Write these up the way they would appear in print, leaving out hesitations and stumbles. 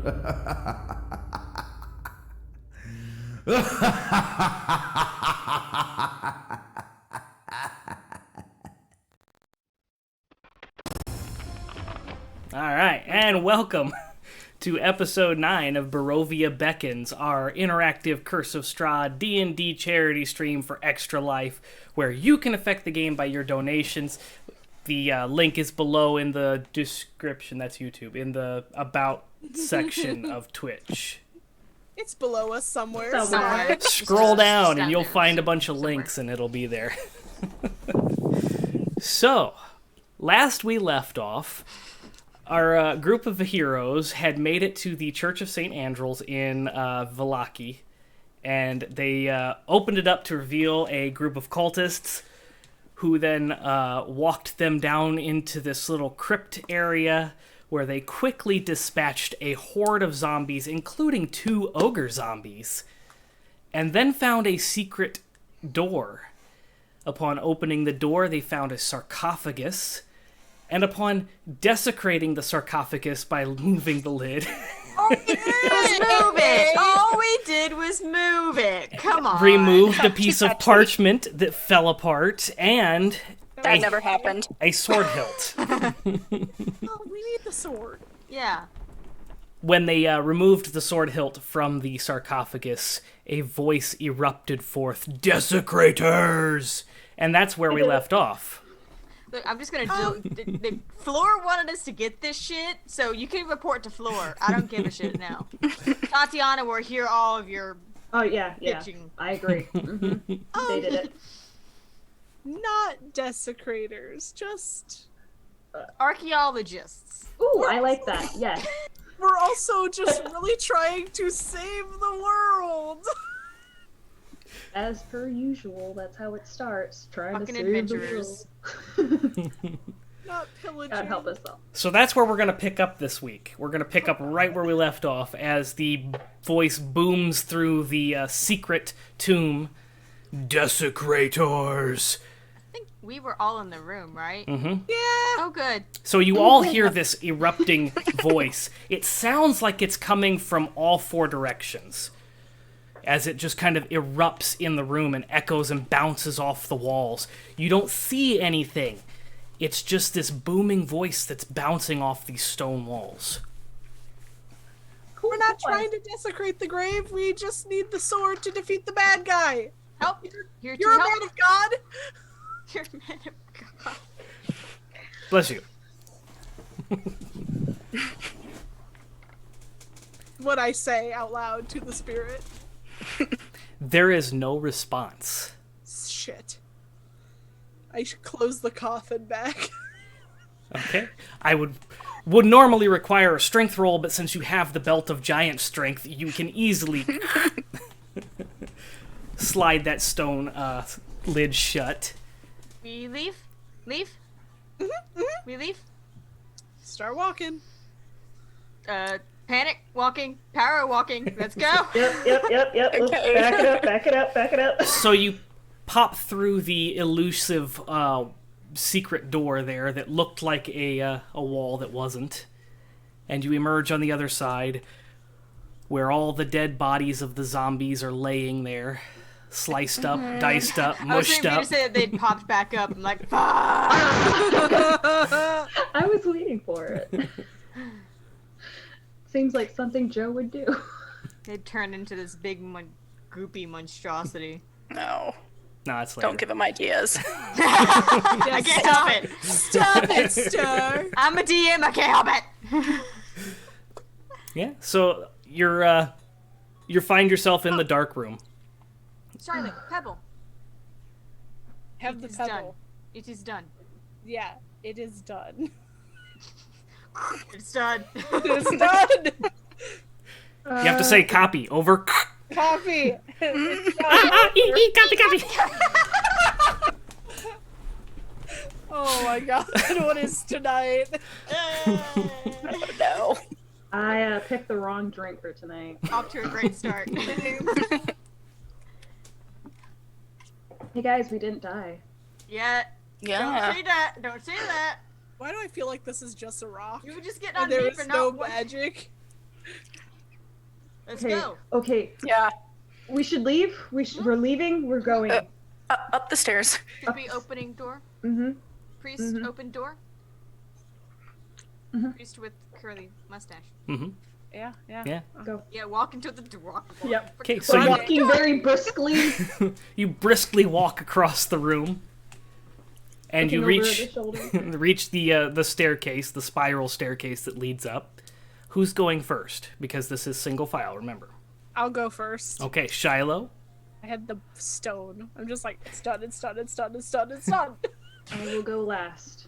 Alright, and welcome to episode 9 of Barovia Beckons, our interactive Curse of Strahd D&D charity stream for Extra Life, where you can affect the game by your donations. The link is below in the description, that's YouTube, in the About section of Twitch. It's below us somewhere. Scroll down and you'll find a bunch of links and it'll be there. So, last we left off, our group of heroes had made it to the Church of St Andra in Vallaki, and they opened it up to reveal a group of cultists who then walked them down into this little crypt area where they quickly dispatched a horde of zombies, including 2 ogre zombies, and then found a secret door. Upon opening the door, they found a sarcophagus, and upon desecrating the sarcophagus by moving the lid... All we did was move it. Come on. Removed a piece of parchment that fell apart, and... That never happened. A sword hilt. Oh, we need the sword. Yeah. When they removed the sword hilt from the sarcophagus, a voice erupted forth, "Desecrators!" And that's where we left off. Look, I'm just gonna do. Floor wanted us to get this shit, so you can report to Floor. I don't give a shit now. Tatiana, we're here. All of your. Oh yeah, pitching. I agree. Mm-hmm. They did it. Not desecrators, just archaeologists. Ooh, I like that. Yes. We're also just really trying to save the world. As per usual, that's how it starts. Trying Fucking to save adventurers. the world. Not pillaging. God help us though. So that's where we're going to pick up this week. We're going to pick up right where we left off as the voice booms through the secret tomb. "Desecrators!" I think we were all in the room, right? Mm-hmm. Yeah. Oh, good. So you all hear this erupting voice. It sounds like it's coming from all 4 directions, as it just kind of erupts in the room and echoes and bounces off the walls. You don't see anything. It's just this booming voice that's bouncing off these stone walls. We're not trying to desecrate the grave. We just need the sword to defeat the bad guy. Help! You're a man of God. You're a man of God. Bless you. What I say out loud to the spirit. There is no response. Shit. I should close the coffin back. Okay. I would normally require a strength roll, but since you have the belt of giant strength, you can easily slide that stone lid shut. We leave? Leave? We leave? Start walking. Panic walking, power walking. Let's go. Yep. Okay. Back it up. So you pop through the elusive secret door there that looked like a wall that wasn't, and you emerge on the other side where all the dead bodies of the zombies are laying there, sliced up, diced up, mushed I up. was waiting for you to say that they'd popped back up. I'm like, fuck! I was waiting for it. Seems like something Joe would do. They'd turn into this big, goopy monstrosity. No. No, it's later. Don't give him ideas. I can't help it. Stop it, Star. I'm a DM. I can't help it. Yeah. So you find yourself in the dark room. Charlotte, Pebble. Have the It is pebble. done. It is done. Yeah, it is done. It's done. It's done. You have to say copy over. Coffee. Copy. Oh my god, what is tonight? Oh, no. I picked the wrong drink for tonight. Off to a great start. Hey guys, we didn't die. Yeah. Yeah. Don't say that. Don't say that. Why do I feel like this is just a rock? You were just getting on And there me is for no not magic. Let's Okay. go. Okay. Yeah. We should leave. We're leaving. We're going. Up the stairs. Should be opening door. Mm-hmm. Priest, open door. Mhm. Priest with curly mustache. Mm-hmm. Yeah. Yeah. Go. Yeah, walk into the door. Yep. Okay, so We're you, walking very briskly. you briskly walk across the room, and you looking over reach the shoulder. reach the staircase, the spiral staircase that leads up. Who's going first? Because this is single file, remember. I'll go first. Okay, Shilo. I had the stone. I'm just like, it's done, it's done, it's done, it's done, it's done. I will go last.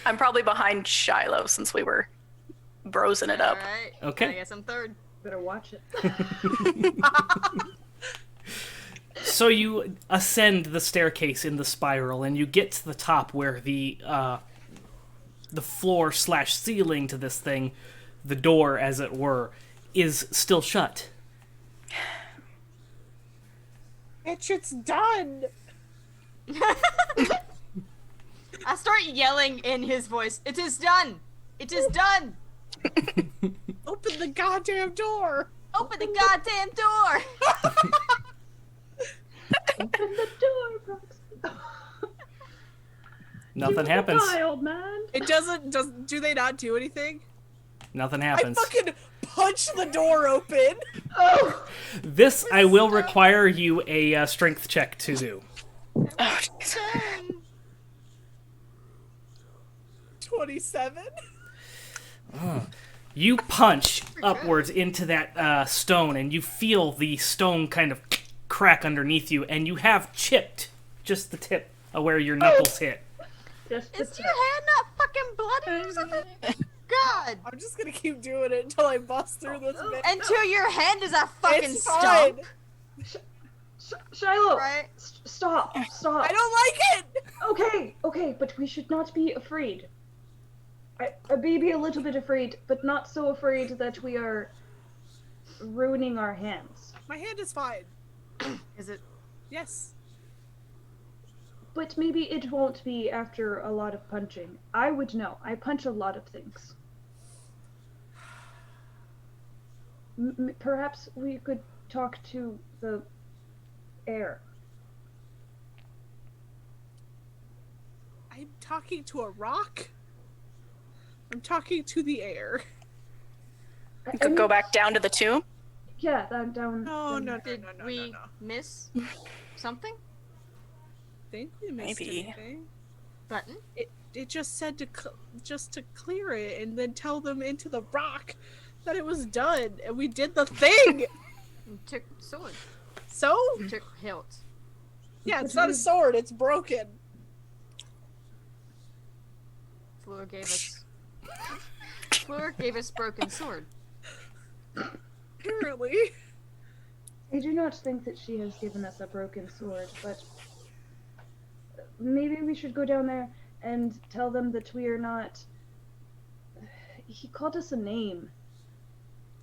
I'm probably behind Shilo since we were brosing it up. Alright. Okay. I guess I'm third. Better watch it. So you ascend the staircase in the spiral, and you get to the top where the floor / ceiling to this thing, the door as it were, is still shut. Bitch, it's done. I start yelling in his voice. It is done. It is done. Open the goddamn door. Open the goddamn door. Open the door, Roxy. Nothing happens. Hi, old man. It doesn't. Do they not do anything? Nothing I happens. fucking punch the door open. Oh. This I will require you a strength check to do. Oh, jeez. 27. You punch upwards into that stone, and you feel the stone kind of crack underneath you, and you have chipped just the tip of where your knuckles hit. Just the Is tip. your hand not fucking bloody or something? God. I'm just gonna keep doing it until I bust through this bitch. Until your hand is a fucking It's stump. fine. Shiloh. Right? Stop. Stop. I don't like it. Okay, but we should not be afraid. I may be a little bit afraid, but not so afraid that we are ruining our hands. My hand is fine. Is it? Yes. But maybe it won't be after a lot of punching. I would know. I punch a lot of things. Perhaps we could talk to the air. I'm talking to a rock. I'm talking to the air. We could go back down to the tomb. Yeah, down. No, no, no, Did no, no, we no. miss something? Think we missed Maybe. anything? Button? It just said to just to clear it and then tell them into the rock that it was done, and we did the thing. You took sword. So You took hilt. yeah, it's not a sword. It's broken. Fleur gave us. Fleur gave us broken sword. Apparently. I do not think that she has given us a broken sword, but maybe we should go down there and tell them that we are not. He called us a name.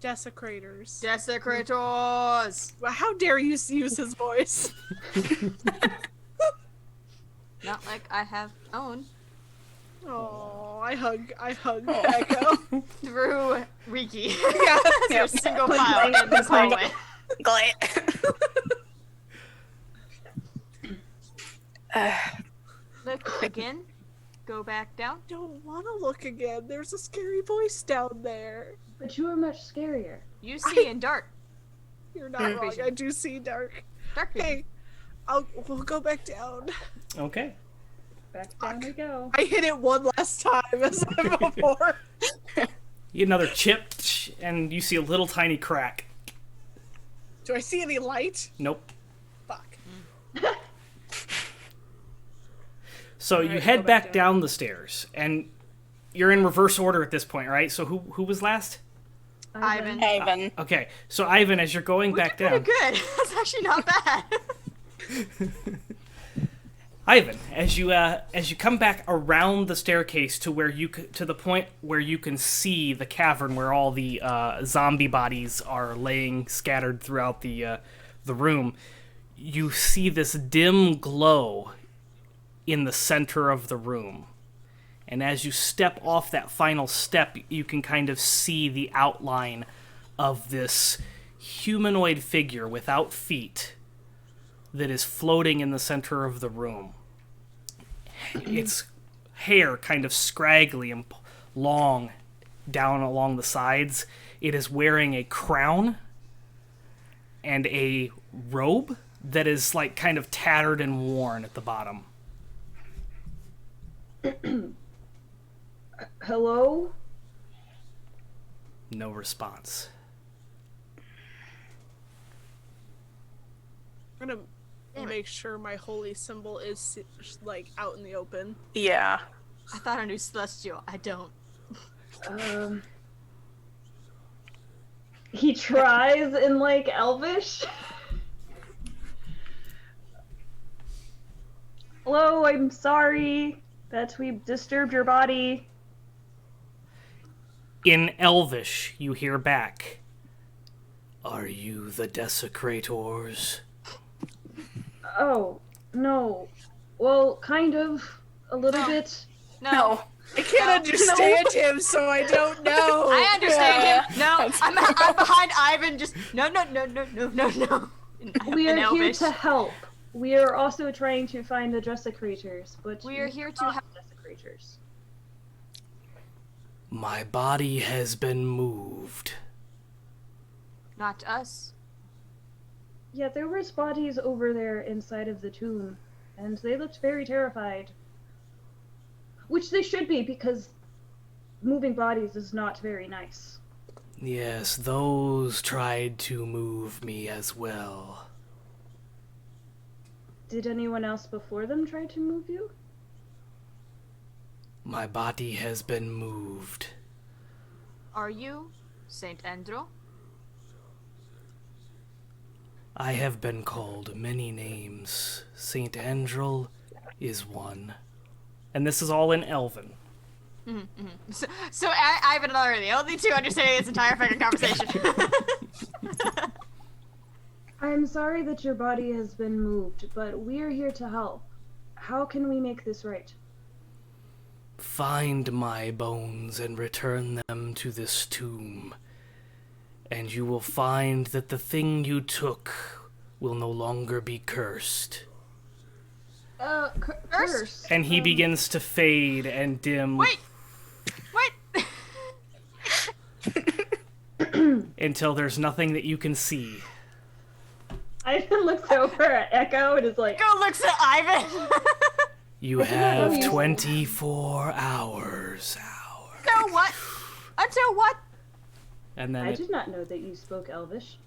Desecrators. Desecrators! Well, how dare you use his voice? Not like I have own. Oh, I hug Echo. Through Rikki. Yeah. There's a single file in this hallway. Glad. Look again. Go back down. Don't want to look again. There's a scary voice down there. But you are much scarier. You see in dark. You're not Dark wrong. vision. I do see dark. Dark vision. Hey, we'll go back down. Okay. Back down we go. I hit it one last time as before. You get another chip, and you see a little tiny crack. Do I see any light? Nope. Fuck. So you Alright, head go back back down the stairs, and you're in reverse order at this point, right? So who was last? Eyvin. Eyvin. Okay, so Eyvin, as you're going We back did pretty down, good. That's actually not bad. Eyvin, as you come back around the staircase to where to the point where you can see the cavern where all the zombie bodies are laying scattered throughout the room, you see this dim glow in the center of the room, And as you step off that final step, you can kind of see the outline of this humanoid figure without feet that is floating in the center of the room. Its hair kind of scraggly and long down along the sides. It is wearing a crown and a robe that is like kind of tattered and worn at the bottom. Hello? No response. I'm gonna make sure my holy symbol is like out in the open. Yeah. I thought I knew Celestial. I don't. He tries in like Elvish. Hello, I'm sorry that we disturbed your body. In Elvish, you hear back, "Are you the Desecrators?" Oh, no. Well, kind of. A little bit. No. I can't understand him, so I don't know. I understand him. No, I'm behind Eyvin. Just no. We In are here Elvish. to help. We are also trying to find the Desecrators, but We are here to not help. Desecrators. My body has been moved. Not us. Yeah, there was bodies over there inside of the tomb, and they looked very terrified. Which they should be, because moving bodies is not very nice. Yes, those tried to move me as well. Did anyone else before them try to move you? My body has been moved. Are you St Andra? I have been called many names. St Andra is one. And this is all in Elven. So Eyvin and I are the only two understanding this entire fucking conversation. I'm sorry that your body has been moved, but we are here to help. How can we make this right? Find my bones and return them to this tomb, and you will find that the thing you took will no longer be cursed. Curse. And he begins to fade and dim. Wait. Until there's nothing that you can see. Eyvin looks over at Echo and is like, Go looks at Eyvin. You have 24 hours. Until what? Until what? And then I it, did not know that you spoke Elvish.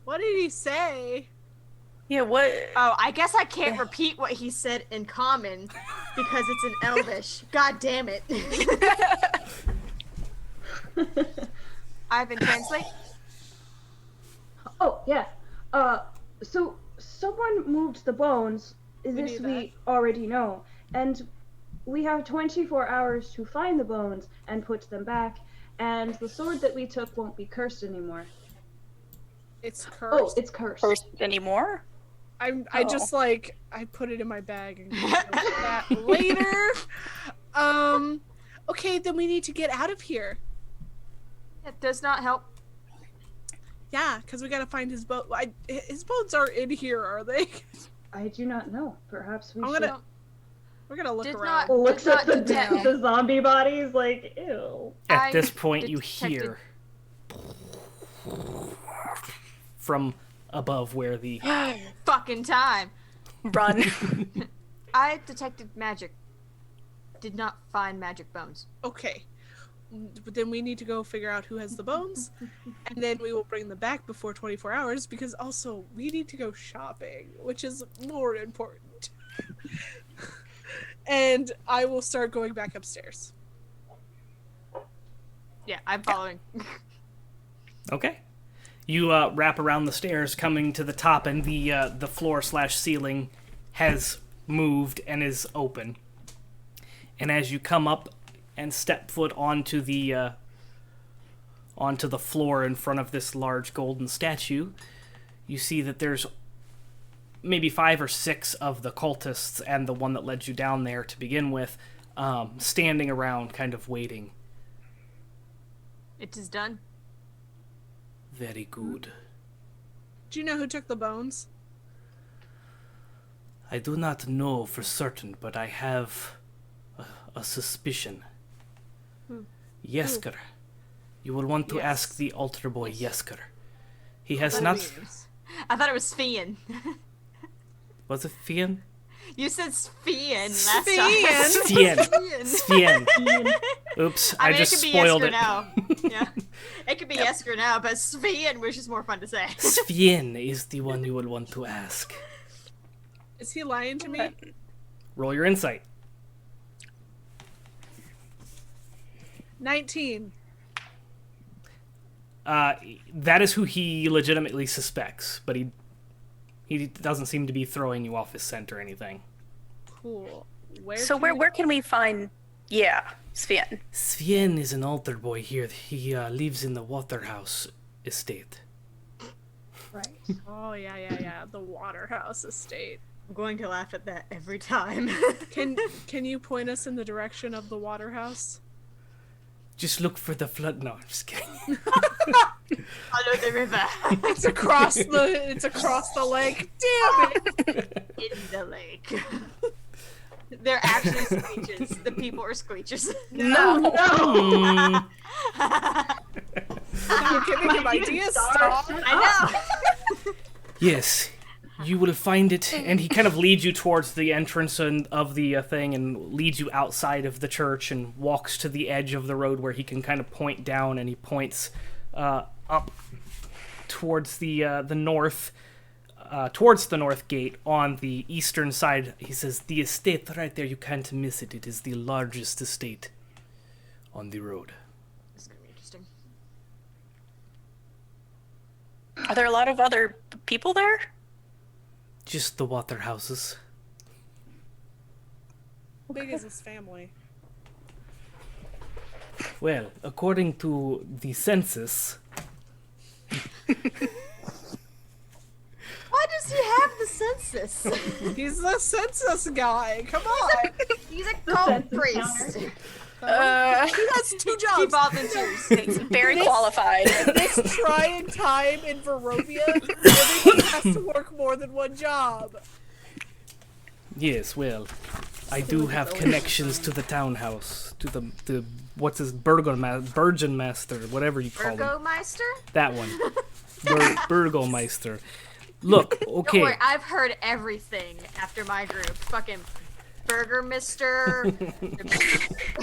What did he say? Yeah, what? Oh, I guess I can't repeat what he said in common because it's in Elvish. God damn it. Eyvin, translate. Oh, yeah. So someone moved the bones. This knew we already know. And we have 24 hours to find the bones and put them back. And the sword that we took won't be cursed anymore. It's cursed. Oh, it's cursed. First anymore? I just like I put it in my bag and get that later. Okay, then we need to get out of here. It does not help. Yeah, because we gotta find his boat. His bones are in here, are they? I do not know. Perhaps we I'm should... gonna. We're gonna look Did around. not- Looks Did at the, not detect- the zombie bodies like, ew. at I this point, you detected- hear from above where the Fucking time. Run. I detected magic. Did not find magic bones. Okay. But then we need to go figure out who has the bones, and then we will bring them back before 24 hours, because also we need to go shopping, which is more important. And I will start going back upstairs. Yeah, I'm following. Okay. You wrap around the stairs, coming to the top, and the floor/ceiling has moved and is open. And as you come up and step foot onto the floor in front of this large golden statue, you see that there's maybe 5 or 6 of the cultists and the one that led you down there to begin with, standing around, kind of waiting. It is done. Very good. Do you know who took the bones? I do not know for certain, but I have a suspicion. Jesker. You will want to Yes. ask the altar boy Jesker. He has That not... means- I thought it was Fian. Was it Fian? You said Sfian last Sfian? time. Sfien. Sfien. Oops, I just it could spoiled be it. Yesker now. Yeah. It could be Yesker now, but Sfian was just more fun to say. Sfien is the one you will want to ask. Is he lying to me? Roll your insight. 19. That is who he legitimately suspects, but he doesn't seem to be throwing you off his scent or anything. Cool. So where can we find? Yeah, Sven. Sfien is an altar boy here. He lives in the Waterhouse estate. Right. Oh, yeah. The Waterhouse estate. I'm going to laugh at that every time. Can you point us in the direction of the Waterhouse? Just look for the flood. No, I'm just kidding. Follow the river. It's across the lake. Damn it! In the lake. They're actually screeches. The people are screeches. No. You're giving him ideas, stop. I know. Yes, you will find it, and he kind of leads you towards the entrance of the thing, and leads you outside of the church, and walks to the edge of the road where he can kind of point down, and he points up towards the north, towards the north gate on the eastern side. He says, "The estate right there, you can't miss it. It is the largest estate on the road." This is gonna be interesting. Are there a lot of other people there? Just the Waterhouses. How big is his family? Well, according to the census, Why does he have the census? He's the census guy. Come on. He's a cult census priest. He has 2 He jobs. volunteers. Very qualified. This trying time in Barovia, everyone has to work more than one job. yes, well, I do have connections to the townhouse, to the what's his Burgenmaster, whatever you call him. Burgomeister? That one, Burgomeister. Look, Don't okay, worry, I've heard everything after my group. Fucking Burgermister.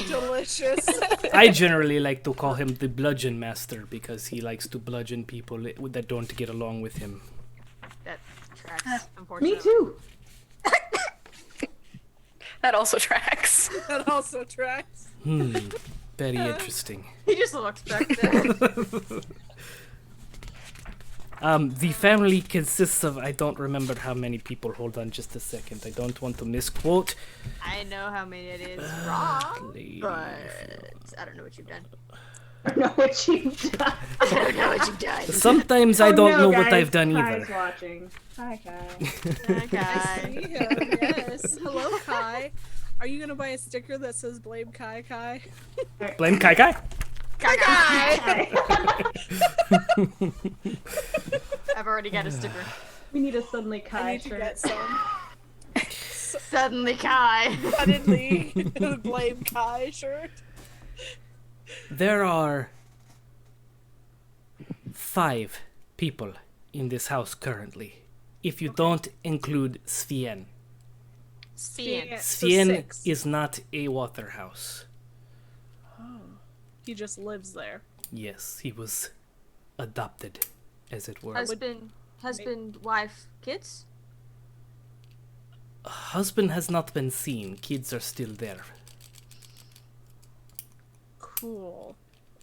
Delicious. I generally like to call him the Bludgeon Master because he likes to bludgeon people that don't get along with him. That tracks, unfortunately. Me too. That also tracks. That also tracks. Very interesting. He just looks back there. The family consists of, I don't remember how many people. Hold on just a second. I don't want to misquote. I know how many it is wrong, Lady. but I don't know what you've done. I know what you've done. I don't know what you've done. Sometimes I don't know what I've done Kai's either. watching. Hi, Kai. Okay. See him, yes. Hello, Kai. Are you gonna buy a sticker that says "Blame Kai Kai"? Blame Kai Kai? Kai. I've already got a sticker. We need a suddenly I Kai need to shirt. get some. Suddenly Kai. Suddenly, blame Kai shirt. There are 5 people in this house currently, if you don't include Sfien. Sfien. So Sfien 6. is not a Waterhouse. He just lives there. Yes, he was adopted, as it were. Husband, wife, kids? Husband has not been seen. Kids are still there. Cool.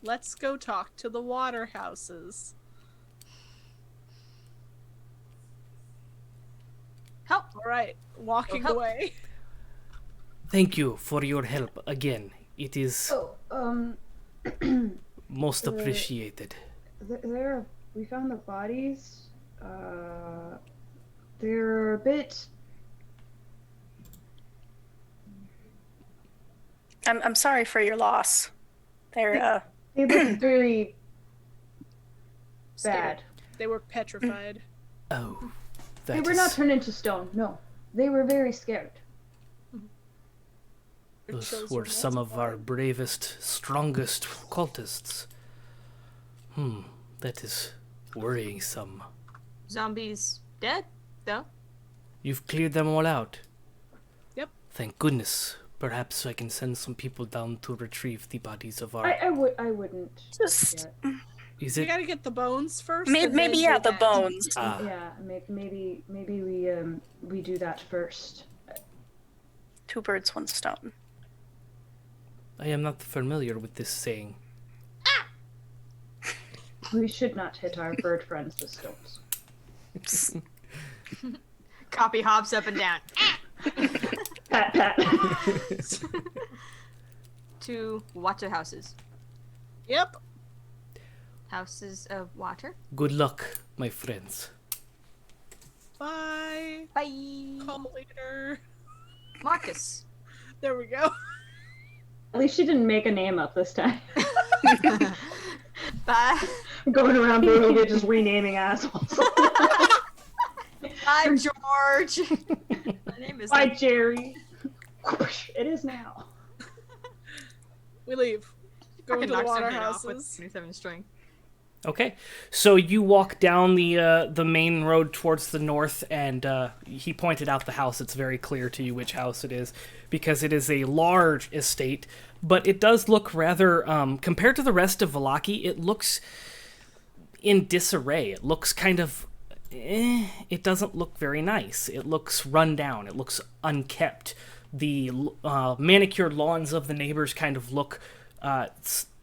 Let's go talk to the Waterhouses. Help. All right, walking Help. away. Thank you for your help again. It is Oh, most appreciated. there. We found the bodies. They're a bit. I'm sorry for your loss. They're They look very Scared. bad. They were petrified. Oh, They were not turned into stone. No, they were very scared. Their Those chills were some of our bravest, strongest cultists. That is worrying some. Zombies dead, though. You've cleared them all out. Yep. Thank goodness. Perhaps I can send some people down to retrieve the bodies of our... I wouldn't. just yet. Is We it? gotta get the bones first. maybe, and then do the that. bones. Yeah, maybe we do that first. 2 birds, 1 stone. I am not familiar with this saying. We should not hit our bird friends with stones. Copy hops up and down. Pat, pat. 2 water houses. Yep. Houses of water. Good luck, my friends. Bye. Bye. Call later. Marcus. There we go. At least she didn't make a name up this time. Bye. Going around Barovia just renaming assholes. Bye, George. My name is. Bye, Jerry. It is now. We leave. Go Fucking into the knocks water their head off with houses. 27 string. Okay, so you walk down the main road towards the north, and he pointed out the house. It's very clear to you which house it is, because it is a large estate, but it does look rather, compared to the rest of Vallaki, it looks in disarray. It looks kind of, it doesn't look very nice. It looks run down. It looks unkept. The manicured lawns of the neighbors kind of look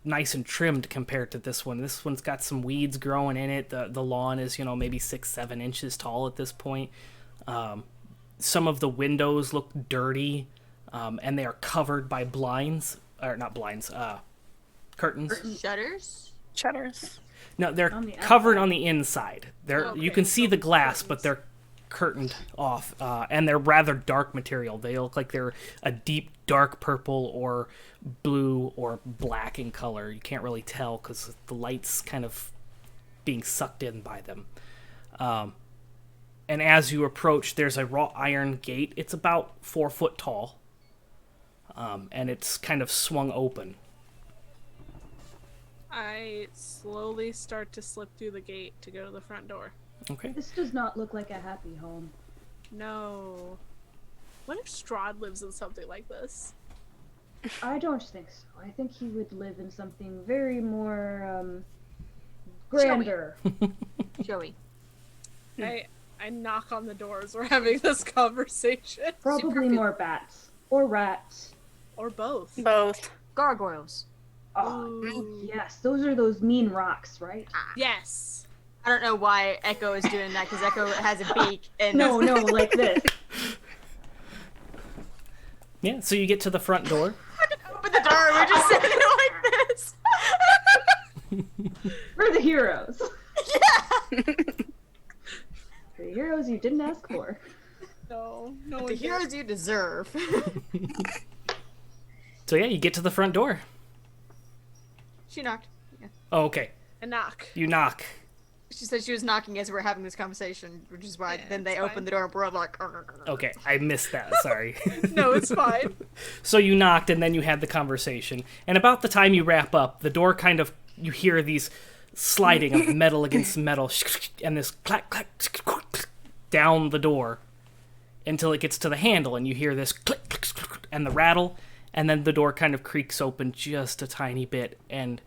nice and trimmed compared to this one. This one's got some weeds growing in it. The lawn is, maybe 6-7 inches tall at this point. Some of the windows look dirty, and they are covered by blinds, or not blinds, curtains. Shutters. Shutters. No, they're On the covered outside. on the inside. You Okay, can see so the glass, but curtains. they're curtained off, and they're rather dark material. They look like they're a deep dark purple or blue or black in color. You can't really tell because the light's kind of being sucked in by them. And as you approach, there's a wrought iron gate. It's about 4 foot tall, and it's kind of swung open. I slowly start to slip through the gate to go to the front door. Okay. This does not look like a happy home. No. What if Strahd lives in something like this? I don't think so. I think he would live in something very more grander. Joey. I knock on the doors. We're having this conversation. Probably more bats or rats. Or both. Both. Gargoyles. Oh, Ooh. yes, those are those mean rocks, right? Yes. I don't know why Echo is doing that because Echo has a beak and No, like this. Yeah, so you get to the front door. open the door. We're just sitting there like this. We're the heroes. Yeah. The heroes you didn't ask for. No The one heroes you deserve. So yeah, you get to the front door. She knocked. Yeah. Oh, okay. A knock. You knock. She said she was knocking as we were having this conversation, which is why Yeah, then they it's opened fine. the door and we're like, Okay, I missed that. Sorry. No, it's fine. So you knocked, and then you had the conversation. And about the time you wrap up, the door kind of, you hear these sliding of metal against metal, and this clack, clack, down the door until it gets to the handle, and you hear this click, click, click, and the rattle, and then the door kind of creaks open just a tiny bit, and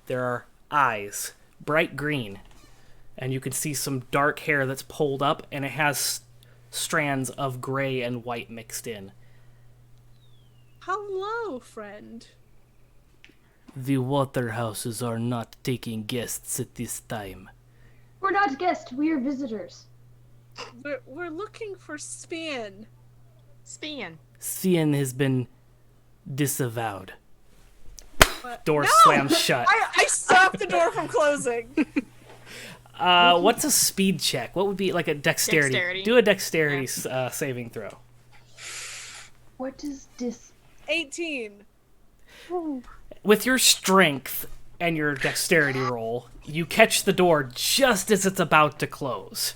there are eyes, bright green, and you can see some dark hair that's pulled up, and it has strands of gray and white mixed in. Hello, friend. The Waterhouses are not taking guests at this time. We're not guests, we are visitors. We're looking for Span. Spian. Cian has been disavowed. But... Door No! slams shut. I stopped the door from closing. What's a speed check? What would be like a dexterity? Dexterity. Do a dexterity saving throw. What does 18. With your strength and your dexterity roll, you catch the door just as it's about to close.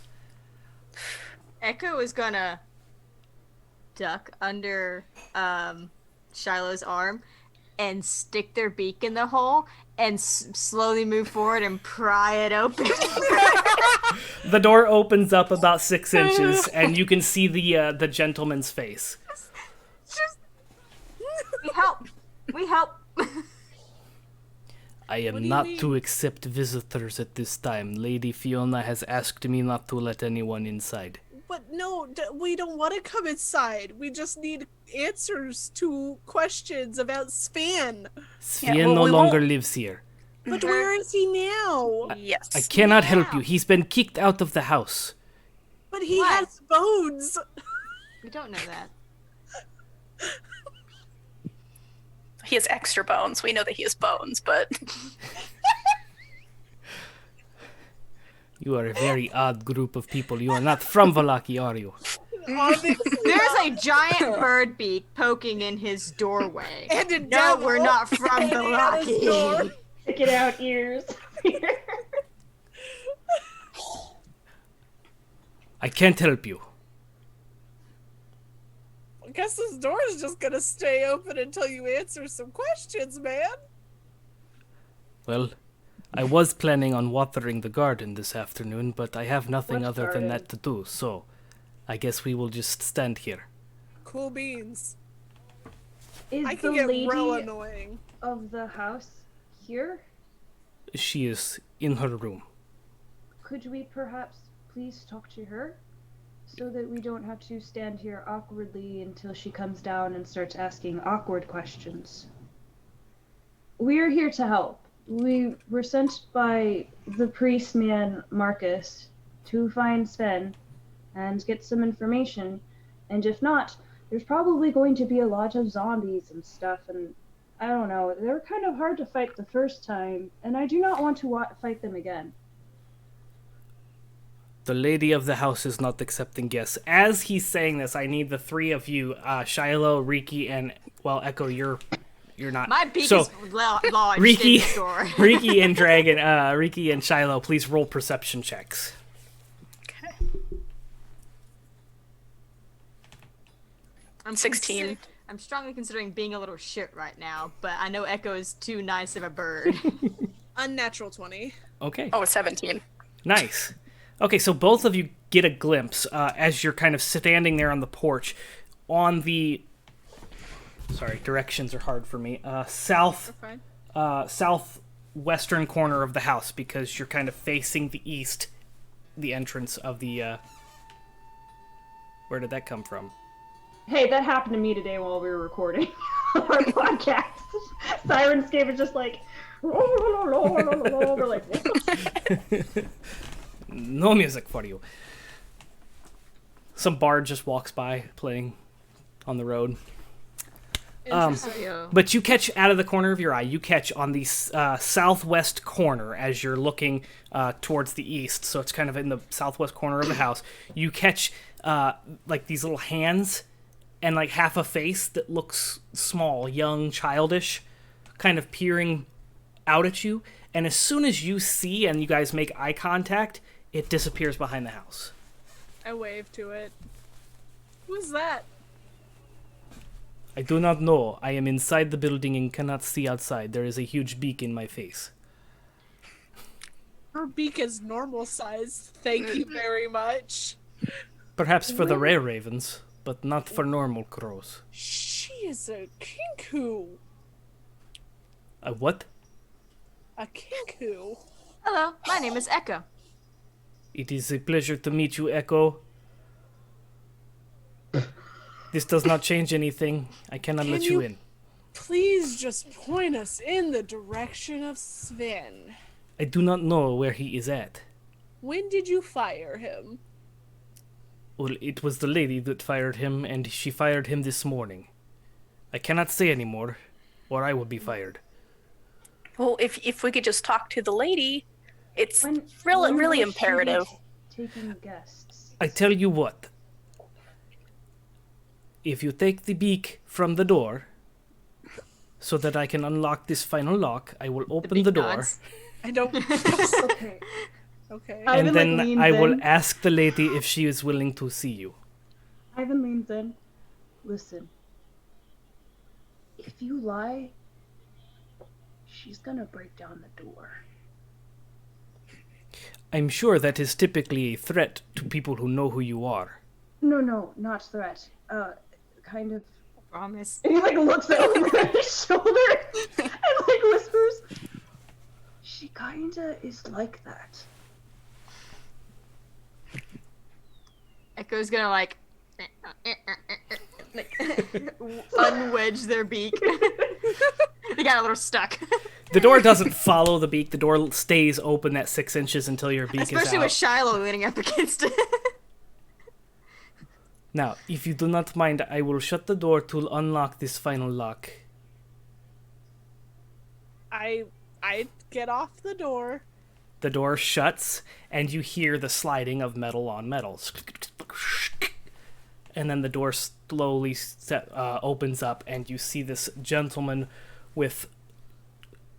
Echo is gonna duck under Shiloh's arm and stick their beak in the hole and slowly move forward and pry it open. The door opens up about 6 inches, and you can see the gentleman's face. We help. We help. I What am do you not mean? to accept visitors at this time. Lady Fiona has asked me not to let anyone inside. But no, we don't want to come inside. We just need answers to questions about Sven. Sven well, no we longer won't- lives here. But where is he now? Yes. I cannot help you. Yeah. He's been kicked out of the house. But he What? has bones. We don't know that. He has extra bones. We know that he has bones, but You are a very odd group of people. You are not from Vallaki, are you? Obviously There's not. a giant bird beak poking in his doorway. And a No, devil. we're not from And he had his door. Milwaukee. Stick it out ears. I can't help you. I guess this door is just gonna stay open until you answer some questions, man. Well, I was planning on watering the garden this afternoon, but I have nothing What other than garden? that to do, so I guess we will just stand here. Cool beans. Is I the can get lady real annoying. of the house here? She is in her room. Could we perhaps please talk to her? So that we don't have to stand here awkwardly until she comes down and starts asking awkward questions. We're here to help. We were sent by the priest man Marcus to find Sven and get some information. And if not, there's probably going to be a lot of zombies and stuff. And I don't know, they were kind of hard to fight the first time. And I do not want to fight them again. The lady of the house is not accepting guests. As he's saying this, I need the three of you, Shilo, Rikki, and, well, Echo, you're not. My beak So, is lodged Rikki, in the door. Rikki and Dragon, Rikki and Shilo, please roll perception checks. I'm 16. I'm strongly considering being a little shit right now, but I know Echo is too nice of a bird. Unnatural 20. Okay. Oh, 17. Nice. Okay, so both of you get a glimpse as you're kind of standing there on the porch on the... Sorry, directions are hard for me. Fine. Southwestern corner of the house, because you're kind of facing the east, the entrance of the... Where did that come from? Hey, that happened to me today while we were recording our podcast. Sirenscape was just like, we're like, what the No music for you. Some bard just walks by playing on the road. Interesting. But you catch out of the corner of your eye, you catch on the southwest corner as you're looking towards the east. So it's kind of in the southwest corner of the house. You catch like these little hands and like half a face that looks small, young, childish, kind of peering out at you. And as soon as you see and you guys make eye contact, it disappears behind the house. I wave to it. Who's that? I do not know. I am inside the building and cannot see outside. There is a huge beak in my face. Her beak is normal sized. Thank you very much. Perhaps for the rare ravens, but not for normal crows. She is a kinku. A what? A kinku. Hello, my name is Echo. It is a pleasure to meet you, Echo. This does not change anything. I cannot Can let you you- in. Please just point us in the direction of Sven. I do not know where he is at. When did you fire him? Well, it was the lady that fired him, and she fired him this morning. I cannot say any more, or I will be fired. Well, if we could just talk to the lady, it's When really will she be imperative. Taking guests. I tell you what. If you take the beak from the door, so that I can unlock this final lock, I will open the door, nods. I don't. Okay. Okay. and Eyvin, then leans I will in. ask the lady if she is willing to see you. Eyvin leans in. Listen. If you lie, she's gonna break down the door. I'm sure that is typically a threat to people who know who you are. No, not threat. Kind of. Promise. And he like looks over his shoulder and like whispers, "She kinda is like that." Echo's gonna like unwedge their beak. They got a little stuck. The door doesn't follow the beak. The door stays open at 6 inches until your beak Especially is with out. Shilo leaning up against it. Now, if you do not mind, I will shut the door to unlock this final lock. I get off the door. The door shuts, and you hear the sliding of metal on metal. And then the door slowly opens up, and you see this gentleman with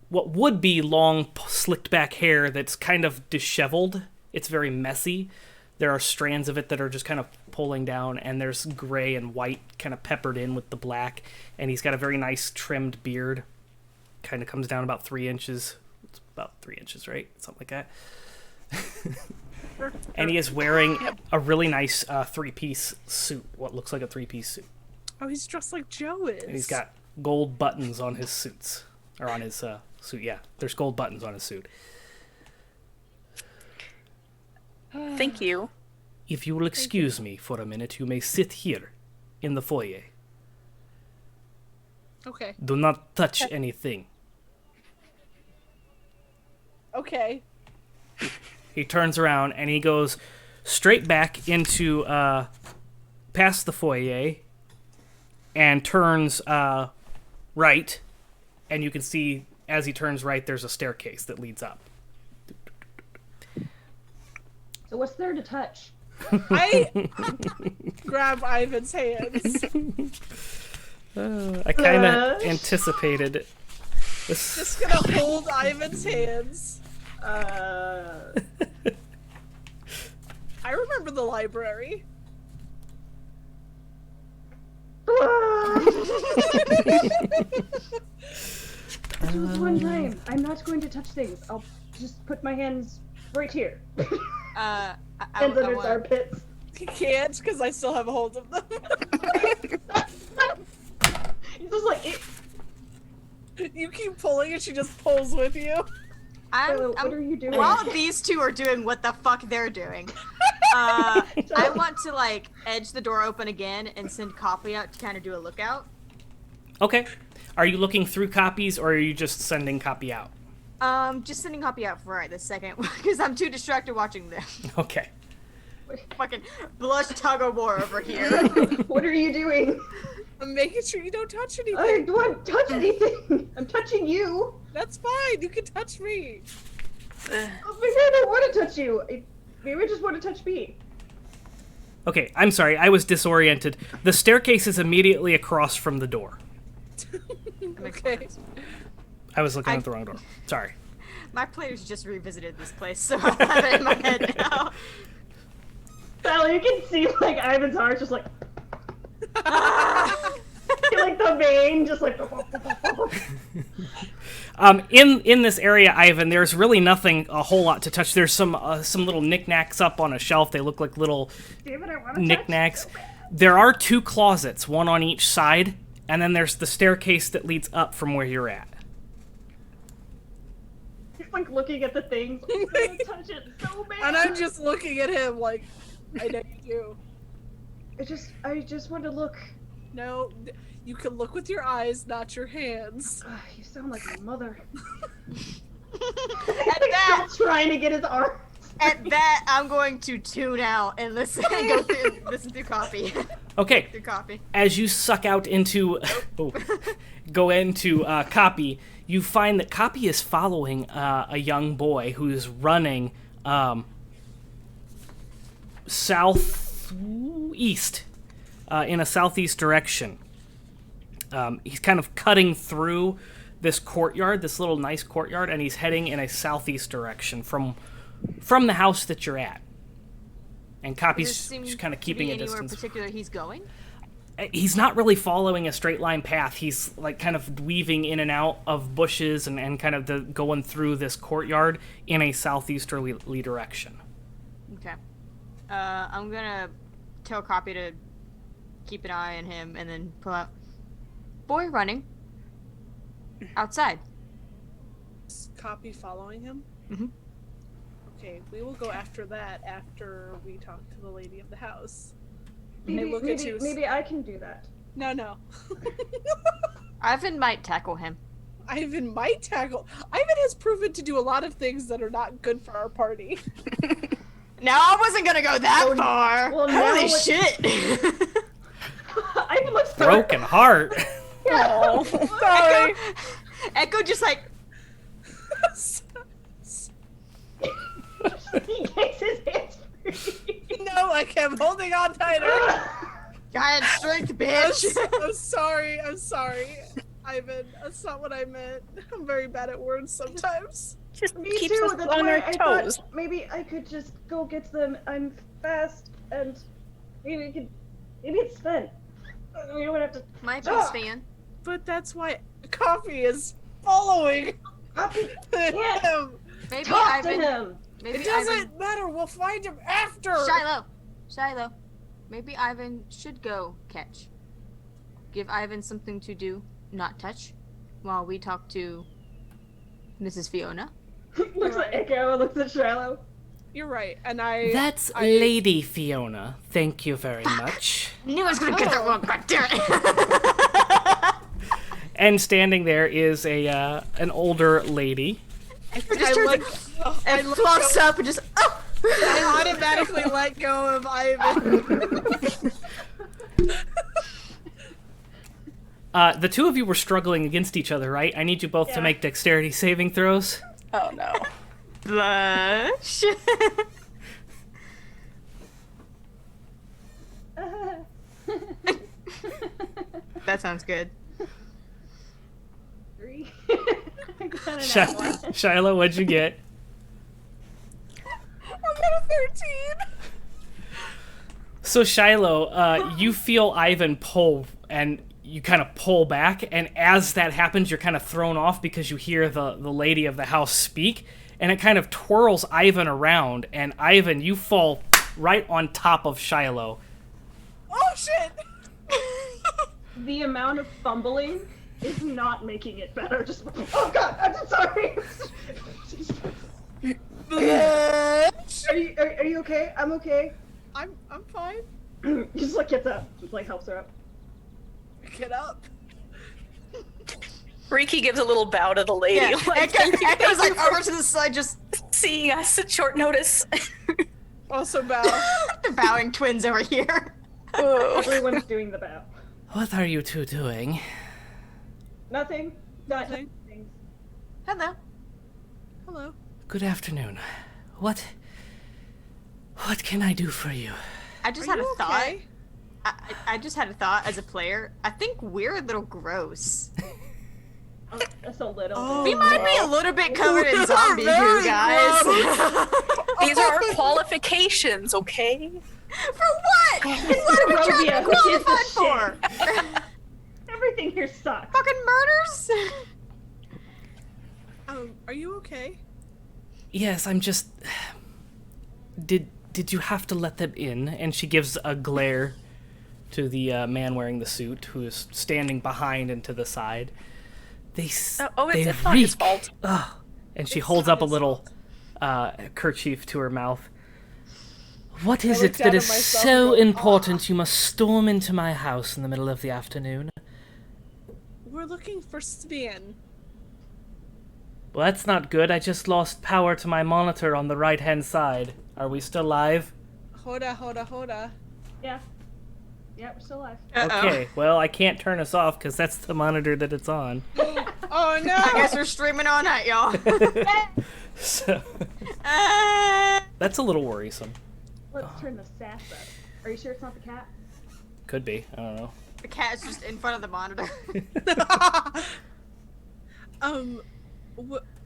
what would be long, slicked back hair that's kind of disheveled. It's very messy. There are strands of it that are just kind of pulling down, and there's gray and white kind of peppered in with the black. And he's got a very nice trimmed beard. Kind of comes down about 3 inches. It's about 3 inches, right? Something like that. And he is wearing a really nice three-piece suit. What looks like a three-piece suit. Oh, he's dressed like Joe is. And he's got gold buttons on his suits. Or on his suit, yeah. There's gold buttons on his suit. Thank you. If you will excuse me for a minute, you may sit here in the foyer. Okay. Do not touch anything. Okay. He turns around and he goes straight back into past the foyer and turns right, and you can see as he turns right there's a staircase that leads up. So what's there to touch? I grab Eyvin's hands. I kind of anticipated this. Just gonna hold Eyvin's hands. I remember the library. It was one time. I'm not going to touch things. I'll just put my hands right here. I Hands under his want- armpits. He can't because I still have a hold of them. He's just like, You keep pulling and she just pulls with you. Shilo, what are you doing? While these two are doing what the fuck they're doing, I want to like edge the door open again and send Coffee out to kind of do a lookout. Okay. Are you looking through copies or are you just sending copy out? Just sending Coffee out for right this second because I'm too distracted watching them. Okay. Fucking blush tug of war over here. What are you doing? I'm making sure you don't touch anything. I don't touch anything. I'm touching you. That's fine. You can touch me. Oh, maybe I don't want to touch you. Maybe I just want to touch me. Okay, I'm sorry, I was disoriented. The staircase is immediately across from the door. That makes more Okay. sense. I was looking at the wrong door. Sorry. My players just revisited this place, so I have it in my head now. Sally, you can see like Eyvin's heart just like like the vein just like In this area, Eyvin, there's really nothing a whole lot to touch. There's some little knickknacks up on a shelf. They look like little Damn it, I want to knickknacks. There are 2 closets, one on each side, and then there's the staircase that leads up from where you're at. He's like looking at the things. I want to touch it so bad. And I'm just looking at him like, I know you do. I just want to look. No, you can look with your eyes, not your hands. You sound like my mother. At that, Still trying to get his arm. at that, I'm going to tune out and listen and go through, listen through Coffee. Okay, Through Coffee. as you suck out into go into Copy, you find that Copy is following a young boy who is running southeast in a southeast direction. He's kind of cutting through this courtyard, this little nice courtyard, and he's heading in a southeast direction from the house that you're at. And Copy's just kind of keeping a distance. Anywhere particular he's going? He's not really following a straight line path. He's like kind of weaving in and out of bushes and kind of going through this courtyard in a southeasterly direction. Okay. I'm gonna tell Copy to keep an eye on him and then pull out. Boy running. Outside. Is Copy following him? Mm-hmm. Okay, we will go after that after we talk to the lady of the house. Maybe I can do that. No. Eyvin might tackle him. Eyvin might tackle. Eyvin has proven to do a lot of things that are not good for our party. Now I wasn't gonna go that far. Well, Holy now shit! Eyvin looks Broken heart. Oh, sorry. Echo just like he gets his hands free. No, like I'm holding on tighter. giant strength, bitch. I'm sorry. Eyvin, that's not what I meant. I'm very bad at words sometimes. Just Me keeps too. us That's on why our I toes. thought maybe I could just go get them. I'm fast, and maybe it's Sven. We don't have to. Might be Ah! Stan. But that's why Coffee is following Yeah. him. Maybe Talk to Eyvin. him. Maybe It doesn't matter. We'll find him after. Shiloh. Maybe Eyvin should go catch. Give Eyvin something to do, not touch, while we talk to Mrs. Fiona. Looks at Echo. Looks at Shilo. You're right, and I. That's Lady Fiona. Thank you very much. Knew I was gonna get that wrong. God damn it! And standing there is an older lady. I let And flops up and just I automatically let go of Eyvin. The two of you were struggling against each other, right? I need you both to make dexterity saving throws. Oh no. blush. That sounds good. 3. I got an at one. Shilo, what'd you get? I got a 13. So Shilo, you feel Eyvin pull, and you kind of pull back, and as that happens, you're kind of thrown off because you hear the lady of the house speak, and it kind of twirls Eyvin around, and Eyvin, you fall right on top of Shilo. Oh shit! The amount of fumbling is not making it better. Just oh god, I'm sorry. Are you okay? I'm okay. I'm fine. He just like gets up, just like helps her up. Get up. Rikki gives a little bow to the lady. Yeah. Like, thank you Echo's like for over to the side, just seeing us at short notice. Also bow. they're bowing twins over here. Ooh. Everyone's doing the bow. What are you two doing? Nothing. Not Nothing. things. Hello. Hello. Good afternoon. What can I do for you? I just Are had a you thought. okay? I just had a thought as a player. I think we're a little gross. Just a little. Oh. We might be a little bit covered in zombie goo, guys. These are our qualifications, okay? For what? And what are we trying to Barovia, which is the qualify for? Everything here sucks. Fucking murders? Are you okay? Yes, I'm just. Did you have to let them in? And she gives a glare to the man wearing the suit, who is standing behind and to the side. It's not his fault. Ugh. And she It's holds not up a his little kerchief to her mouth. What is looked it that down is at myself so and go, important you must storm into my house in the middle of the afternoon? We're looking for Sven. Well, that's not good. I just lost power to my monitor on the right-hand side. Are we still live? Hoda. Yeah. Yeah, we're still alive. Okay, well, I can't turn us off because that's the monitor that it's on. Oh no! I guess we're streaming all night, y'all. So, that's a little worrisome. Let's turn the sass up. Are you sure it's not the cat? Could be. I don't know. The cat's just in front of the monitor.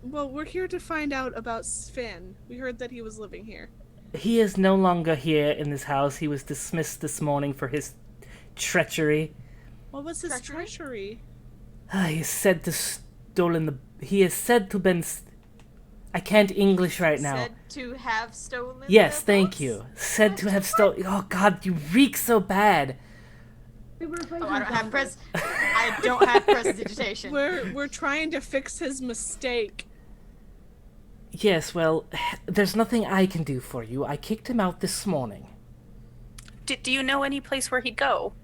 Well, we're here to find out about Sven. We heard that he was living here. He is no longer here in this house. He was dismissed this morning for his treachery. What was his treachery? He is said to stolen the... He is said to been... I can't English right now. Said to have stolen. Yes, the thank boats? you. Said to have stolen... Oh, God, you reek so bad. We were fighting I don't have zombies. I don't have prestidigitation. We're trying to fix his mistake. Yes, well, there's nothing I can do for you. I kicked him out this morning. Do you know any place where he'd go?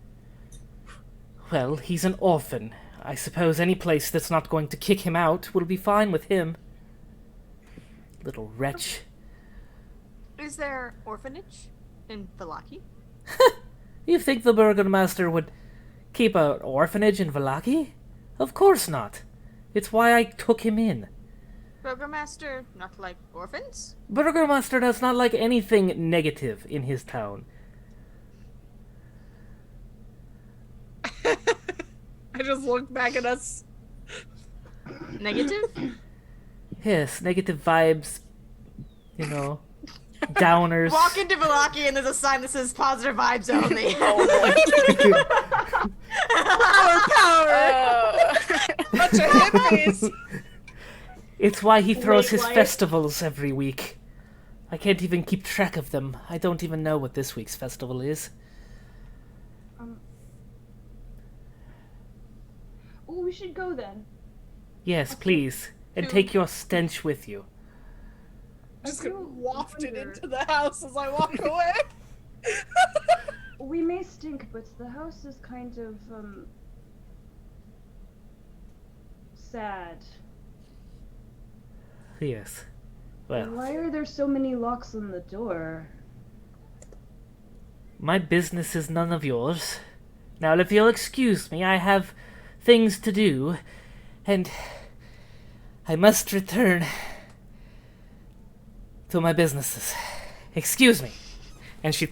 Well, he's an orphan. I suppose any place that's not going to kick him out will be fine with him. Little wretch. Is there orphanage in Vallaki? You think the burgomaster would keep an orphanage in Vallaki? Of course not. It's why I took him in. Burgomaster not like orphans? Burgomaster does not like anything negative in his town. I just look back at us. Negative? Yes, negative vibes, you know, downers. Walk into Vallaki and there's a sign that says positive vibes only. Bunch of hippies. It's why he throws Late his life. festivals every week. I can't even keep track of them. I don't even know what this week's festival is. Oh, we should go then. Yes, please. And take your stench with you. Just I get do wafted wonder- into the house as I walk away. We may stink, but the house is kind of, sad. Yes. Well, Why are there so many locks on the door? my business is none of yours. Now, if you'll excuse me, I have things to do, and I must return to my businesses. Excuse me. And she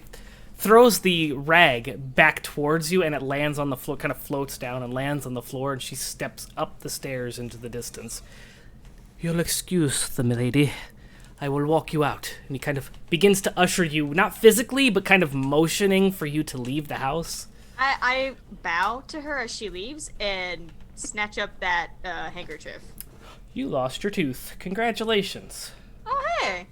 throws the rag back towards you, and it lands on the floor, kind of floats down and lands on the floor, and she steps up the stairs into the distance. You'll excuse the milady. I will walk you out. And he kind of begins to usher you, not physically, but kind of motioning for you to leave the house. I bow to her as she leaves and snatch up that handkerchief. You lost your tooth. Congratulations. Oh, hey!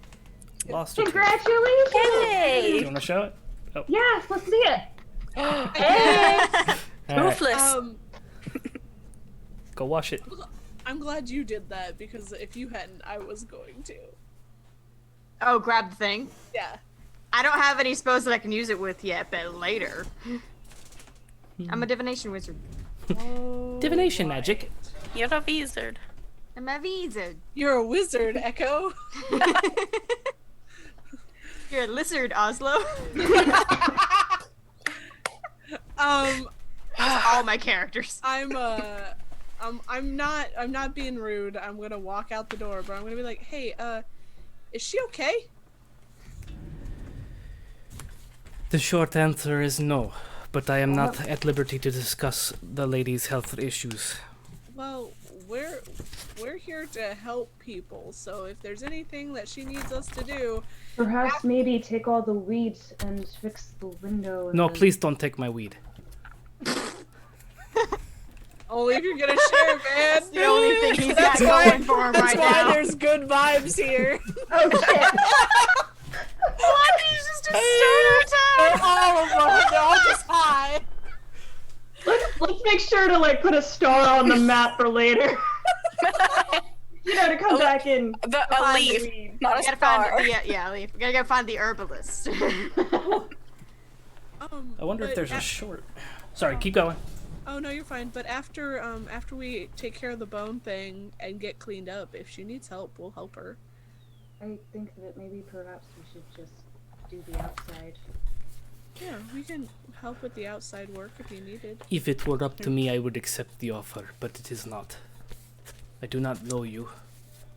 Lost your tooth. Congratulations! Do you Hey! want to show it? Oh. Yes, let's see it. All right. Toothless. Go wash it. I'm glad you did that because if you hadn't, I was going to. Oh, grab the thing. Yeah. I don't have any spells that I can use it with yet, but later. I'm a divination wizard. Divination magic. You're a wizard. I'm a wizard. You're a wizard, Echo. You're a lizard, Oslo. All my characters. I'm not being rude. I'm gonna walk out the door, but I'm gonna be like, hey, is she okay? The short answer is no, but I am not at liberty to discuss the lady's health issues. Well, we're here to help people, so if there's anything that she needs us to do, Perhaps maybe take all the weeds and fix the window. No, and the- please don't take my weed. only if you're gonna share, man. The only thing he's got That's why- going for him That's right why now. there's good vibes here. Oh shit! Why did you just start All of them, they're all just high. Let's make sure to like put a star on the map for later. You know, to come back in. A leaf, not a Gotta star. find yeah, leaf. We gotta go find the herbalist. I wonder if But there's a short. Sorry, keep going. Oh no, you're fine. But after we take care of the bone thing and get cleaned up, if she needs help, we'll help her. I think that maybe perhaps we should just do the outside. Yeah, we can help with the outside work if you needed. If it were up to me, I would accept the offer, but it is not. I do not know you.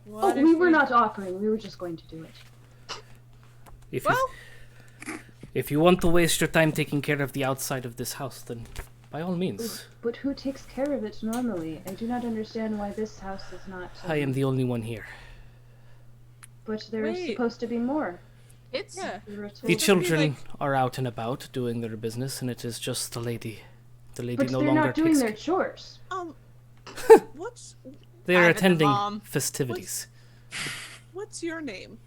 What Oh, if we were not offering. We were just going to do it. If Well, if you want to waste your time taking care of the outside of this house, then by all means. But who takes care of it normally? I do not understand why this house is not. I am the only one here. But there is Wait. supposed to be more. It's Yeah. We were told. The It's gonna be children like- are out and about doing their business, and it is just the lady. The lady But no they're longer not doing takes. their chores. What's They are Eyvin the attending mom. festivities. what's your name?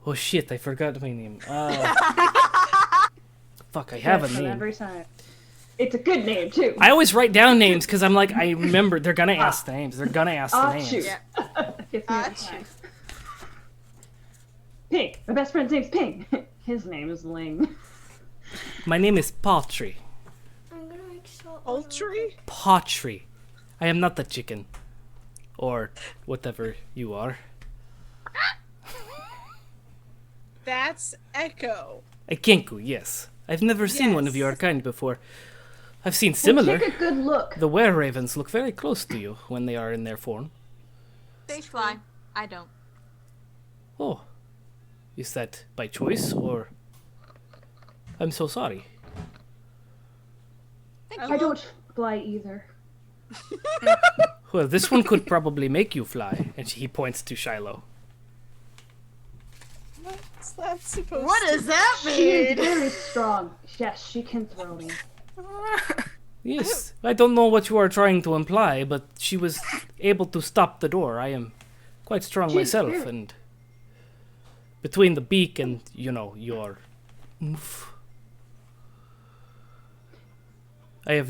Oh shit! I forgot my name. Fuck! I have a Yes, and name. every time. It's a good name too. I always write down names because I'm like, I remember they're gonna ask the names. They're gonna ask the names. Shoot. Yeah. Gets me every time. Pink. My best friend's name's Pink. His name is Ling. My name is Potry. Poultry? Potry. I am not the chicken, or whatever you are. That's Echo. A kenku, yes. I've never seen one of Yes. your kind before. I've seen similar. Take a good look. The were-ravens look very close to you when they are in their form. They fly. I don't. Oh. Is that by choice, or... I'm so sorry. I don't fly either. Well, this one could probably make you fly. And he points to Shilo. What's that supposed What to does that She is mean? very strong. Yes, she can throw me. Yes, I don't know what you are trying to imply, but she was able to stop the door. I am quite strong She's myself, very- and between the beak and, you know, your oomph. I have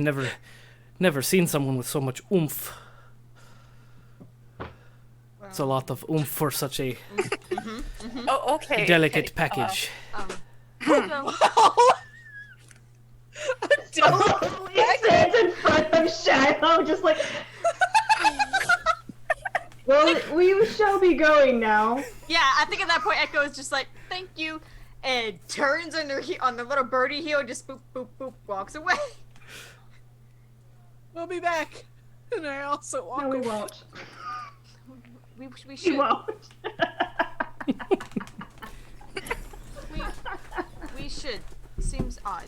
never seen someone with so much oomph. It's a lot of oomph for such a Oh, okay. delicate okay. package. No. He stands in front of Shiloh, just like. Well, we shall be going now. Yeah, I think at that point Echo is just like, thank you, and turns on the little birdie heel, just boop, boop, boop, walks away. We'll be back. And I also walk No, we away. won't. We We should. won't. We should. Seems odd.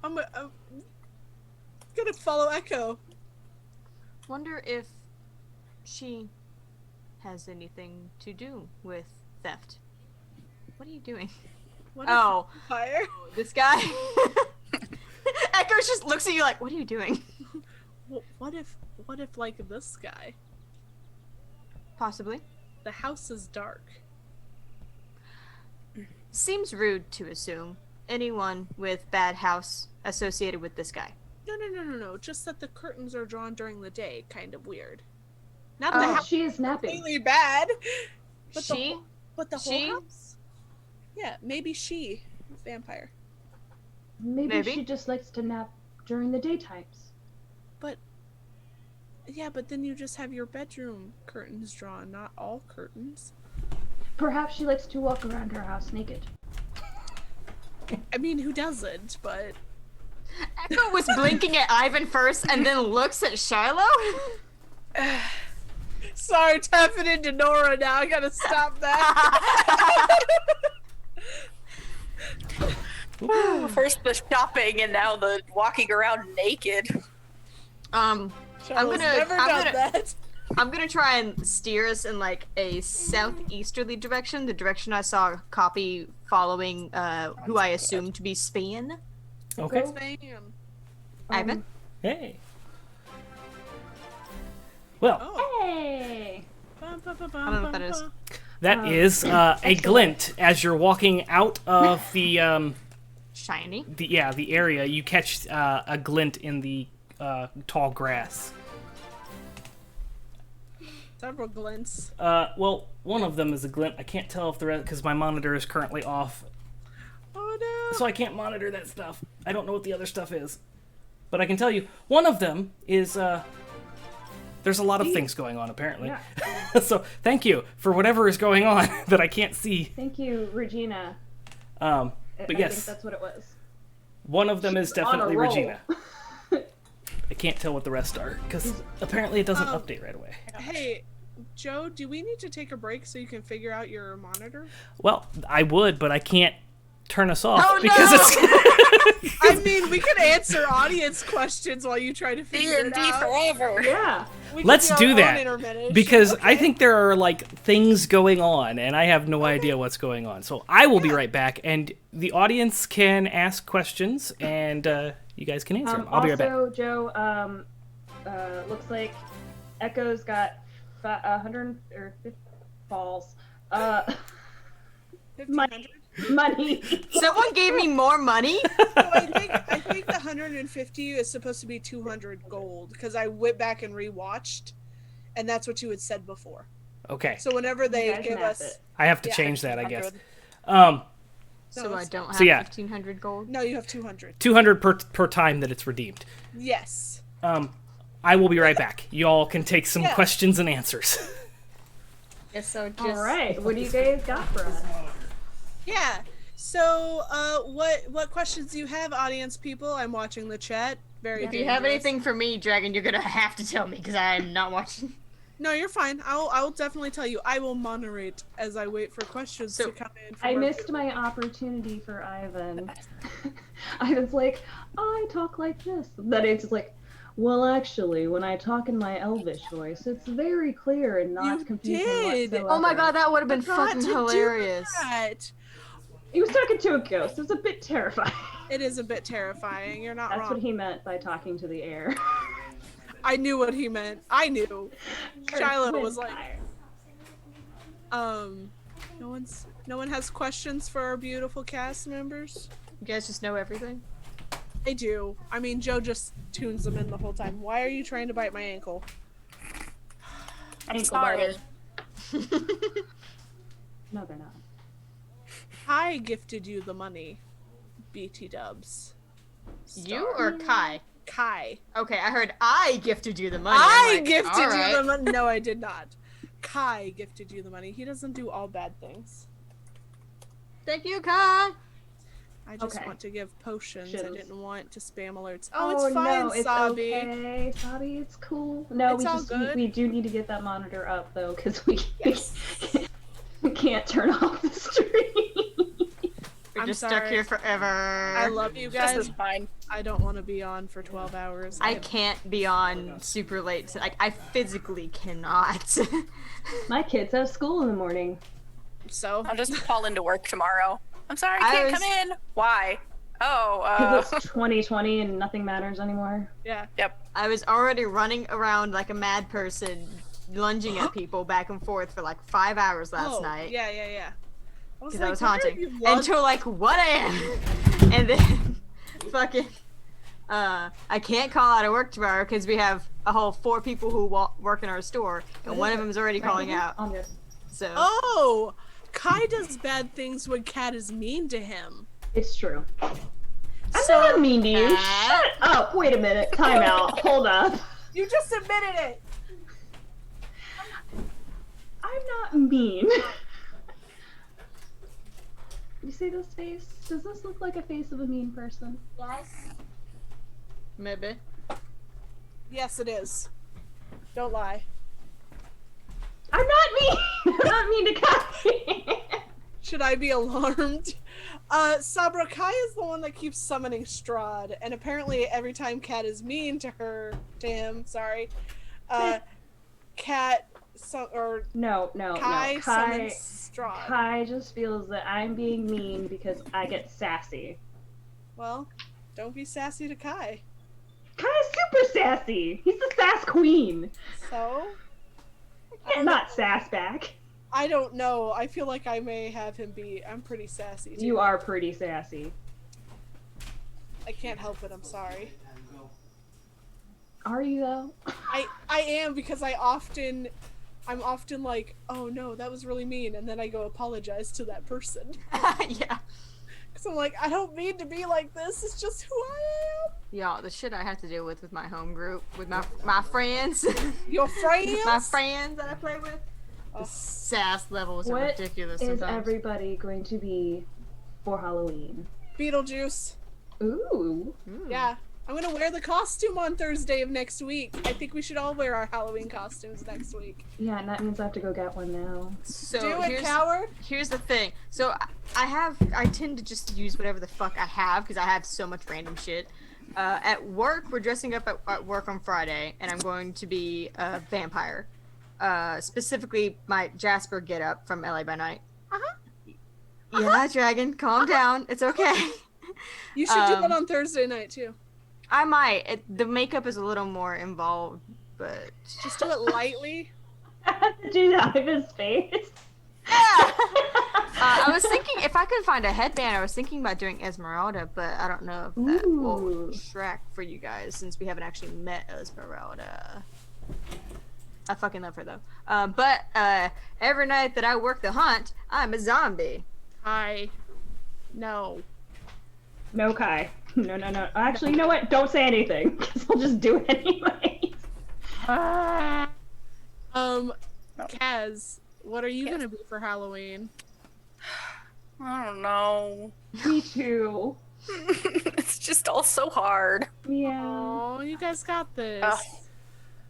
I'm gonna follow Echo. Wonder if she has anything to do with theft. What are you doing? What Oh, if fire? this guy. Echo just looks at you like, what are you doing? What if like this guy? Possibly. The house is dark. Seems rude to assume anyone with bad house associated with this guy. No. Just that the curtains are drawn during the day. Kind of weird. Not the Oh, house she is napping. completely bad. But She? the whole She? house. Yeah, maybe she. Vampire. Maybe Maybe. she just likes to nap during the daytimes. Yeah, but then you just have your bedroom curtains drawn, not all curtains. Perhaps she likes to walk around her house naked. I mean, who doesn't? But Echo was blinking at Eyvin first and then looks at Shilo. sorry, tapping into Nora now. I gotta stop that. First the shopping and now the walking around naked. I'm Shadow's gonna- never I'm done gonna- that. I'm gonna try and steer us in like a southeasterly direction, the direction I saw Copy following who I assume to be Span. Okay. Bam. Eyvin? Hey. Well, Oh. Hey! I don't know what that is. that is a glint as you're walking out of the Shiny. the area. You catch a glint in the tall grass. Several glints. Well, one of them is a glint. I can't tell if the rest because my monitor is currently off, Oh no. so I can't monitor that stuff. I don't know what the other stuff is, but I can tell you one of them is. There's a lot of things going on apparently. Yeah. So thank you for whatever is going on that I can't see. Thank you, Regina. But I think yes, that's what it was. one of them is On a definitely roll. Regina. I can't tell what the rest are because apparently it doesn't update right away. Hey, Joe, do we need to take a break so you can figure out your monitor? Well, I would, but I can't turn us off Oh, because no! it's. I mean, we can answer audience questions while you try to figure it D&D out. forever. Yeah. We can Let's our do own that intermission. because I Okay. think there are like things going on, and I have no idea what's going on. So I will be right back, and the audience can ask questions, and you guys can answer them. I'll be right back. Also, Joe, looks like Echo's got 150 balls. 1,500? Money. Someone gave me more money? No, I think the 150 is supposed to be 200 gold because I went back and rewatched, and that's what you had said before. Okay, So whenever they guys give map us, it. I have to Yeah, change that, I guess. 100. So I it's- don't have So, yeah. 1,500 gold? no, you have 200. 200 per time that it's redeemed. Yes. I will be right back. You all can take some Yeah. questions and answers. Yes, so just... All right. What do you guys got for us? Yeah. So, what questions do you have, audience people? I'm watching the chat. Very. If you have dangerous. anything for me, Dragon, you're gonna have to tell me, because I'm not watching. No, you're fine. I will definitely tell you. I will moderate as I wait for questions So, to come in. From I our missed viewers. my opportunity for Eyvin. Eyvin's like, I talk like this. Then it's like, well, actually, when I talk in my Elvish voice, it's very clear and not You confusing did. whatsoever. Oh my god, that would have been Forgot fucking to do hilarious. that. He was talking to a ghost. It was a bit terrifying. It is a bit terrifying. You're not That's wrong. what he meant by talking to the air. I knew what he meant. I knew. Shilo was like, no one has questions for our beautiful cast members. You guys just know everything? I do. I mean, Joe just tunes them in the whole time. Why are you trying to bite my ankle? I'm Ankle sorry. No, they're not. I gifted you the money, BT Dubs. You or Kai? Kai. Okay, I heard I gifted you the money. I I'm like, gifted all you right. the money. No, I did not. Kai gifted you the money. He doesn't do all bad things. Thank you, Kai. I just Okay. want to give potions. I Shittles. didn't want to spam alerts. Oh, it's fine, no, it's Sabi. okay. Sabi, it's cool. No, It's all good. we do need to get that monitor up though, because we Yes. we can't turn off the stream. We're I'm just stuck sorry. here forever. I love you This guys. is fine. I don't want to be on for 12 hours. I can't be on super late. Like, I physically cannot. My kids have school in the morning. So I'll just call into work tomorrow. I'm sorry, I I can't was- come in. Why? Oh, Because it's 2020 and nothing matters anymore. yeah. yep. I was already running around like a mad person, lunging at people back and forth for like 5 hours last night. Yeah. I Because I was why are haunting. you lug- Until like 1 a.m. And then fucking I can't call out of work tomorrow because we have a whole 4 people who work in our store, and one of them is already calling out. I'm good. So Oh, Kai does bad things when Kat is mean to him. It's true. I'm So, not mean to you. Kat- Shut up. Wait a minute. Time out. Hold up. You just admitted it. I'm not mean. You see this face? Does this look like a face of a mean person? maybe. Yes, it is. Don't lie. I'm not mean. I'm not mean to Kai. Should I be alarmed? Sabra, Kai is the one that keeps summoning Strahd, and apparently every time Kat is mean to him, Kat, No. Kai Kai summons Strahd. Kai just feels that I'm being mean because I get sassy. Well, don't be sassy to Kai. Kai is super sassy. He's the sass queen. So, And not sass back. I don't know. I feel like I may have him be. I'm pretty sassy. Too. You are pretty sassy. I can't help it. I'm sorry. Are you though? I am because I'm often like, oh no, that was really mean, and then I go apologize to that person. Yeah. Because I'm like, I don't mean to be like this. It's just who I am. Y'all, the shit I have to deal with my home group, with my friends, Your friends. my friends that I play with. Oh. The sass levels are What ridiculous is sometimes. everybody going to be for Halloween? Beetlejuice. Ooh. Ooh. Yeah. I'm gonna wear the costume on Thursday of next week. I think we should all wear our Halloween costumes next week. Yeah, and that means I have to go get one now. So Do it, coward! Here's the thing. So I tend to just use whatever the fuck I have because I have so much random shit. At work, we're dressing up at work on Friday, and I'm going to be a vampire. Specifically, my Jasper getup from LA by Night. Yeah, dragon, calm down. It's okay. You should do that on Thursday night too. I might. The makeup is a little more involved, but Just do it lightly. I have to do that with his face. I was thinking if I could find a headband, I was thinking about doing Esmeralda, but I don't know if that will Ooh. track for you guys since we haven't actually met Esmeralda. I fucking love her though. But every night that I work the hunt, I'm a zombie. No. No, Kai. No. Actually, you know what? Don't say anything, because I'll just do it anyways. Kaz, what are you gonna be for Halloween? I don't know. Me too. It's just all so hard. Yeah. Oh, you guys got this. Ugh.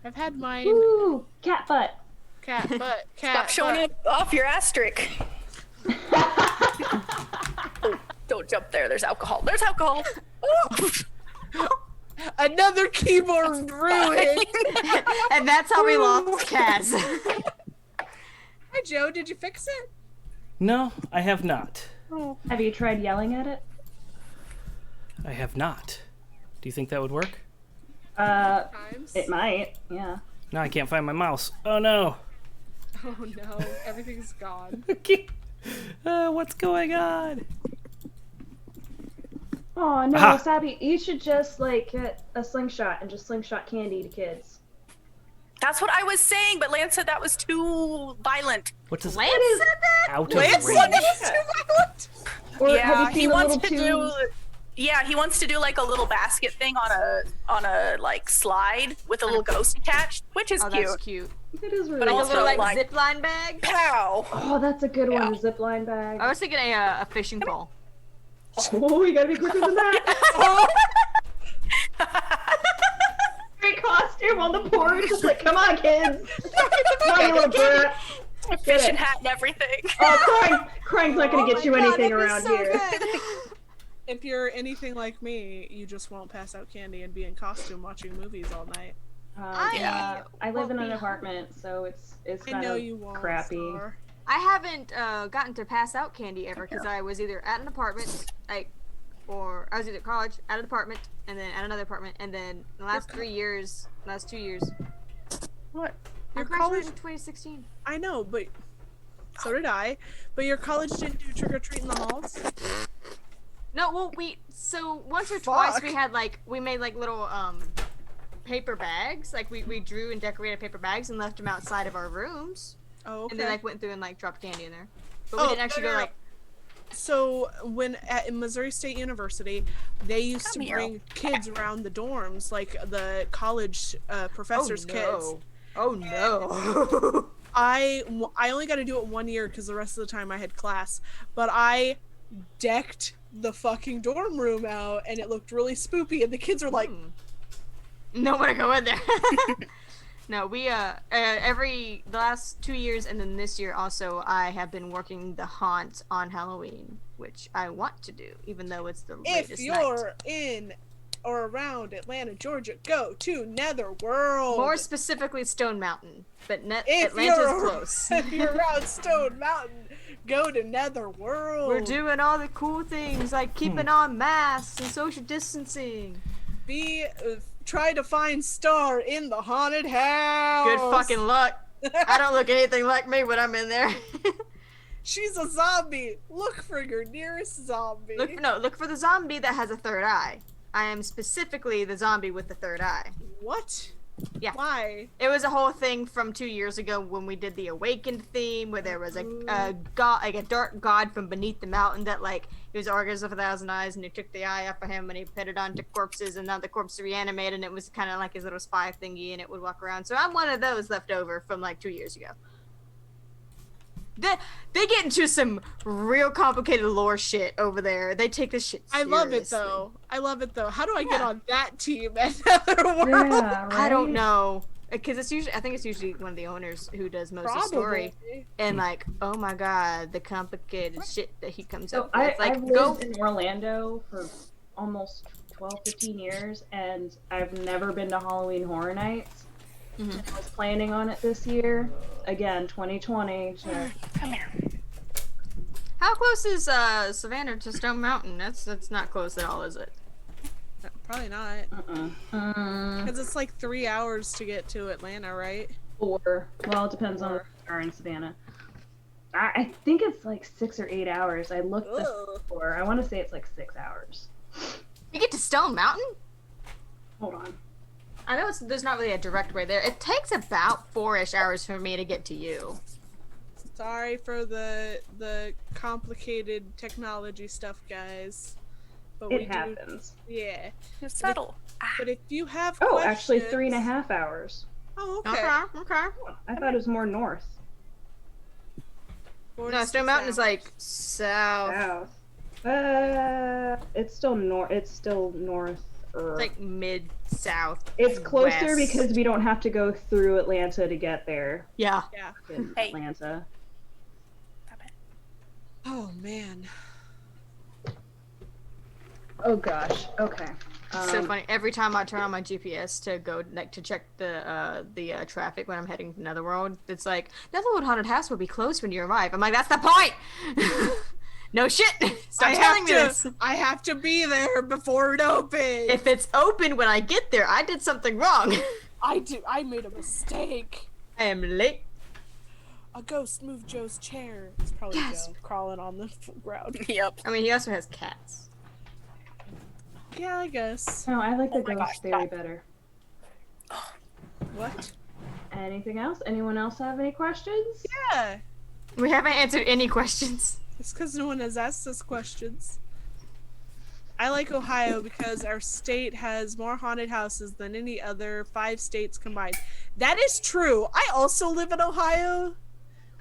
I've had mine. Ooh, cat butt. Cat butt. Cat Stop showing butt. it off your asterisk. Oh, don't jump there. There's alcohol. There's alcohol. Oh. Another keyboard ruined. And that's how we lost Kaz. Hi, Joe. Did you fix it? No, I have not. Have you tried yelling at it? I have not. Do you think that would work? Times. It might. Yeah. No, I can't find my mouse. Oh no. Oh no, everything's gone. What's going on? Oh no, Aha. Sabi, you should just like get a slingshot and just slingshot candy to kids. That's what I was saying, but Lance said that was too violent. What does Lance said that? out of Lance range? said that was too violent. Or Yeah, have you he seen the wants little to do. tubes? Yeah, he wants to do like a little basket thing on a like slide with a little ghost attached, which is Oh, cute. that's cute. It is really But Like a also, little like like- zipline bag. Pow! Oh, that's a good one, Yeah. the zipline bag. I was thinking a fishing pole. Oh, you gotta be quicker than that. Great costume on the porch. Just like, come on, kids. Come on, you little brat. A fishing hat and everything. Oh, crying's not gonna get you anything around here. If you're anything like me, you just won't pass out candy and be in costume watching movies all night. I I live won't in an be apartment, so it's I kind know of you won't. crappy. Star. I haven't gotten to pass out candy ever because I was either at an apartment, or I was either at college, at an apartment, and then at another apartment, and then the last 2 years, What? I Your graduated college? in 2016. I know, but so did I. But your college didn't do trick or treat in the halls. No, well, so once or twice Fuck. we made little paper bags, we drew and decorated paper bags and left them outside of our rooms, Oh, okay. and then went through and dropped candy in there. But we Oh, didn't actually no, go no. So when at Missouri State University, they used Come to here. bring kids around the dorms, like the college professors' kids. Oh no. I only got to do it 1 year because the rest of the time I had class. But I decked the fucking dorm room out, and it looked really spoopy. And the kids were like, No one to go in there. No, we the last 2 years and then this year also I have been working the haunt on Halloween, which I want to do, even though it's the if latest you're night. in or around Atlanta, Georgia, go to Netherworld. More specifically Stone Mountain, but If Atlanta's you're- close. If you're around Stone Mountain, go to Netherworld. We're doing all the cool things like keeping on masks and social distancing. Try to find Star in the haunted house. Good fucking luck. I don't look anything like me when I'm in there. She's a zombie. Look for your nearest zombie. Look for the zombie that has a third eye. I am specifically the zombie with the third eye. What? Yeah. Why? It was a whole thing from 2 years ago when we did the Awakened theme, where there was a god, like a dark god from beneath the mountain that he was Argus of 1,000 eyes, and he took the eye off of him and he put it onto corpses, and now the corpse reanimated, and it was kind of like his little spy thingy, and it would walk around. So I'm one of those left over from 2 years ago. They get into some real complicated lore shit over there. They take this shit I seriously. love it though. How do I get on that team at Netherworld? Yeah, I don't right? know. Because I think it's usually one of the owners who does most of the story. Probably. And like, oh my god, the complicated shit that he comes So up with. I've Like, go. lived in Orlando for almost 12, 15 years, and I've never been to Halloween Horror Nights. Mhm. And I was planning on it this year. Again, 2020. Come here. How close is Savannah to Stone Mountain? That's not close at all, is it? Probably not. Because it's like 3 hours to get to Atlanta, right? Or, well, it depends on where you are in Savannah. I think it's like 6 or 8 hours. I looked this Ugh. before. I want to say it's like 6 hours. You get to Stone Mountain? Hold on. I know there's not really a direct way there. It takes about 4-ish hours for me to get to you. Sorry for the complicated technology stuff, guys. But It happens. Yeah. Just settle. But if you have Oh, questions... actually 3.5 hours. Oh, okay. Okay. I thought it was more north. No, Stone Mountain is like south. South. It's still north. It's still north. It's like mid-south. It's closer west. because we don't have to go through Atlanta to get there. Yeah. Yeah. In Hey. Atlanta. Oh, man. Oh gosh. Okay. So funny. Every time I turn on my GPS to go to check the traffic when I'm heading to Netherworld, it's like Netherworld Haunted House will be closed when you arrive. I'm like, that's the point. No shit. Stop telling me this. I have to be there before it opens. If it's open when I get there, I did something wrong. I made a mistake. I am late. A ghost moved Joe's chair. It's probably Yes. Joe crawling on the ground. Yep. I mean, he also has cats. Yeah, I guess. No, I like the Oh my ghost gosh, theory better. What? Anything else? Anyone else have any questions? Yeah. We haven't answered any questions. It's because no one has asked us questions. I like Ohio because our state has more haunted houses than any other 5 states combined. That is true. I also live in Ohio,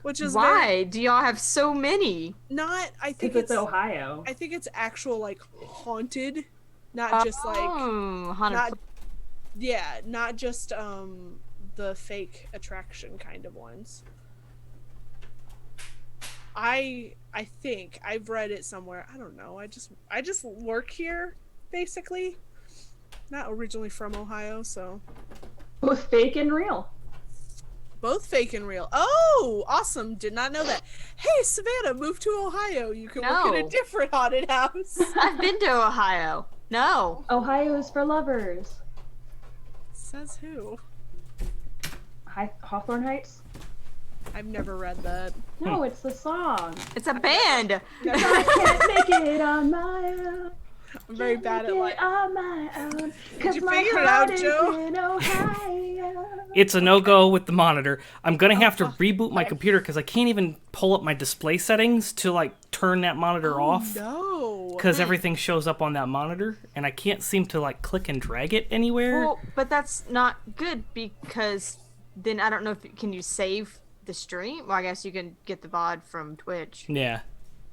which is Why do y'all have so many? not. I think Because it's it's. Ohio. I think it's actual like haunted, not just like haunted. not. Yeah, not just the fake attraction kind of ones. I think I've read it somewhere. I don't know. I just work here basically. Not originally from Ohio, so Both fake and real. both fake and real. Oh, awesome. Did not know that. Hey, Savannah, move to Ohio. You can work in a No. different haunted house. I've been to Ohio. No. Ohio is for lovers. Says who? Hawthorne Heights? I've never read that. No, it's the song. It's a band. I can't make it on my own. I'm very bad at like. on my own. Did you figure it out, Joe? In Ohio. It's a no-go with the monitor. I'm gonna have to reboot my computer because I can't even pull up my display settings to like turn that monitor off No. because everything shows up on that monitor and I can't seem to like click and drag it anywhere. Well, but that's not good because then I don't know if can you save the stream? Well, I guess you can get the VOD from Twitch. Yeah.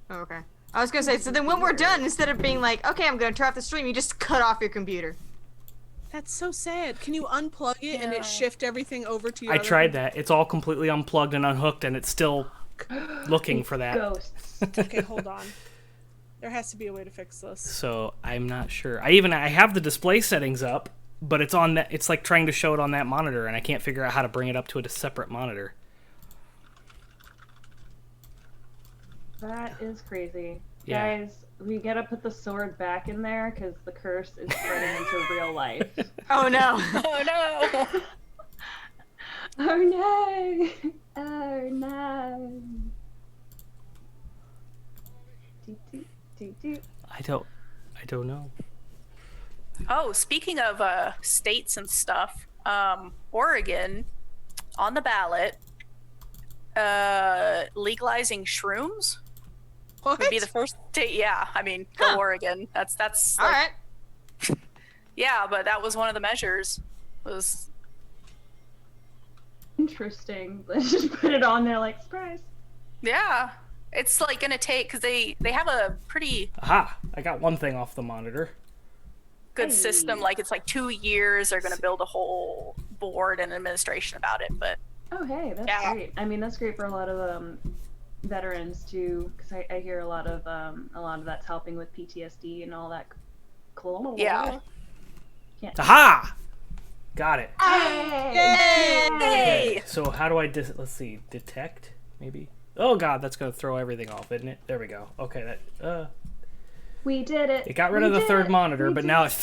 Oh, okay. I was gonna say, so then when we're done, instead of being like, okay, I'm gonna turn off the stream, you just cut off your computer. That's so sad. Can you unplug it and it shift everything over to your I other tried that. It's all completely unplugged and unhooked and it's still looking for that. Ghosts. Okay, hold on. There has to be a way to fix this. So I'm not sure. I have the display settings up, but it's on that. It's like trying to show it on that monitor, and I can't figure out how to bring it up to a separate monitor. That is crazy. Yeah. Guys, we gotta put the sword back in there because the curse is spreading into real life. Oh no. Oh no! Oh no! Oh no! Doot, doot, doot, doot. I don't know. Oh, speaking of states and stuff, Oregon on the ballot, legalizing shrooms What? would be the first state. Yeah, I mean, go Huh. Oregon. That's All like, right. yeah, but that was one of the measures. Was Interesting. Let's just put it on there like surprise. Yeah. It's like gonna take because they have a pretty Aha! I got one thing off the monitor. good system. Like it's like 2 years. They're gonna build a whole board and administration about it. But Oh, hey, that's Yeah. great. I mean, that's great for a lot of veterans too, because I hear a lot of that's helping with PTSD and all that. Yeah. Aha! Got it. Yay! So how do I let's see, detect maybe? Oh god, that's gonna throw everything off, isn't it? There we go. Okay, that We did it. it got rid of the did third it. monitor, We but did now it.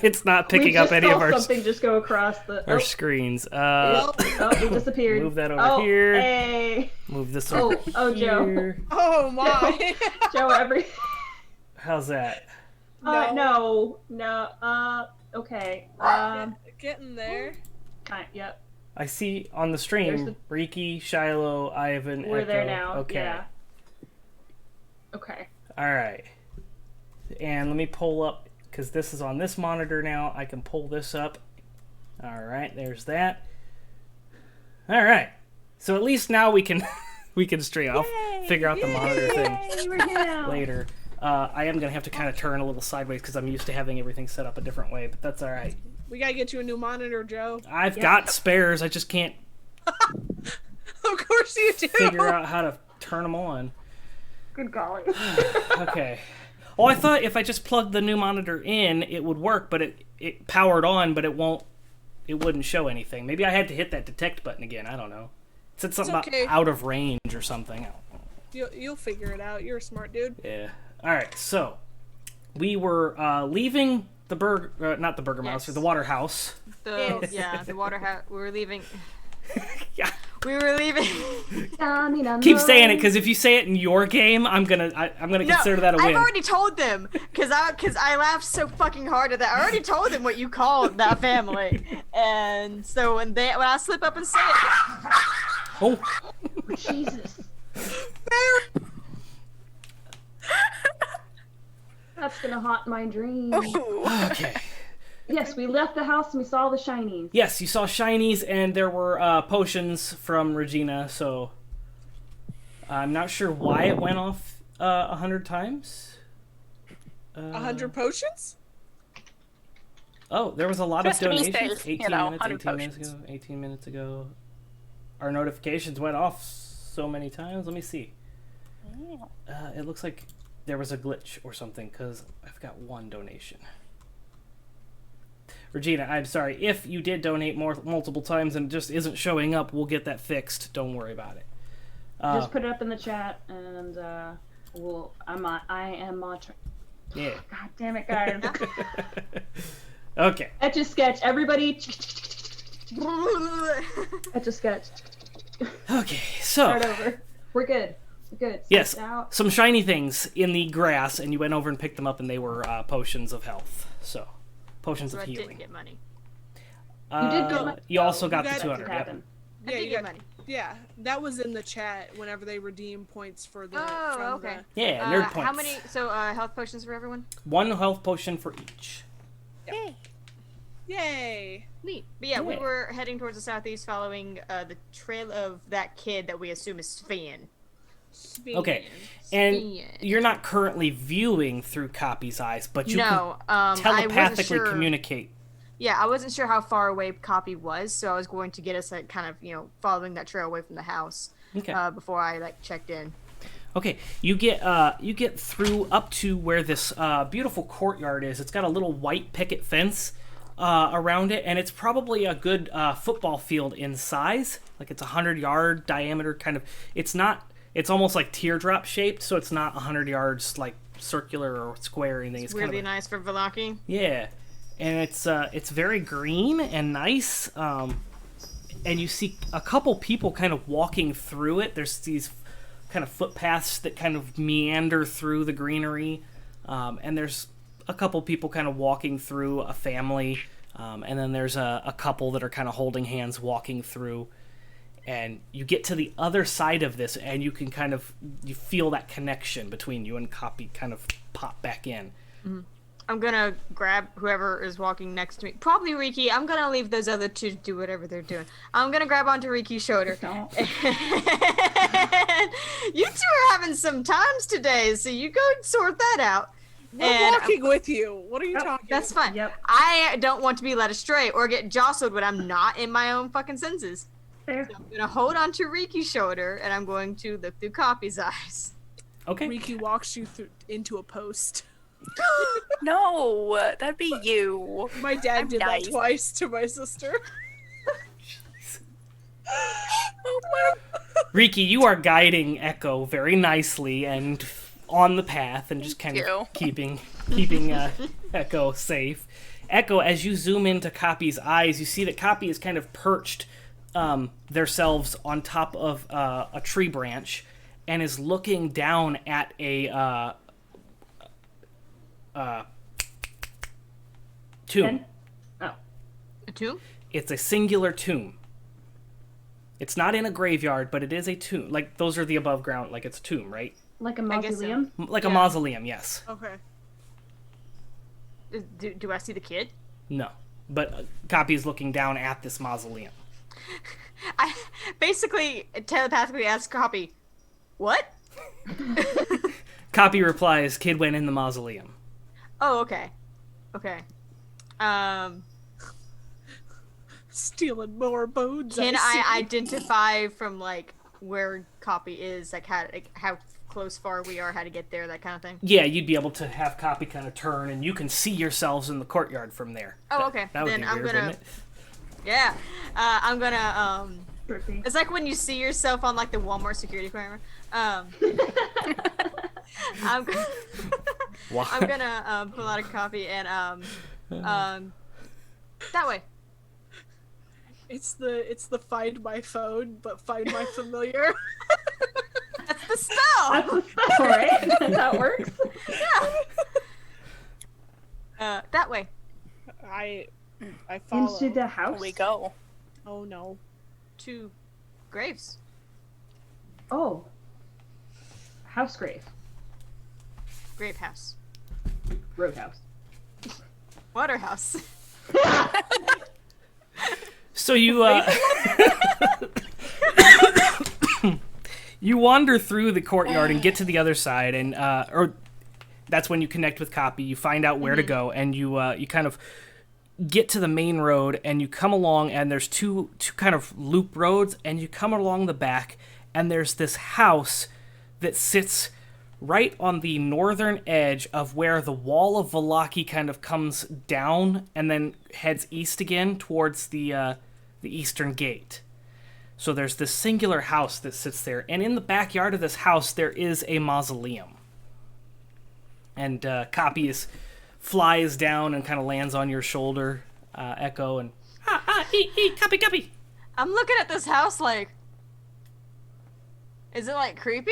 it's not We picking up just any saw of our something just go across the. our screens. Oh, it disappeared. Move that over here. Hey. Move this Oh, over Joe. here. Oh my. Joe, How's that? no. Okay. Getting there. Yep. I see on the stream Rikki, Shilo, Eyvin, We're Echo. there now. Okay. Yeah. Okay. All right. And let me pull up, because this is on this monitor now. I can pull this up. All right, there's that. All right. So at least now we can stream. I'll figure out the monitor thing We're here now. later. I am going to have to kind of turn a little sideways because I'm used to having everything set up a different way, but that's all right. We gotta get you a new monitor, Joe. I've got spares. I just can't Of course you do. figure out how to turn them on. Good golly. Okay. Well, I thought if I just plugged the new monitor in, it would work, but it powered on, but it wouldn't show anything. Maybe I had to hit that detect button again. I don't know. It said something okay. about out of range or something. You'll figure it out. You're a smart dude. Yeah. All right. So we were leaving the not the Burger Mouse, Yes. the Water House. The water house. We were leaving. Yeah. We were leaving. Keep saying it, because if you say it in your game, I'm gonna consider that a win. I've already told them because I laughed so fucking hard at that. I already told them what you called that family, and so when I slip up and say it, Oh. Jesus. That's gonna haunt my dreams. Okay. Yes, we left the house and we saw the shinies. Yes, you saw shinies, and there were potions from Regina, so I'm not sure why it went off 100 times. 100 potions? Oh, there was a lot of Just to be donations. safe, 18 minutes, 100 18 minutes potions. ago, 18 minutes ago. Our notifications went off so many times. Let me see. It looks like there was a glitch or something, because I've got one donation. Regina, I'm sorry. If you did donate multiple times and it just isn't showing up, we'll get that fixed. Don't worry about it. Just put it up in the chat and I am monitoring. Yeah. God damn it, guys. Okay. Etch a sketch, everybody. Etch a sketch. Okay, so Start over. We're good. We're good. yes, Sketch out. some shiny things in the grass, and you went over and picked them up, and they were potions of health. So, potions so of I healing. didn't get money. You did get money. You also got You the got- 200. Yep. Happen. I Yeah, did you get got money. Yeah, that was in the chat whenever they redeem points for the. Oh, from okay. Yeah, nerd points. How many? So health potions for everyone. One health potion for each. Yay. Yay! Neat. But yeah, we Yeah. were heading towards the southeast, following the trail of that kid that we assume is Sven. Okay, and Sven. you're not currently viewing through Copy's eyes, but you No, can I wasn't telepathically sure. communicate. Yeah, I wasn't sure how far away Copy was, so I was going to get us like kind of following that trail away from the house. Okay. Before I like checked in. Okay, you get through up to where this beautiful courtyard is. It's got a little white picket fence around it, and it's probably a good football field in size. Like it's 100-yard diameter, kind of. It's almost like teardrop shaped, so it's not 100 yards like circular or square or anything. It's kind Weirdly of nice for Velaki. yeah, and it's very green and nice. And you see a couple people kind of walking through it. There's these kind of footpaths that kind of meander through the greenery, and there's a couple people kind of walking through, a family, and then there's a couple that are kind of holding hands walking through. And you get to the other side of this, and you can you feel that connection between you and Copy kind of pop back in. I'm gonna grab whoever is walking next to me. Probably Rikki. I'm gonna leave those other two to do whatever they're doing. I'm gonna grab onto Rikki's shoulder. Don't. said, "You two are having some times today, so you go sort that out." We're walking with you. What are you talking That's about? fine. Yep. I don't want to be led astray or get jostled when I'm not in my own fucking senses. Fair. So I'm gonna hold on to Rikki's shoulder and I'm going to look through Copy's eyes. Okay. Rikki walks you into a post. No, that'd be you. My dad I'm did nice. that twice to my sister. Rikki, you are guiding Echo very nicely and on the path and just kind of keeping Echo safe. Echo, as you zoom into Copy's eyes, you see that Copy is kind of perched themselves on top of a tree branch and is looking down at a tomb. Ken? Oh. A tomb? It's a singular tomb. It's not in a graveyard, but it is a tomb. Like, those are the above ground, like it's a tomb, right? Like a I guess so. mausoleum? Like a mausoleum, yes. Okay. Do I see the kid? No. But Copy is looking down at this mausoleum. I basically telepathically ask Copy, "What?" Copy replies, "Kid went in the mausoleum." Oh, okay. Okay. Stealing more bones. Can see. I identify from like where Copy is, like how close far we are, how to get there, that kind of thing? Yeah, you'd be able to have Copy kind of turn, and you can see yourselves in the courtyard from there. Oh, okay. That would Then be I'm weird, gonna. wouldn't it? Yeah. I'm gonna. Trippy. It's like when you see yourself on like the Walmart security camera. I'm gonna. Wow. I'm gonna pull out a copy and that way. It's the find my phone, but find my familiar. That's the spell. That's the spell, right? That's how it works. Yeah. That way. I follow. Into the house? Here we go. Oh no. To graves. Oh. House grave. Grave house. Roadhouse. Waterhouse. So you you wander through the courtyard and get to the other side, and or that's when you connect with Copy. You find out where to go, and you kind of get to the main road, and you come along, and there's two kind of loop roads, and you come along the back, and there's this house that sits right on the northern edge of where the wall of Vallaki kind of comes down and then heads east again towards the eastern gate. So there's this singular house that sits there, and in the backyard of this house there is a mausoleum. And Copy flies down and kind of lands on your shoulder, Echo, and Copy. I'm looking at this house like, is it like creepy?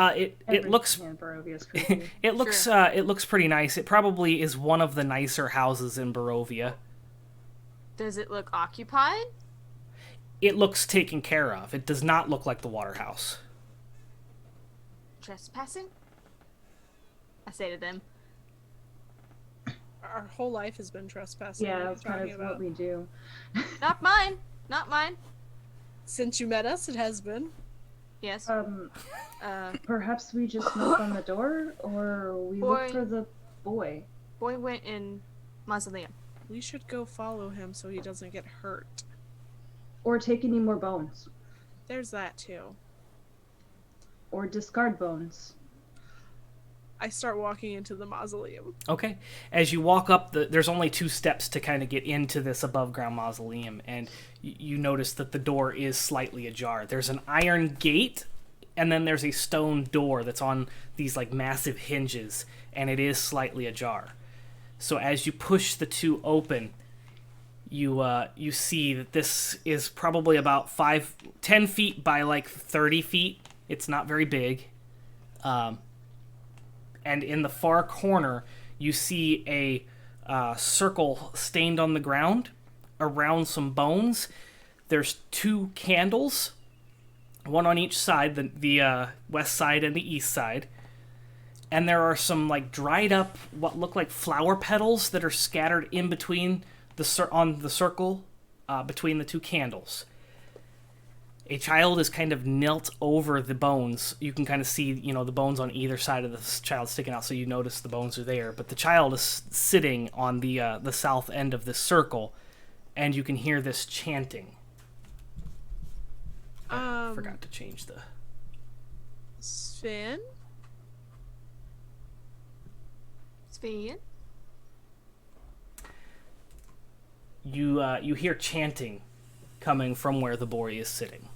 It looks Everything in Barovia is creepy. it looks pretty nice. It probably is one of the nicer houses in Barovia. Does it look occupied? It looks taken care of. It does not look like the Waterhouse. Trespassing? I say to them. Our whole life has been trespassing. Yeah, what are you that's kind talking of about? what we do. Not mine. Not mine. Since you met us, it has been. Yes. Perhaps we just knock on the door, or we Boy. look for the boy. Boy went in mausoleum. We should go follow him so he doesn't get hurt. Or take any more bones. There's that too. Or discard bones. I start walking into the mausoleum. Okay. As you walk up, there's only 2 steps to kind of get into this above-ground mausoleum, and you notice that the door is slightly ajar. There's an iron gate, and then there's a stone door that's on these like massive hinges, and it is slightly ajar. So as you push the 2 open, you see that this is probably about 10 feet by like 30 feet. It's not very big. And in the far corner, you see a circle stained on the ground around some bones. There's 2 candles, one on each side, the west side and the east side. And there are some like dried up, what look like flower petals that are scattered in between on the circle between the 2 candles. A child is kind of knelt over the bones. You can kind of see, the bones on either side of the child sticking out, so you notice the bones are there. But the child is sitting on the south end of this circle, and you can hear this chanting. I forgot to change the... Sven? You hear chanting coming from where the boy is sitting.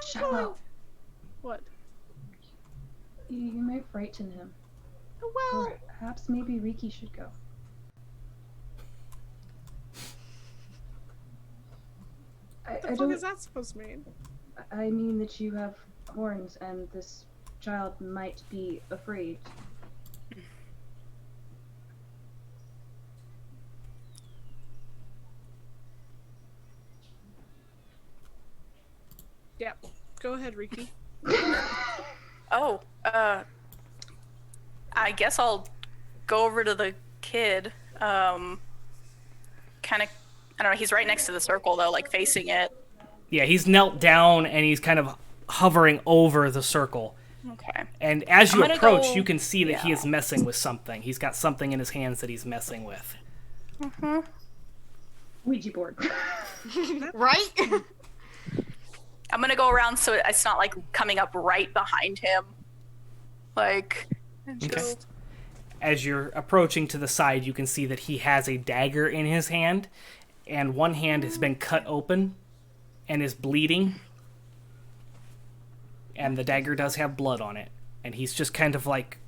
Shilo, What? you might frighten him. Well, Perhaps maybe Rikki should go. what the fuck is that supposed to mean? I mean that you have horns and this child might be afraid. Yep. Go ahead, Rikki. Oh, I guess I'll go over to the kid. Kind of, I don't know, he's right next to the circle, though, like, facing it. Yeah, he's knelt down, and he's kind of hovering over the circle. Okay. And as you approach, go... you can see that he yeah. is messing with something. He's got something in his hands that he's messing with. Mm-hmm. Ouija board. Right? I'm gonna go around so it's not, like, coming up right behind him. Like, and Okay. just... As you're approaching to the side, you can see that he has a dagger in his hand, and one hand has been cut open and is bleeding. And the dagger does have blood on it, and he's just kind of like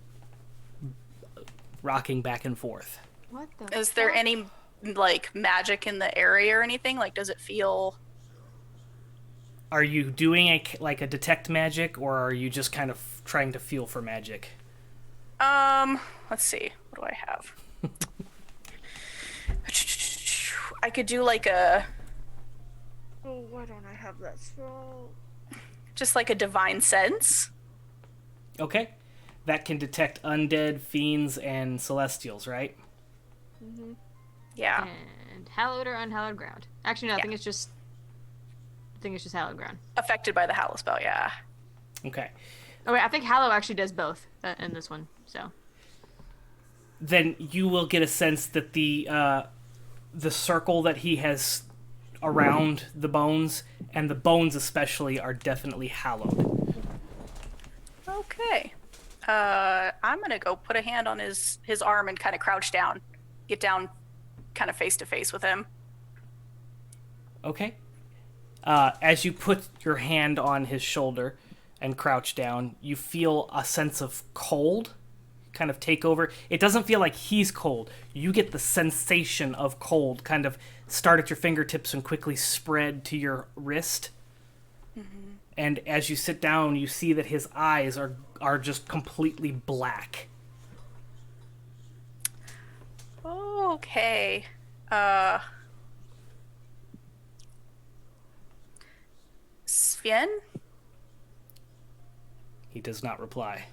rocking back and forth. What the Is there fuck? any, like, magic in the area or anything? Like, does it feel... Are you doing a detect magic, or are you just kind of trying to feel for magic? Let's see. What do I have? I could do like a... Oh, why don't I have that spell? Just like a divine sense. Okay. That can detect undead, fiends, and celestials, right? Mm-hmm. Yeah. And hallowed or unhallowed ground. Actually, no, I Yeah. think it's just hallowed ground. Affected by the Hallow spell, yeah. Okay. Oh wait, I think hallow actually does both in this one. So Then you will get a sense that the circle that he has around the bones, and the bones especially, are definitely hallowed. Okay. I'm gonna go put a hand on his arm and kind of crouch down. Get down kind of face to face with him. Okay. As you put your hand on his shoulder and crouch down, you feel a sense of cold kind of take over. It doesn't feel like he's cold. You get the sensation of cold kind of start at your fingertips and quickly spread to your wrist. Mm-hmm. And as you sit down, you see that his eyes are just completely black. Okay. Sven? He does not reply.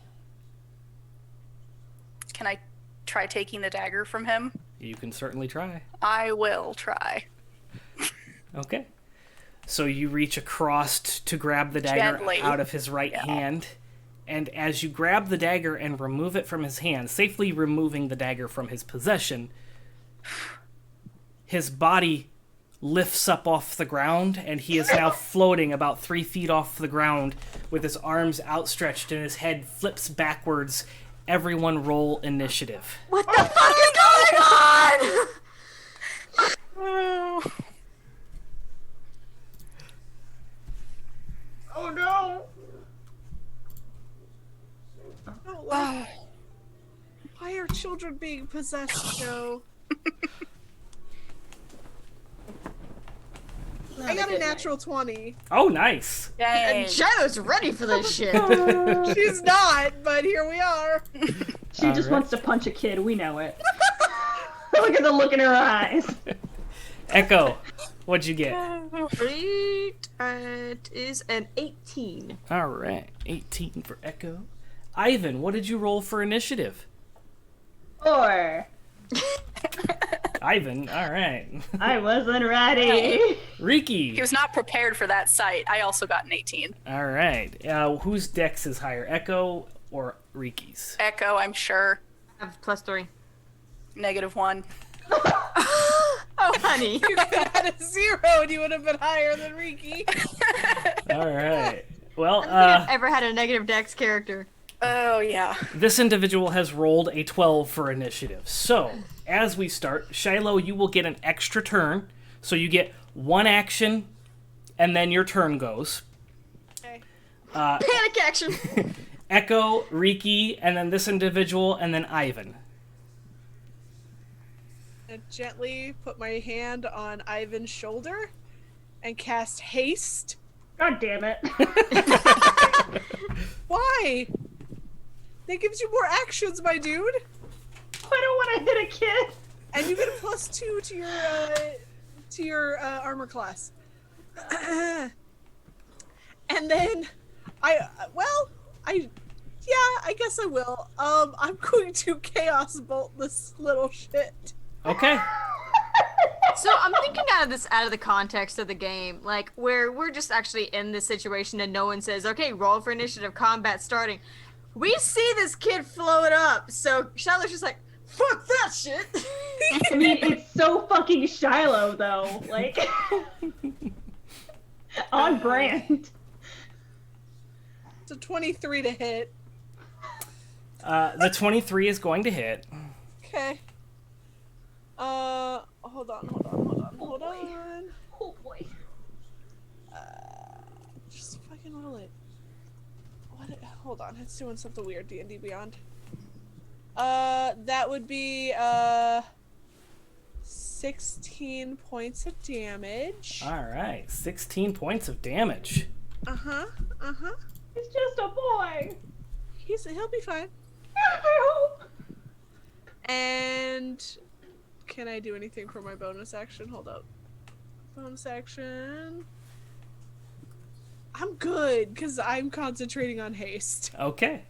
Can I try taking the dagger from him? You can certainly try. I will try. Okay. So you reach across to grab the dagger Gently. out of his right hand. And as you grab the dagger and remove it from his hand, safely removing the dagger from his possession, his body lifts up off the ground, and he is now floating about 3 feet off the ground with his arms outstretched and his head flips backwards. Everyone roll initiative. what the fuck is going on? Oh no! Oh, wow. Why are children being possessed, Joe? I got a natural 20. Oh, nice. Dang. Shadow's ready for this shit. She's not, but here we are. She just Alright. wants to punch a kid, we know it. Look at the look in her eyes. Echo, what'd you get? It is an 18. All right, 18 for Echo. Eyvin, what did you roll for initiative? 4. Eyvin, all right. I wasn't ready. Rikki. He was not prepared for that sight. I also got an 18. All right. Whose dex is higher, Echo or Rikki's? Echo, I'm sure. I have +3. -1. Oh, honey. You could have had a 0 and you would have been higher than Rikki. All right. Well, I've ever had a negative dex character. Oh, yeah. this individual has rolled a 12 for initiative. So, as we start, Shilo, you will get an extra turn. So you get 1 action, and then your turn goes. Okay. Panic action. Echo, Rikki, and then this individual, and then Eyvin. I gently put my hand on Eyvin's shoulder and cast haste. God damn it. Why? That gives you more actions, my dude. I don't want to hit a kid. And you get a +2 to your armor class. And then I guess I will. I'm going to chaos bolt this little shit. Okay. So I'm thinking out of the context of the game, like where we're just actually in this situation and no one says, "Okay, roll for initiative, combat starting." We see this kid float up, so Shiloh's just like, "Fuck that shit." I mean, it's so fucking Shilo, though. Like, on brand. It's a 23 to hit. The 23 is going to hit. Okay. Hold on. Oh boy. Just fucking roll it. What? Hold on, it's doing something weird. D&D Beyond. That would be 16 points of damage. All right, 16 points of damage. Uh-huh. He's just a boy. He'll be fine. I hope. And can I do anything for my bonus action? Hold up. Bonus action. I'm good because I'm concentrating on haste. Okay.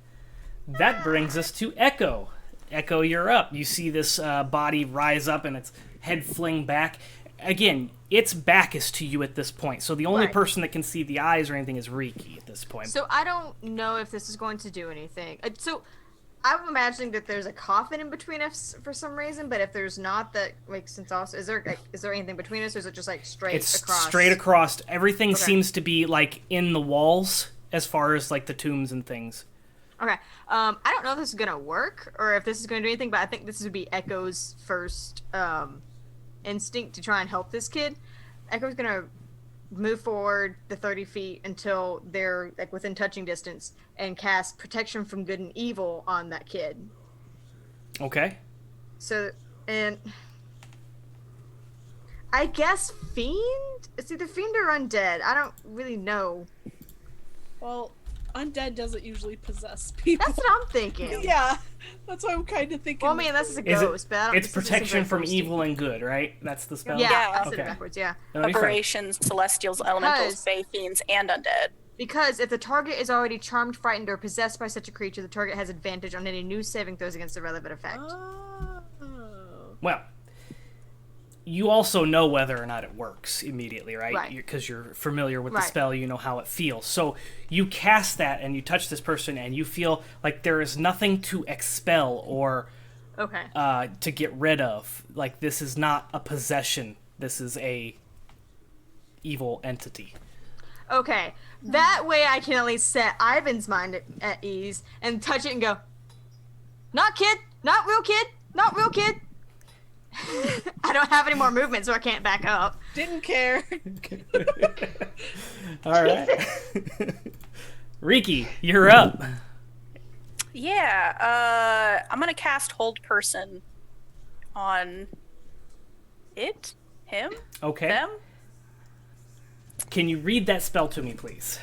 That brings us to Echo. Echo, you're up. You see this body rise up and its head fling back. Again, its back is to you at this point, so the only Right. person that can see the eyes or anything is Rikki at this point. So I don't know if this is going to do anything. So I'm imagining that there's a coffin in between us for some reason, but if there's not, that makes sense also. Is there anything between us, or is it just like straight It's across? straight across. Everything Okay. seems to be like in the walls as far as like the tombs and things. Okay. I don't know if this is gonna work or if this is gonna do anything, but I think this would be Echo's first instinct to try and help this kid. Echo's gonna move forward the 30 feet until they're like within touching distance and cast protection from good and evil on that kid. Okay. So, and I guess fiend? It's either fiend or undead. I don't really know. Well, undead doesn't usually possess people. That's what I'm thinking. Yeah, that's what I'm kind of thinking. Well, I mean, unless it's a Is it- ghost, but I don't, It's this doesn't protection seem from very evil and good, right? That's the spell? Yeah, Yeah. I said Okay. it backwards, yeah. No, you're fine. Operations, Celestials, Elementals, Because- Fae, Fiends, and Undead. Because if the target is already charmed, frightened, or possessed by such a creature, the target has advantage on any new saving throws against the relevant effect. Oh. Well, you also know whether or not it works immediately, right? Right. Because you're familiar with the Right. spell, you know how it feels. So you cast that and you touch this person and you feel like there is nothing to expel or Okay. to get rid of. Like, this is not a possession. This is a evil entity. Okay. That way I can at least set Eyvin's mind at ease and touch it and go, not kid, not real kid, not real kid. I don't have any more movement, so I can't back up. Didn't care. All right. Rikki, you're up. Yeah, I'm gonna cast Hold Person on it, him, Okay. them. Can you read that spell to me, please?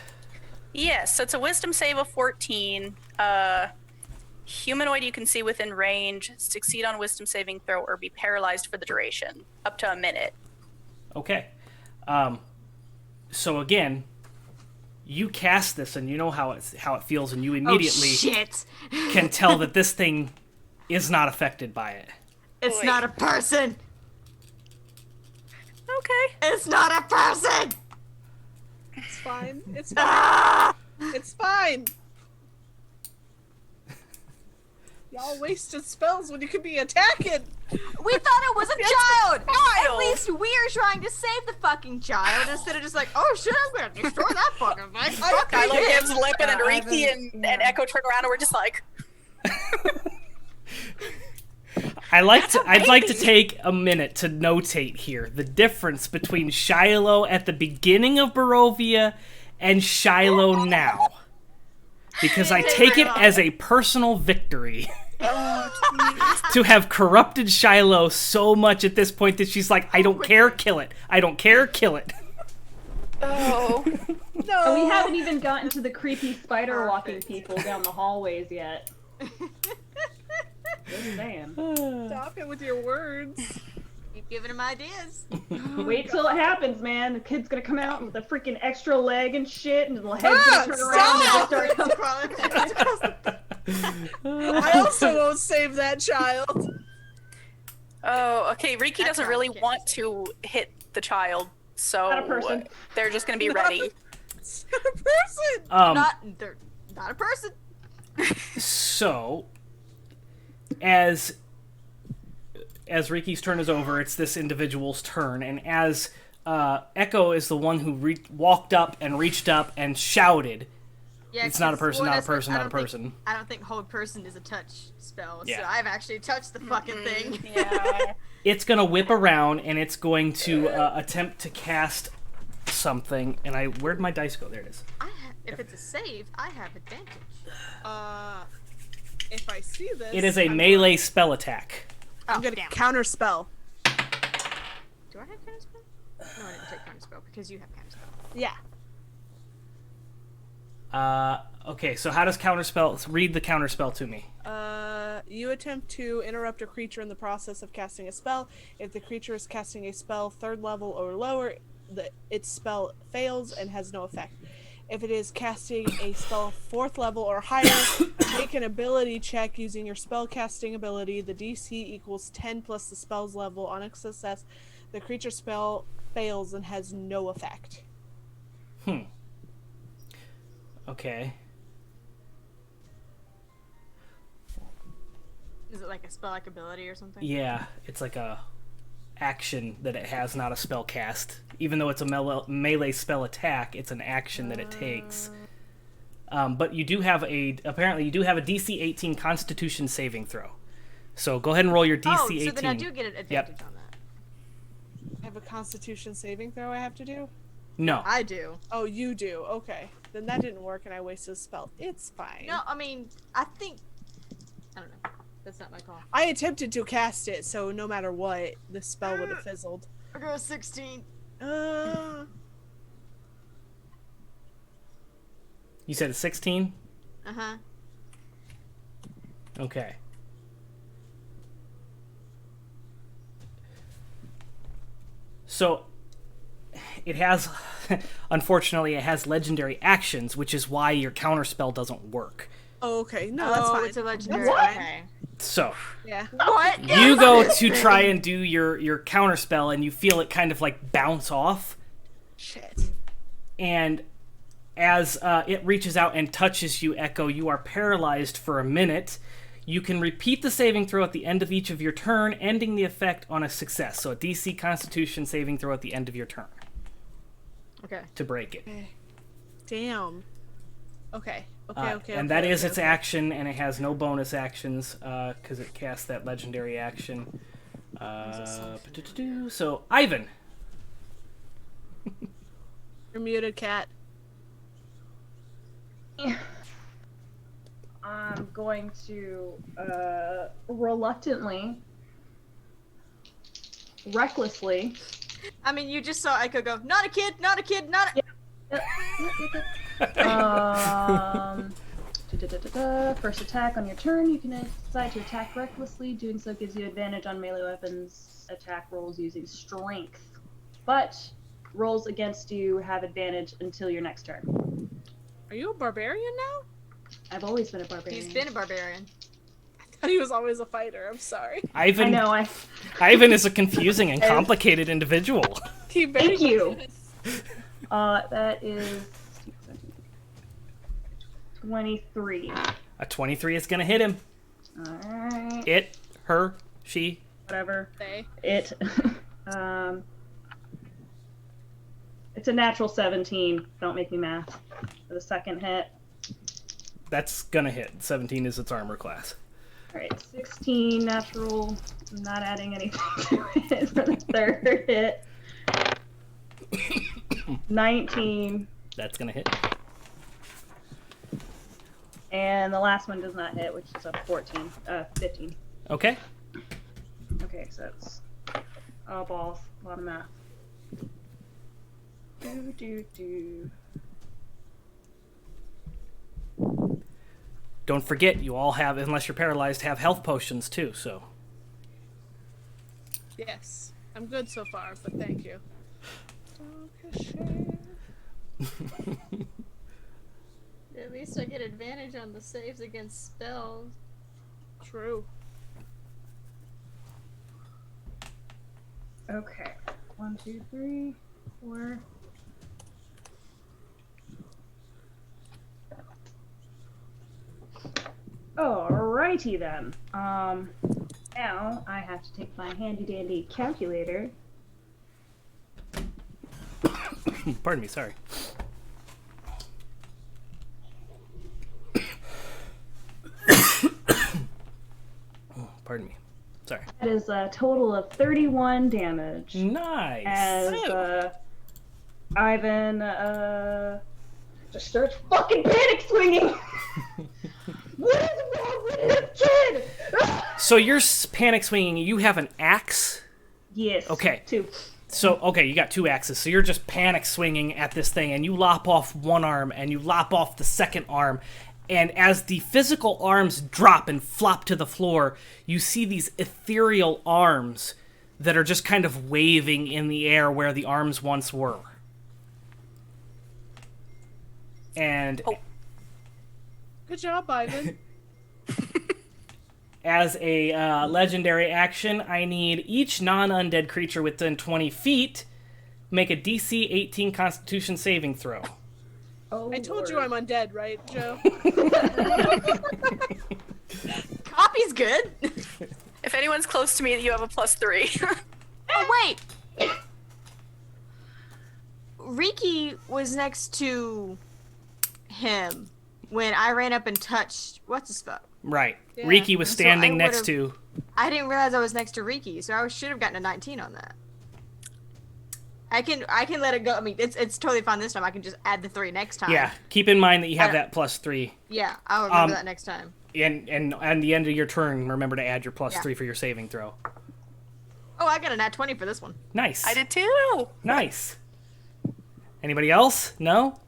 Yes, so it's a Wisdom save of 14. Humanoid you can see within range, succeed on Wisdom saving throw, or be paralyzed for the duration, up to a minute. Okay. So again, you cast this and you know how it feels, and you immediately Oh, shit. can tell that this thing is not affected by it. It's Boy. not a person. Okay. It's not a person! It's fine. It's fine. Ah! It's fine. Y'all wasted spells when you could be attacking. We thought it was a It's child! a child! At least we are trying to save the fucking child instead of just like, oh shit, I'm gonna destroy that fucking thing. Fuck Kylo you. gives Lippin and Rikki Eyvin, and Echo turn around and we're just like, I'd like to take a minute to notate here the difference between Shilo at the beginning of Barovia and Shilo now. Because I take it as a personal victory to have corrupted Shilo so much at this point that she's like, I don't care, kill it. I don't care, kill it. oh. No. And we haven't even gotten to the creepy spider walking people down the hallways yet. Just saying. Stop it with your words. Keep giving him ideas. Wait till it happens, man. The kid's gonna come out with a freaking extra leg and shit, and the head's gonna turn around and just start I also won't save that child. Oh, okay. Rikki That's doesn't really not want to hit the child, so Not a person. they're just gonna be ready. It's not a person. They're not a person. So, as Rikki's turn is over, it's this individual's turn, and as Echo is the one who walked up and reached up and shouted, Yeah, it's not a person, well, not a that's what- person, I not a don't think- person. I don't think hold person is a touch spell, so Yeah. I've actually touched the fucking thing. Yeah. It's going to whip around, and it's going to attempt to cast something, and where'd my dice go? There it is. If it's a save, I have advantage. If I see this, It is a I'm melee spell attack. I'm gonna damn. counter spell. Do I have counterspell? No, I didn't take counterspell because you have counterspell. Yeah. Okay, so how does counterspell... Read the counterspell to me. You attempt to interrupt a creature in the process of casting a spell. If the creature is casting a spell 3rd level or lower, its spell fails and has no effect. If it is casting a spell 4th level or higher, make an ability check using your spell casting ability. The DC equals 10 plus the spell's level. On a success, the creature spell fails and has no effect. Okay. Is it like a spell like ability or something? Yeah, it's like a action that it has, not a spell cast. Even though it's a melee spell attack, it's an action that it takes. But you do have apparently you do have a DC 18 Constitution saving throw. So go ahead and roll your DC 18. So then I do get an advantage on that. I have a Constitution saving throw I have to do? No. I do. Oh, you do. Okay. Then that didn't work and I wasted a spell. It's fine. No, I mean, I don't know. That's not my call. I attempted to cast it, so no matter what, the spell would have fizzled. I got a 16. You said a 16? Uh-huh. Okay. So, it has, unfortunately, it has legendary actions, which is why your counterspell doesn't work. Oh, okay. No, that's fine. It's a legendary. What? Okay. So, Yeah. What? you go to try and do your counterspell, and you feel it kind of like bounce off, Shit. and as it reaches out and touches you, Echo, you are paralyzed for a minute. You can repeat the saving throw at the end of each of your turn, ending the effect on a success. So a DC Constitution saving throw at the end of your turn Okay. to break it. Damn. Okay. Okay. And that is its action, and it has no bonus actions because it casts that legendary action. So, Eyvin. You're muted, cat. I'm going to reluctantly, recklessly. I mean, you just saw Echo go, not a kid, not a kid, not a... First attack on your turn, you can decide to attack recklessly. Doing so gives you advantage on melee weapons attack rolls using strength. But rolls against you have advantage until your next turn. Are you a barbarian now? I've always been a barbarian. He's been a barbarian. thought he was always a fighter. I'm sorry. Eyvin, I know. Eyvin is a confusing and complicated individual. He very Thank you. much is. That is 23. A 23 is going to hit him. Alright. It, her, she. Whatever. They. It. It's a natural 17. Don't make me math. For the second hit. That's going to hit. 17 is its armor class. Alright, 16 natural. I'm not adding anything to it for the third hit. 19. That's going to hit. And the last one does not hit, which is a 15. Okay. Okay, so it's balls. A lot of math. Do. Don't forget, you all have, unless you're paralyzed, have health potions too, so. Yes. I'm good so far, but thank you. At least I get advantage on the saves against spells. True. Okay. 1, 2, 3, 4. Alrighty then. Now I have to take my handy dandy calculator. Pardon me, sorry. Pardon me. Sorry. That is a total of 31 damage. Nice. As Eyvin just starts fucking panic swinging. What is wrong with this kid? So you're panic swinging. You have an axe? Yes. Okay. 2. So, okay, you got 2 axes. So you're just panic swinging at this thing, and you lop off one arm, and you lop off the second arm. And as the physical arms drop and flop to the floor, you see these ethereal arms that are just kind of waving in the air where the arms once were. And Good job, Eyvin. as a legendary action, I need each non-undead creature within 20 feet make a DC 18 Constitution saving throw. Oh, I told you I'm undead, right, Joe? Copy's good. If anyone's close to me, you have a +3. Oh wait. Rikki was next to him when I ran up and touched what's his fuck. Right. Yeah. Rikki was So standing I next would've- to... I didn't realize I was next to Rikki, so I should have gotten a 19 on that. I can let it go. I mean, it's totally fine this time. I can just add the 3 next time. Yeah, keep in mind that you have I- that +3. Yeah, I'll remember that next time. And at the end of your turn, remember to add your +3 Yeah. for your saving throw. Oh, I got a nat 20 for this one. Nice. I did too. Nice. Anybody else? No?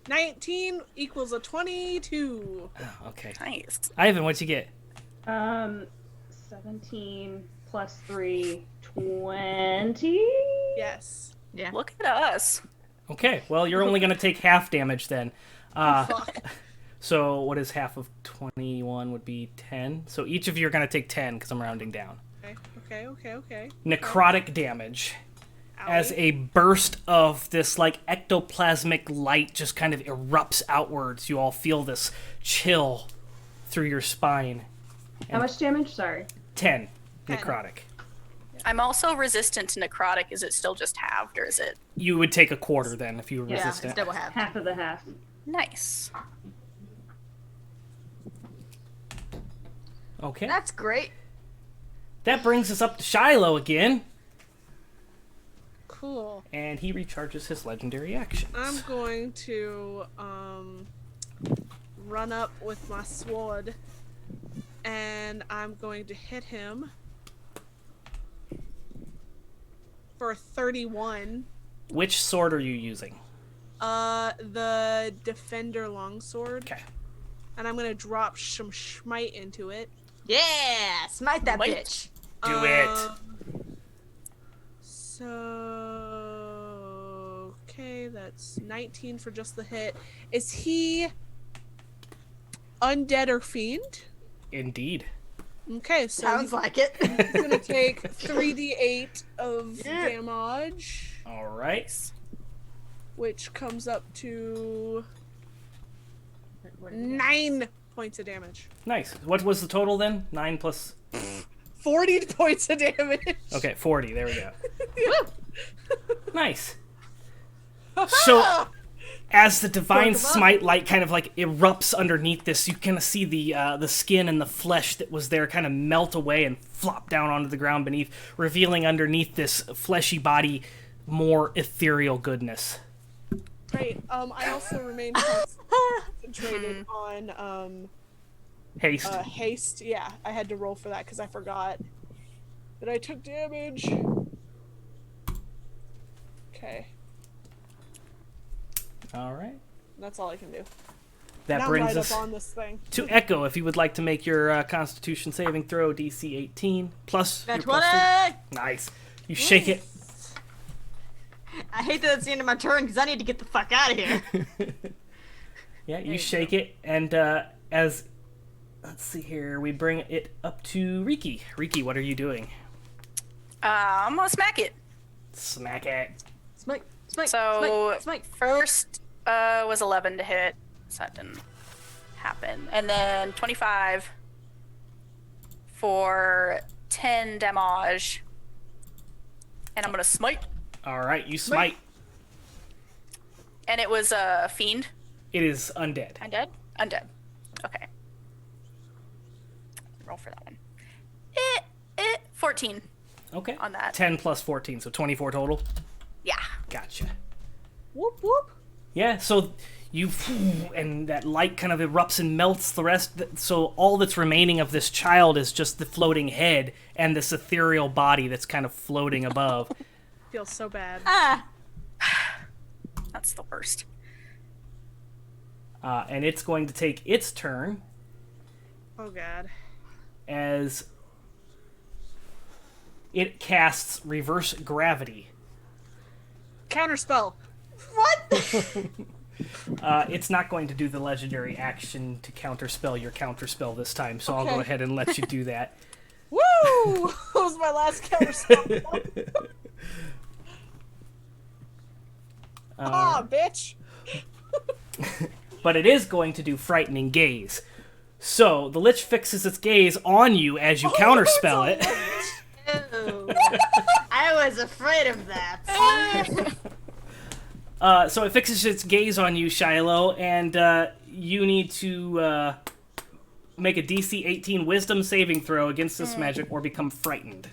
19 equals a 22. Oh, okay. Nice. Eyvin, what'd you get? 17 plus 3, 20. Yes. Yeah. Look at us. Okay, well, you're only going to take half damage then. Fuck. So what is half of 21 would be 10? So each of you are going to take 10 because I'm rounding down. Okay. Necrotic damage. Owie. As a burst of this like ectoplasmic light just kind of erupts outwards, you all feel this chill through your spine. How much damage? Sorry. 10 10. necrotic. I'm also resistant to necrotic. Is it still just halved, or is it You would take a quarter then if you were Yeah, resistant. it's double half. Half of the half. nice? Okay. That's great. That brings us up to Shilo again, Cool. and he recharges his legendary actions. I'm going to run up with my sword, and I'm going to hit him for 31. Which sword are you using? The defender longsword, Okay. and I'm gonna drop some smite into it. Yeah, smite that Wait. bitch. Do it. So okay, that's 19 for just the hit. Is he undead or fiend? Indeed. Okay, so Sounds like it. he's gonna take 3d8 of damage, All right. which comes up to 9 points of damage. Nice. What was the total then? 9 plus... 40 points of damage. Okay, 40. There we go. Nice. So, as the divine smite light kind of like erupts underneath this, you kind of see the skin and the flesh that was there kind of melt away and flop down onto the ground beneath, revealing underneath this fleshy body more ethereal goodness. Great. I also remain concentrated on Haste. haste. Yeah, I had to roll for that because I forgot that I took damage. Okay, All right. that's all I can do. That Now I'm brings right us up on this thing. to Echo. If you would like to make your Constitution saving throw, DC 18 plus your That's plus 20! 3. Nice. You shake it. I hate that it's the end of my turn because I need to get the fuck out of here. Yeah, you shake it, and as let's see here, we bring it up to Rikki. Rikki, what are you doing? I'm gonna smack it. Smack it. Smite, smite, So smite, smite. first was 11 to hit, so that didn't happen. And then 25 for 10 damage. And I'm gonna smite. All right, you smite. And it was a fiend. It is undead. Undead? Undead. Okay. Roll for that one. 14 Okay. on that. 10 plus 14, so 24 total. Yeah. Gotcha. Whoop whoop. Yeah, so you and that light kind of erupts and melts the rest. So all that's remaining of this child is just the floating head and this ethereal body that's kind of floating above. Feels so bad. Ah! That's the worst. And it's going to take its turn Oh god. as it casts reverse gravity. Counterspell. What? It's not going to do the legendary action to counterspell your counterspell this time, so I'll go Okay. ahead and let you do that. Woo! That was my last counterspell. Ah, bitch. But it is going to do frightening gaze. So the Lich fixes its gaze on you as you counterspell it. Ew. I was afraid of that. So it fixes its gaze on you, Shilo, and you need to make a DC 18 Wisdom saving throw against this magic or become frightened.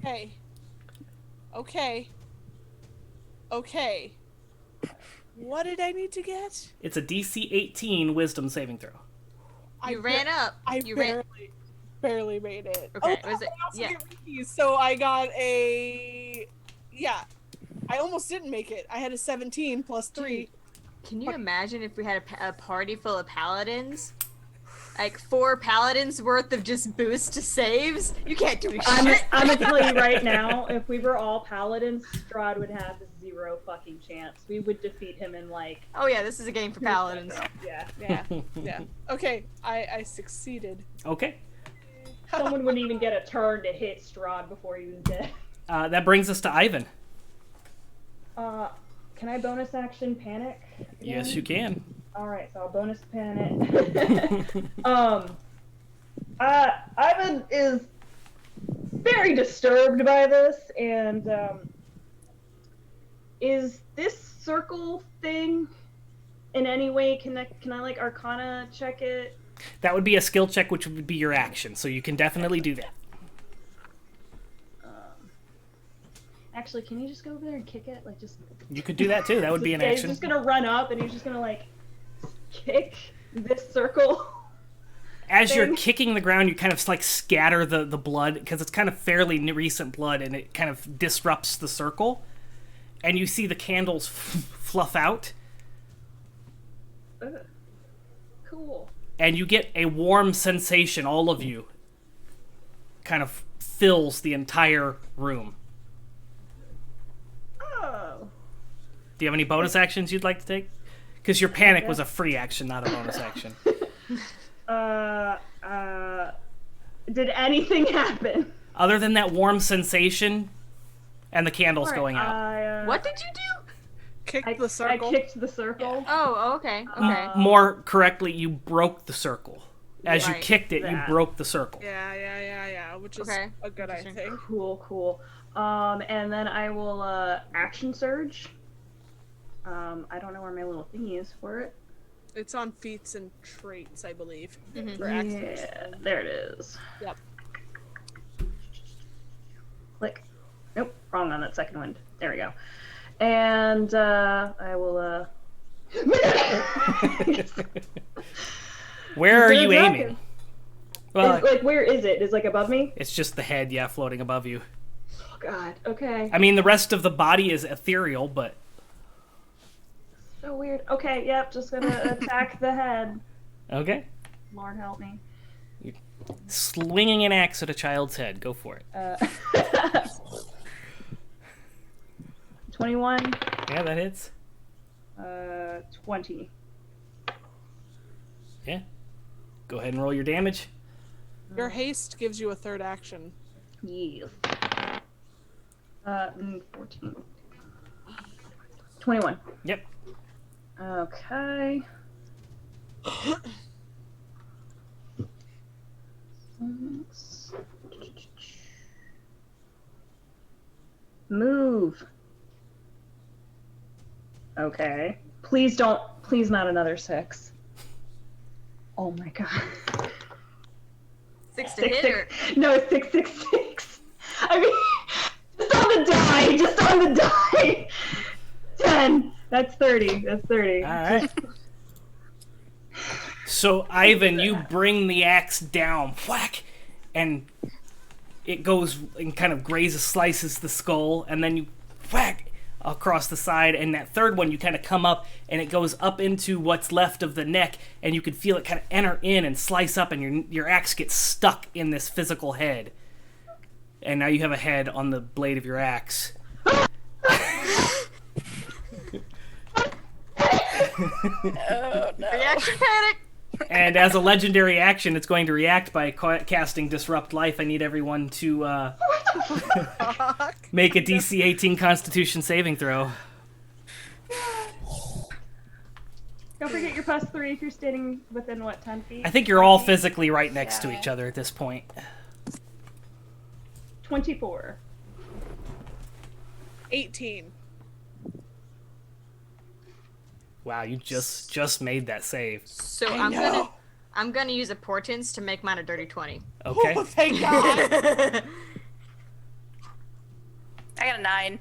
Hey. Okay. Okay. What did I need to get? It's a DC 18 Wisdom saving throw. You ran up. I You ran. barely made it. Okay, Oh, was it- I also yeah. get Rikki's, so I got a... Yeah. I almost didn't make it. I had a 17 plus 3. Can you imagine if we had a party full of paladins? Like 4 paladins worth of just boost to saves? You can't do shit. I'm gonna tell you right now, if we were all paladins, Strahd would have 0 fucking chance. We would defeat him in like... Oh yeah, this is a game for paladins. Yeah. Yeah. Yeah. Okay. I succeeded. Okay. Someone wouldn't even get a turn to hit Strahd before he was dead. That brings us to Eyvin. Can I bonus action panic? Yes, you can. Alright, so I'll bonus panic. Eyvin is very disturbed by this, and is this circle thing in any way, can I like Arcana check it? That would be a skill check, which would be your action, so you can definitely do that. Actually, can you just go over there and kick it? Like, just... You could do that too. That would be an Yeah, action. He's just gonna run up, and he's just gonna, like, kick this circle. As you're thing. kicking the ground, you kind of like scatter the blood, because it's kind of fairly recent blood, and it kind of disrupts the circle. And you see the candles fluff out, Ugh. Cool. and you get a warm sensation, all of you. Kind of fills the entire room. Oh. Do you have any bonus actions you'd like to take? Because your panic was a free action, not a bonus action. Did anything happen? Other than that warm sensation and the candles going out. What did you do? Kick the circle. I kicked the circle. Oh, okay. Okay. More correctly, you broke the circle. As you Right. kicked it, you broke the circle. Yeah, which is Okay. a good I think. Cool. And then I will action surge. I don't know where my little thingy is for it. It's on feats and traits, I believe. Mhm. For action. Yeah, there it is. Yep. Click. Nope, wrong on that second one. There we go. And I will. Where are Is there a you dragon? aiming? Well, Like, where is it? Is like above me? it's just the head, floating above you. Oh God. Okay. I mean, the rest of the body is ethereal, but So weird. Okay. Yep. Just gonna attack the head. okay. Lord help me. Swinging an axe at a child's head. Go for it. 21. Yeah, that hits. 20. Yeah. Go ahead and roll your damage. Your haste gives you a third action. Yes. 14. 21. Yep. Okay. Move. Okay. Please don't. Please not another 6. Oh my God. 6 to hit or... No, it's 666. I mean, just on the die. Just on the die. 10. That's 30. That's 30. All right. So, Eyvin, you bring the axe down, whack, and it goes and kind of grazes, slices the skull, and then you whack across the side, and that third one you kind of come up, and it goes up into what's left of the neck, and you can feel it kind of enter in and slice up, and your axe gets stuck in this physical head. And now you have a head on the blade of your axe. Reaction panic! And as a legendary action, it's going to react by casting Disrupt Life. I need everyone to make a DC 18 Constitution saving throw. Don't forget your +3 if you're standing within, 10 feet? I think you're all physically right next to each other at this point. 24. 18. Wow, you just made that save. So I'm gonna use a portents to make mine a dirty 20. Okay. Oh, thank God. I got a 9.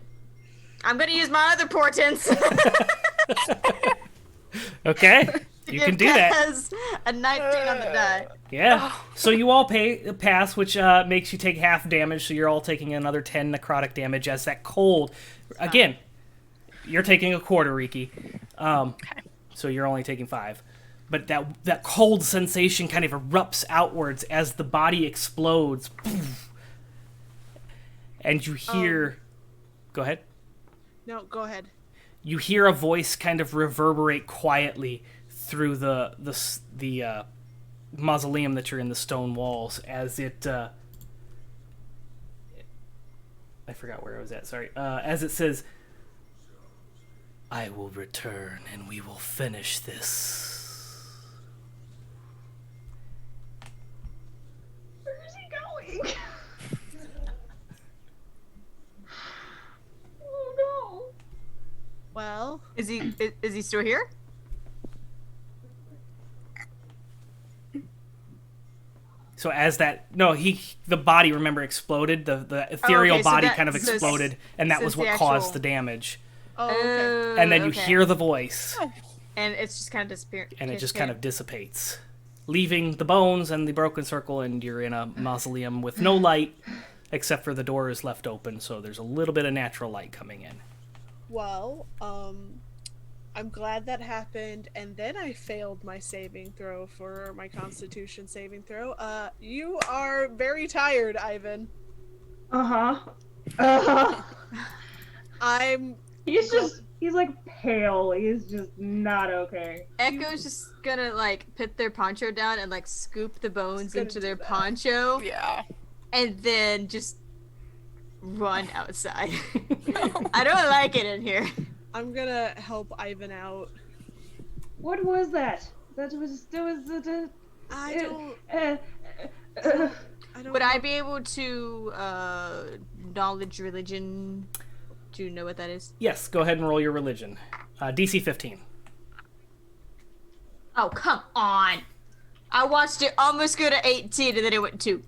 I'm gonna use my other portents. Okay. You can do that. As a 19 on the die. Yeah. So you all pass, which makes you take half damage, so you're all taking another 10 necrotic damage as that cold... Again, you're taking a quarter, Rikki. So you're only taking 5. But that cold sensation kind of erupts outwards as the body explodes. And you hear... Go ahead. No, go ahead. You hear a voice kind of reverberate quietly through the mausoleum that you're in, the stone walls, as it... I forgot where I was at, sorry. As it says... I will return and we will finish this. Where is he going? Oh no. Well, Is he still here? So as the body, remember, exploded. The ethereal okay, so body that- kind of so exploded, and that was since what the caused actual- the damage. oh, okay. And then you okay. hear the voice, And it's just kind of disappeared. and it just kind of dissipates, leaving the bones and the broken circle, and you're in a mausoleum with no light, except for the door is left open, so there's a little bit of natural light coming in. Well, I'm glad that happened, and then I failed my saving throw for my Constitution saving throw. You are very tired, Eyvin. Uh-huh. Uh-huh. I'm He's just He's like pale. He's just not okay. Echo's just gonna like put their poncho down and like scoop the bones gonna into do their that. poncho Yeah. and then just run outside. I don't like it in here. I'm gonna help Eyvin out. What was that? That was I don't. uh, I don't. Would know. I be able to knowledge religion? Do you know what that is? Yes, go ahead and roll your religion. DC 15. Oh, come on. I watched it almost go to 18 and then it went 2.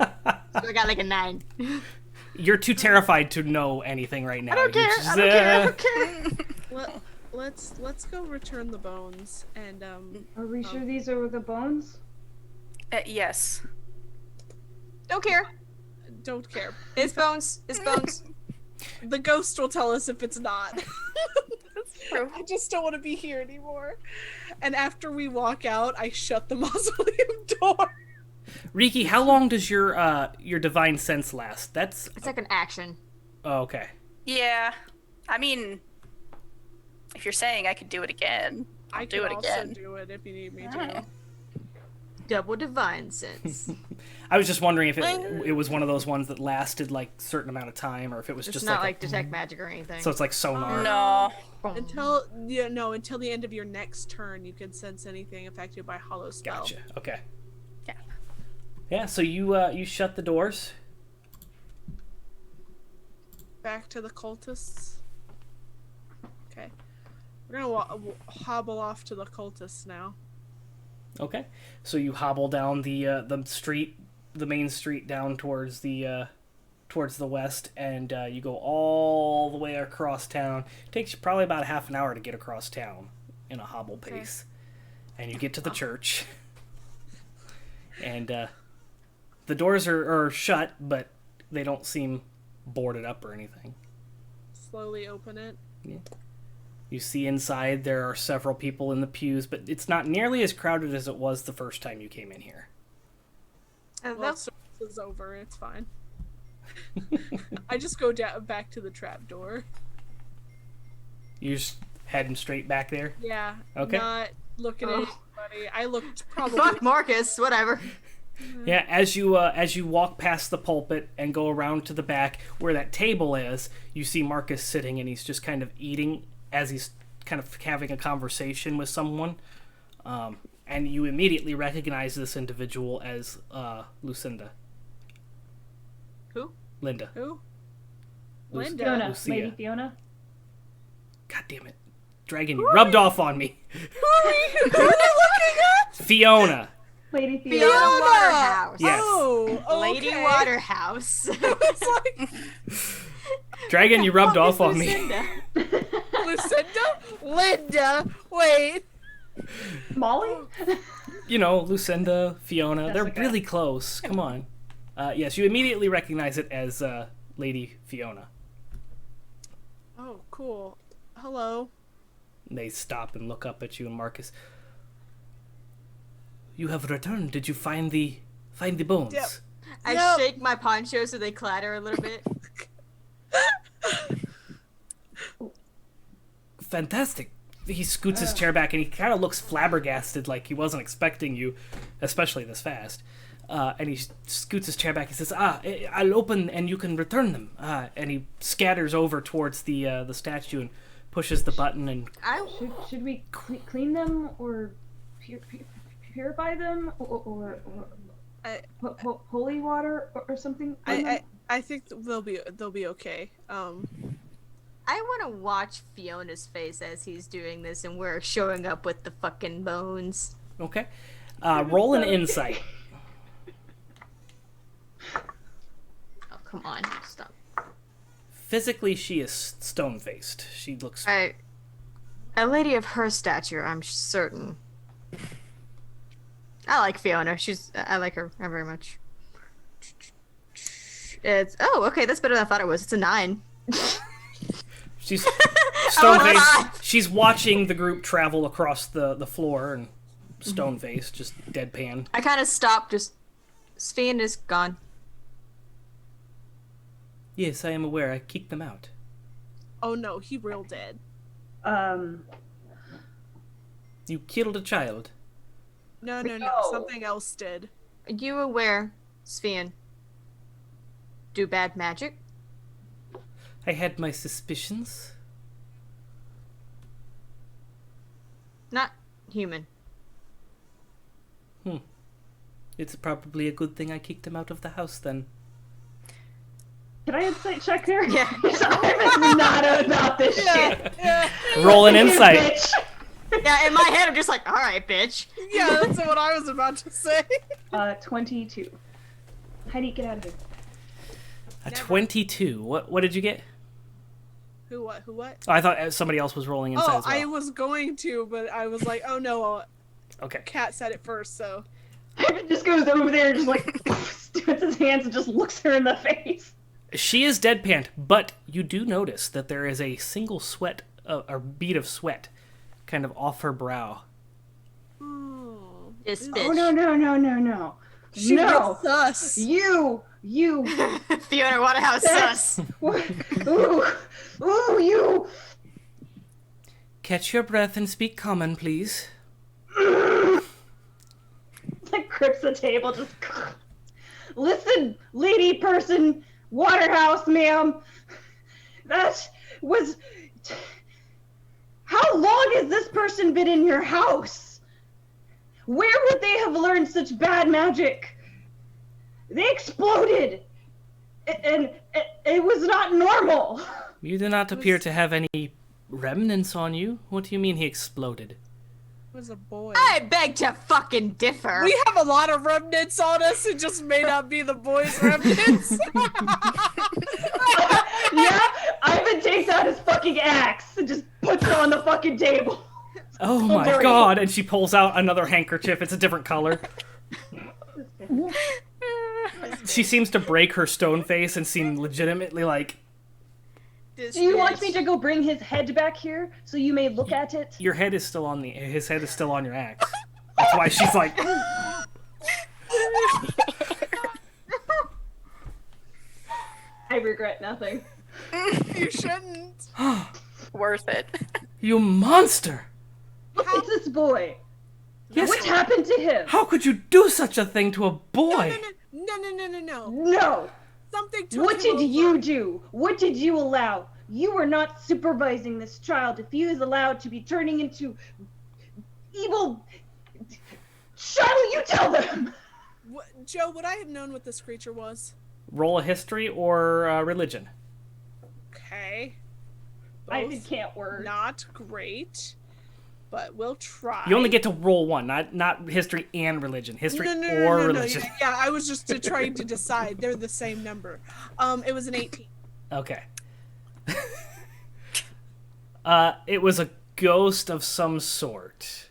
So I got like a 9. You're too terrified to know anything right now. I don't You're care. just, I don't care. I don't care. Let's go return the bones and Are we sure these are the bones? Yes. Don't care. don't care. It's bones. It's bones. The ghost will tell us if it's not. That's true. I just don't want to be here anymore. And after we walk out, I shut the mausoleum door. Rikki, how long does your divine sense last? That's It's like an action. oh, okay. Yeah. I mean, if you're saying I could do it again, I'll I do can it also again. do it if you need me to. Alright. Double divine sense. I was just wondering if it was one of those ones that lasted like a certain amount of time, or if it was It's just not like like detect magic or anything. so it's like sonar. No. Until the end of your next turn, you can sense anything affected by hollow spell. Gotcha. Okay. Yeah. Yeah. So you shut the doors. Back to the cultists. Okay, we're gonna hobble off to the cultists now. Okay. So you hobble down the street, the main street down towards the west, and you go all the way across town. It takes you probably about half an hour to get across town in a hobble pace, and you get to the church. And the doors are shut, but they don't seem boarded up or anything. Slowly open it. You see inside there are several people in the pews, but it's not nearly as crowded as it was the first time you came in here. And Well, that's service is over. It's fine. I just go back to the trap door. You're just heading straight back there? Yeah. Okay. Not looking at anybody. I looked probably. fuck Marcus, whatever. Yeah, as you walk past the pulpit and go around to the back where that table is, you see Marcus sitting, and he's just kind of eating as he's kind of having a conversation with someone. And you immediately recognize this individual as Lucinda. Who? Linda. Who? Lu- Linda. Fiona, Lucia. Lady Fiona. God damn it. Dragon, you rubbed off on me. Who are you looking at? Fiona. Lady Fiona Fiona. Waterhouse. Yes. Oh, okay. Lady Waterhouse. It's like Dragon, you rubbed off on me. Lucinda. Lucinda? Linda? Wait. Molly? You know, Lucinda, Fiona, they're Jessica. really close. Come on. Yes, you immediately recognize it as Lady Fiona. Oh, cool. Hello. They stop and look up at you, and Marcus. You have returned. Did you find the bones? Yep. I Yep. shake my poncho so they clatter a little bit. Fantastic. He scoots his chair back, and he kind of looks flabbergasted, like he wasn't expecting you, especially this fast. And he scoots his chair back. He says, I'll open and you can return them. And he scatters over towards the statue and pushes the button. And Should we clean them or purify them or I- holy water or something? on them? I think they'll be okay. I want to watch Fiona's face as he's doing this, and we're showing up with the fucking bones. okay. Roll an insight. Oh, come on, stop. Physically, she is stone-faced. She looks... A lady of her stature, I'm certain. I like Fiona. I like her very much. Okay, that's better than I thought it was. It's a 9. She's Oh, stone-faced. She's watching the group travel across the floor, and stone-faced, just deadpan. I kind of stopped. Just Sven is gone. Yes, I am aware. I kicked them out. Oh no, he real dead. You killed a child. No, No. something else did. Are you aware, Svian? Do bad magic? I had my suspicions. Not human. It's probably a good thing I kicked him out of the house then. Can I insight check here? Yeah. I'm not about this shit. Roll an insight. Bitch. Yeah, in my head, I'm just like, all right, bitch. Yeah, that's what I was about to say. 22. Heidi, get out of here. A Never. 22. What did you get? Who what? Oh, I thought somebody else was rolling insight Oh, as well. I was going to, but I was like, oh no, Okay. Kat said it first, so. Heidi just goes over there and just like puts his hands and just looks her in the face. She is deadpan, but you do notice that there is a single sweat, or bead of sweat, kind of off her brow. Oh, This Oh bitch. no. she No. gets us. You. Fiona Waterhouse sus. What? Ooh, you. Catch your breath and speak common, please. Like grips the table, just. Listen, lady person, Waterhouse, ma'am. That was. How long has this person been in your house? Where would they have learned such bad magic? They exploded, and it was not normal. You do not appear to have any remnants on you. What do you mean he exploded? It was a boy. I beg to fucking differ. We have a lot of remnants on us. It just may not be the boys' remnants. Yeah, Eyvin takes out his fucking axe and just puts it on the fucking table. Oh my dirty. god! And she pulls out another handkerchief. It's a different color. She seems to break her stone face and seem legitimately like, This Do you want bitch. me to go bring his head back here so you may look at it? your head is still on his head is still on your axe. That's why she's like, I regret nothing. You shouldn't. Worth it. you monster! Look at this boy. Yes. What happened to him? How could you do such a thing to a boy? No. No. Something took What him did over. you do? What did you allow? You were not supervising this child if he is allowed to be turning into evil. Shilo, you tell them! Joe, would I have known what this creature was? Roll a history or religion. Okay. Eyvin can't word. Not great, but we'll try. You only get to roll one, not history and religion. History or religion. Yeah, I was just trying to decide. They're the same number. It was an 18. Okay. It was a ghost of some sort.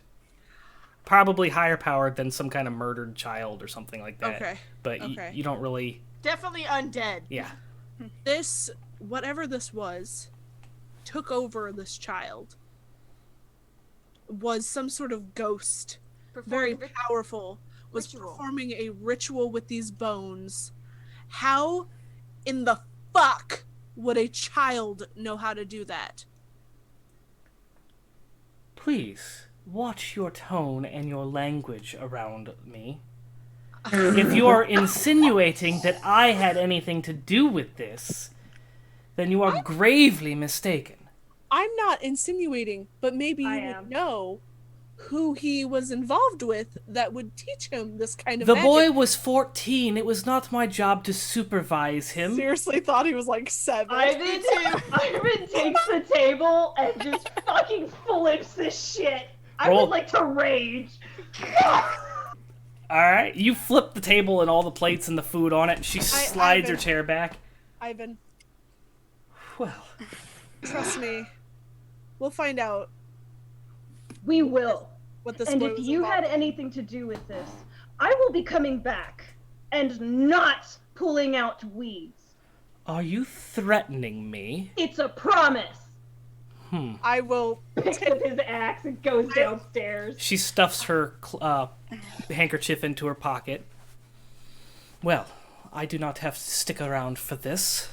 Probably higher powered than some kind of murdered child or something like that. Okay. But Okay. you don't really... Definitely undead. Yeah. This, whatever this was, took over this child. Was some sort of ghost. Very powerful. Was ritual. performing a ritual with these bones. How in the fuck would a child know how to do that? Please, watch your tone and your language around me. If you are insinuating that I had anything to do with this, then you are gravely mistaken. I'm not insinuating, but maybe I you am. would know who he was involved with that would teach him this kind of The magic. boy was 14. It was not my job to supervise him. Seriously thought he was like 7. Eyvin takes the table and just fucking flips this shit. I Roll. would like to rage. Alright, you flip the table and all the plates and the food on it, and she slides her Eyvin. chair back. Eyvin, Well, trust me. We'll find out We will. what this And boy if was you involved had in. anything to do with this, I will be coming back and not pulling out weeds. are you threatening me? It's a promise. I will Picks up his axe and goes downstairs. She stuffs her handkerchief into her pocket. Well, I do not have to stick around for this.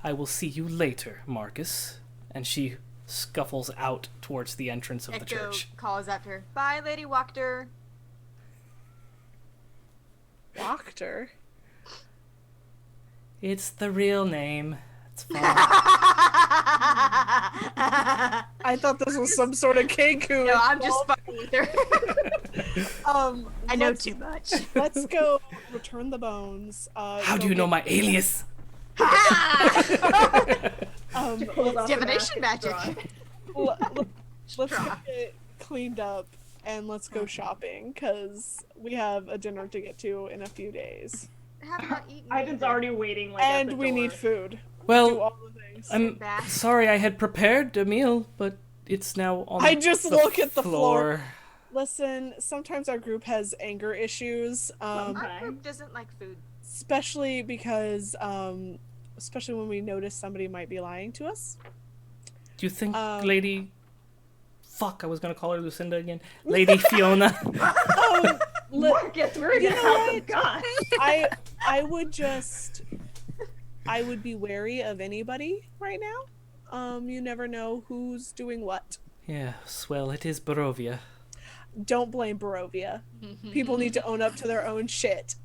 I will see you later, Marcus. and she scuffles out towards the entrance of the Echo church. calls after her. Bye, Lady Wachter. Wachter? It's the real name. It's fine. I thought this was some sort of Kenku. No, I'm just fucking with her. I know let's- too much. Let's go return the bones. How do you know my alias? Pulls off the Divination mask and magic. Let's go get cleaned up and let's go shopping because we have a dinner to get to in a few days. I have not eaten. Ivan's either. already waiting like at And the we need door. food. Do Well, all the things. I'm back. sorry I had prepared a meal, but it's now on I just the look at the floor. Listen, sometimes our group has anger issues, Our group doesn't like food. especially because, especially when we notice somebody might be lying to us. Do you think Um, Lady... Fuck, I was gonna call her Lucinda again. Lady Fiona. Marcus, we're You gonna know help what? God. I would be wary of anybody right now. You never know who's doing what. Yes, well, it is Barovia. Don't blame Barovia. People need to own up to their own shit.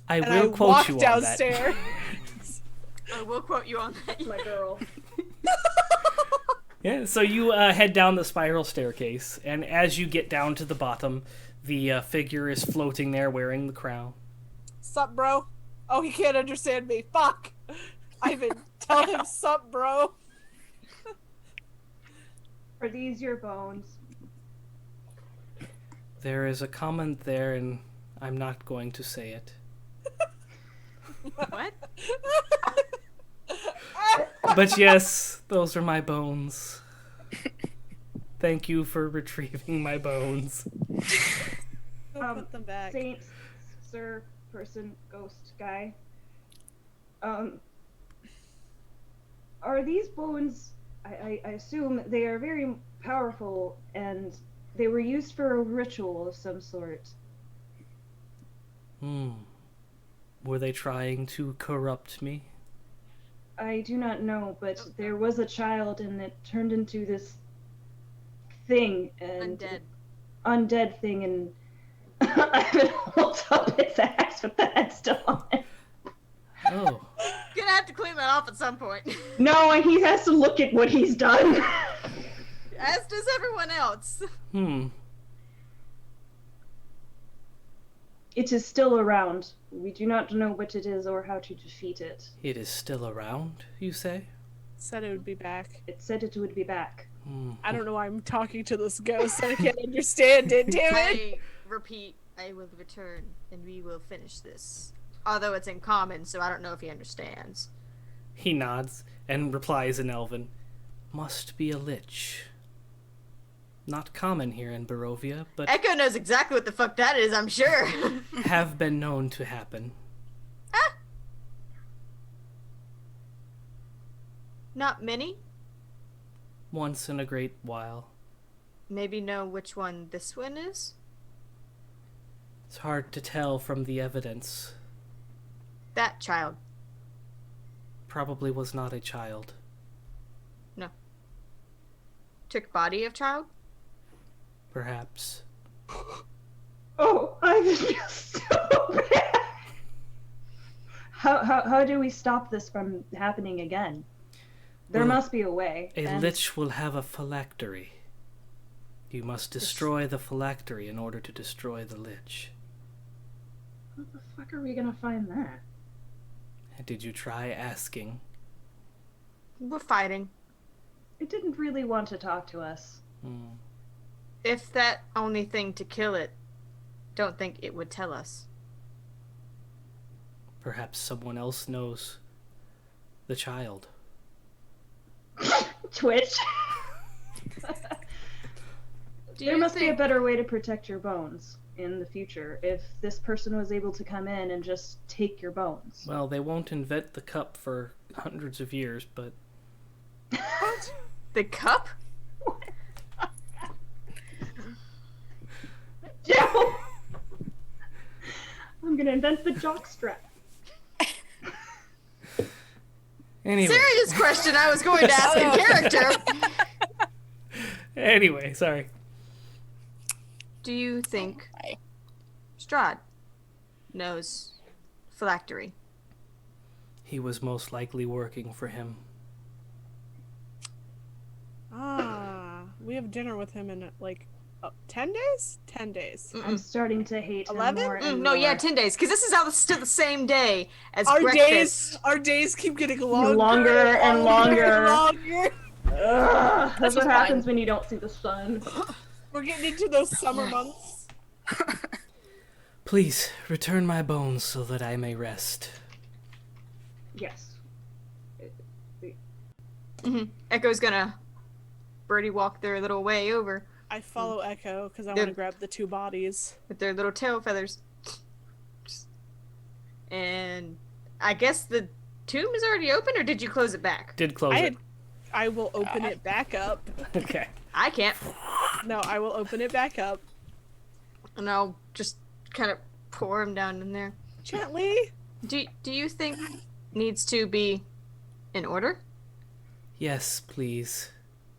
I And will I quote walk you on downstairs. I will quote you on that. My girl. that. Yeah, so you head down the spiral staircase, and as you get down to the bottom, the figure is floating there wearing the crown. Sup, bro? Oh, he can't understand me. Fuck. Eyvin, tell him sup, bro. Are these your bones? There is a comment there, and I'm not going to say it. What? But yes, those are my bones. Thank you for retrieving my bones. Go put them back. Saint, sir, person, ghost, guy. Are these bones? I assume they are very powerful, and they were used for a ritual of some sort. Were they trying to corrupt me? I do not know, but there was a child, and it turned into this thing, and undead thing, and Ivan holds up his axe with the head still on it. Oh. Gonna have to clean that off at some point. No, and he has to look at what he's done. As does everyone else. It is still around. We do not know what it is or how to defeat it. It is still around, you say? Said it would be back. It said it would be back. I don't know why I'm talking to this ghost. I can't understand it. Damn it. I repeat, I will return and we will finish this. Although it's in common, so I don't know if he understands. He nods and replies in Elven, "Must be a lich. Not common here in Barovia, but Echo knows exactly what the fuck that is, I'm sure. have been known to happen." Not many? Once in a great while. Maybe know which one this one is? It's hard to tell from the evidence. That child. Probably was not a child. No. Took body of child? Perhaps. Oh, I feel so bad. How do we stop this from happening again? There Well, must be a way. A and lich will have a phylactery. You must destroy the phylactery in order to destroy the lich. How the fuck are we gonna find that? Did you try asking? We're fighting. It didn't really want to talk to us. If that only thing to kill it, don't think it would tell us. Perhaps someone else knows the child. Twitch. Do There you must be a think- better way to protect your bones in the future if this person was able to come in and just take your bones. Well, they won't invent the cup for hundreds of years, but The cup? Joe! I'm gonna invent the jockstrap. Anyway. Serious question I was going to ask in character. Anyway, sorry. Do you think Hi. Strahd knows phylactery? He was most likely working for him. We have dinner with him in like 10 days? 10 days. I'm starting to hate him 11? more and No, more. yeah, 10 days, because this is out still the same day as Our breakfast. days keep getting longer, Longer and longer. and longer. Ugh, that's is what happens fine. when you don't see the sun. We're getting into those summer months. Please, return my bones so that I may rest. Yes. Echo's gonna birdie walk their little way over I follow Echo because I They're- want to grab the 2 bodies. with their little tail feathers. And I guess the tomb is already open, or did you close it back? Did close it. I will open it back up. Okay. I can't. No, I will open it back up. And I'll just kind of pour him down in there. Gently. Do you think needs to be in order? Yes, please.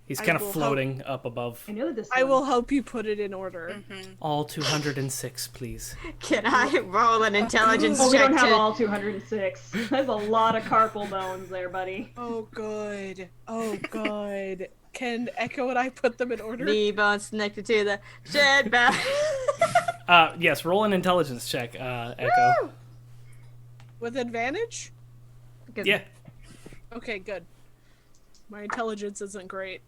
He's I kind of will floating up above. I know this. I one. will help you put it in order. All 206, please. Can I roll an intelligence Oh, we check don't have to... all 206. There's a lot of carpal bones there, buddy. Oh, good. Oh, good. Can Echo and I put them in order? Knee bones connected to the shed back. Yes, roll an intelligence check, Echo. With advantage? Yeah. Okay, good. My intelligence isn't great.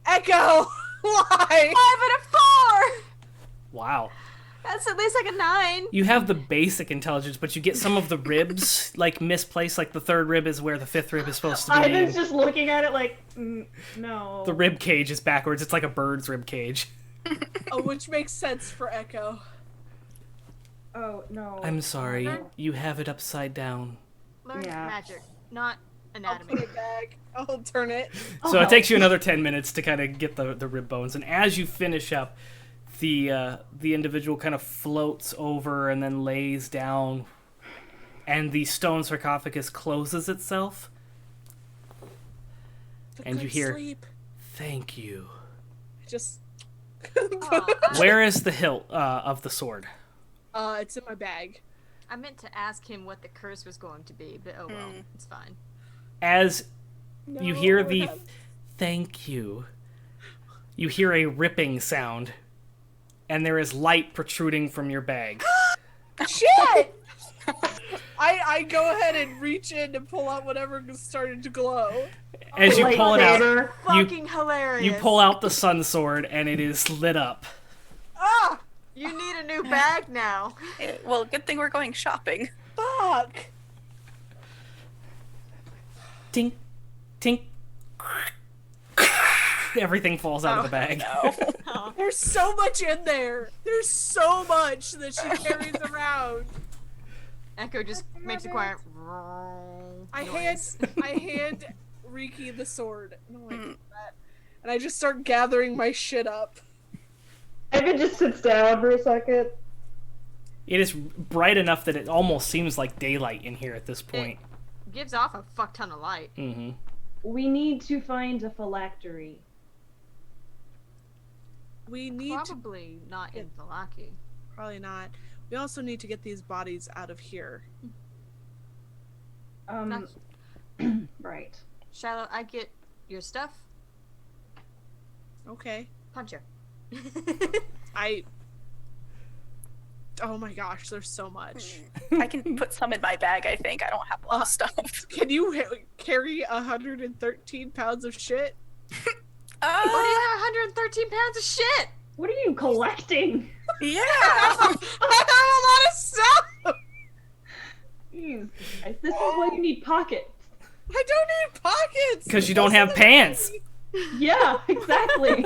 Echo! Why? 5 and a 4! Wow. That's at least like a 9. You have the basic intelligence, but you get some of the ribs, like, misplaced. Like, the third rib is where the fifth rib is supposed to be. Eyvin's just looking at it like, no. The rib cage is backwards. It's like a bird's rib cage. Oh, which makes sense for Echo. Oh, no. I'm sorry. You have it upside down. Learn Yeah. magic, not I'll anatomy. put it back. I'll turn it. So it takes you another 10 minutes to kind of get the rib bones. And as you finish up, the individual kind of floats over and then lays down. And the stone sarcophagus closes itself. And you hear, Sleep. "Thank you." Just. Where is the hilt of the sword? It's in my bag. I meant to ask him what the curse was going to be, but oh well, it's fine. As you hear No, the it has- "thank you," you hear a ripping sound. And there is light protruding from your bag. Shit! I go ahead and reach in and pull out whatever started to glow. As you pull it out, Lightsaber. Fucking hilarious. you pull out the sun sword, and it is lit up. Ah! You need a new bag now. Well, good thing we're going shopping. Fuck! Tink, tink. Everything falls out of the bag. There's so much in there. There's so much that she carries around. Echo just makes a quiet. I noise. hand Rikki the sword. I don't like that. And I just start gathering my shit up. Eyvin just sits down for a second. It is bright enough that it almost seems like daylight in here at this point. Gives off a fuck ton of light. Mm-hmm. We need to find a phylactery. We need to Probably not in Valaki. probably not. We also need to get these bodies out of here. Right. Shilo, I get your stuff. Okay. Punch her. Oh my gosh, there's so much. I can put some in my bag, I think. I don't have a lot of stuff. Can you carry 113 pounds of shit? What do you have 113 pounds of shit? What are you collecting? Yeah. I have a lot of stuff! Jeez. This is why you need pockets. I don't need pockets! Because you don't have pants. Yeah, exactly.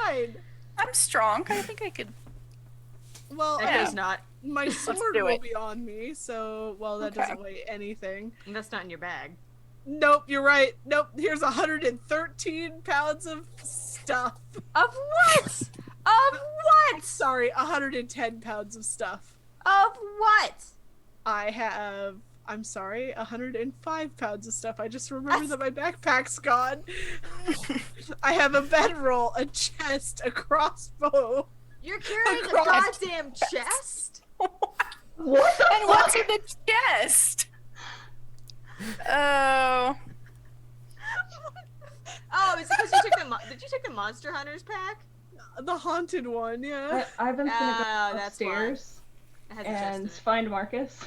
Fine. I'm strong. I think I could. Well, Echo's not. my sword do will it. be on me, so, well, that Okay. doesn't weigh anything. And that's not in your bag. Nope, you're right. Nope, here's 113 pounds of stuff. Of what? Of what? Sorry, 110 pounds of stuff. Of what? I have I'm sorry, 105 pounds of stuff. I just remembered that my backpack's gone. I have a bedroll, a chest, a crossbow. You're carrying a Christ. goddamn chest? What the And what's in the chest? Oh. Oh, is it because you took did you take the Monster Hunters pack? The haunted one, yeah. Ivan's gonna Oh, go that's why. upstairs It has a chest in and it. find Marcus.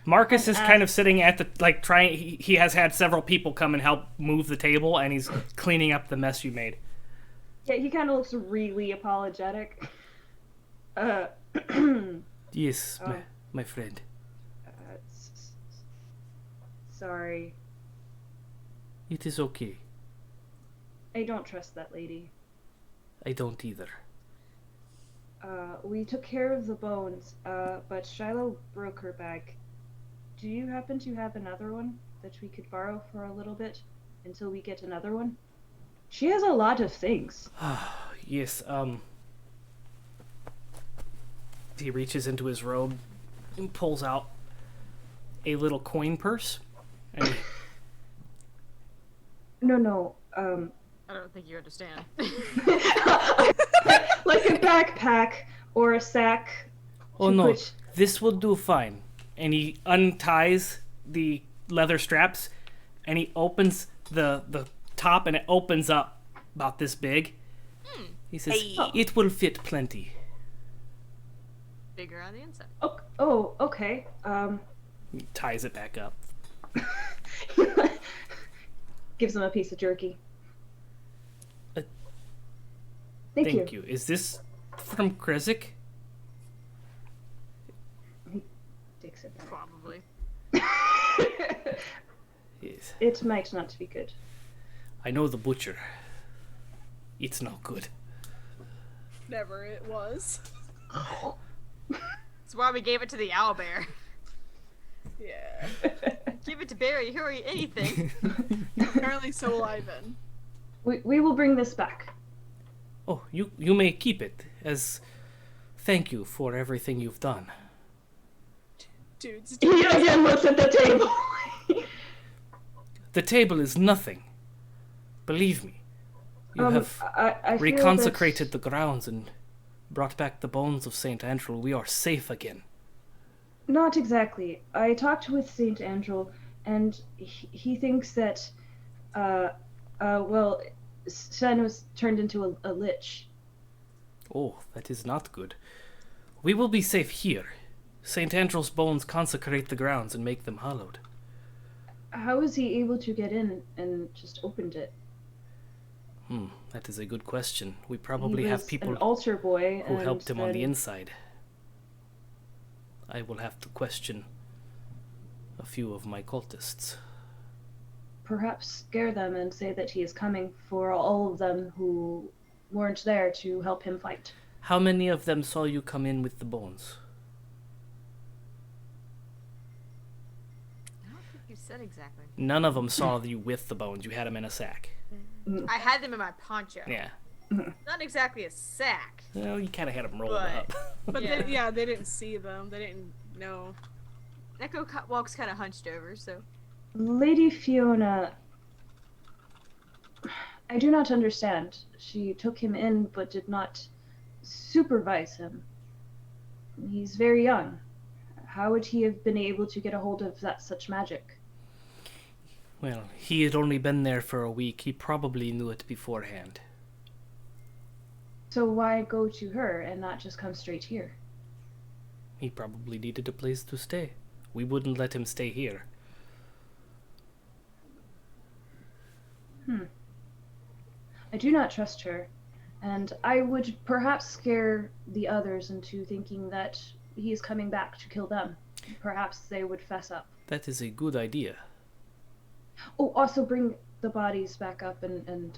Marcus is kind of sitting at the trying. He has had several people come and help move the table, and he's cleaning up the mess you made. Yeah, he kind of looks really apologetic. Yes, Oh. my friend. Sorry. It is okay. I don't trust that lady. I don't either. We took care of the bones, but Shilo broke her bag. Do you happen to have another one that we could borrow for a little bit until we get another one? She has a lot of things. Yes. He reaches into his robe and pulls out a little coin purse. And No, I don't think you understand. like a backpack or a sack. oh to no, put- this will do fine. And he unties the leather straps, and he opens the top, and it opens up about this big. He says, Hey. "It will fit plenty." Bigger on the inside. Oh, okay. He ties it back up. Gives him a piece of jerky. Thank Thank you. you. Is this from Krezik? Takes it back. Probably. Yes. It might not be good. I know the butcher. It's no good. Never it was. That's why we gave it to the owlbear. Yeah. Give it to Barry, he'll eat anything. Apparently so will Eyvin. We will bring this back. Oh, you may keep it as thank you for everything you've done. Dudes. He again looks at the table. The table is nothing. Believe me. You have I feel reconsecrated the grounds and brought back the bones of St. Andra. We are safe again. Not exactly. I talked with St. Andra, and he thinks that, well, Sen was turned into a lich. Oh, that is not good. We will be safe here. St. Andra's bones consecrate the grounds and make them hallowed. How was he able to get in and just opened it? That is a good question. We He probably was have people an altar boy who and helped him on the then- inside. I will have to question a few of my cultists. Perhaps scare them and say that he is coming for all of them who weren't there to help him fight. How many of them saw you come in with the bones? I don't think you said exactly. None of them saw you with the bones. You had them in a sack. I had them in my poncho. Yeah. Not exactly a sack. Well, you kind of had them rolled But- up. But Yeah. they didn't see them. They didn't know. Echo walks kind of hunched over, so. Lady Fiona, I do not understand. She took him in but did not supervise him. He's very young. How would he have been able to get a hold of such magic? Well, he had only been there for a week. He probably knew it beforehand. So why go to her and not just come straight here? He probably needed a place to stay. We wouldn't let him stay here. I do not trust her, and I would perhaps scare the others into thinking that he is coming back to kill them. Perhaps they would fess up. That is a good idea. Oh, also bring the bodies back up and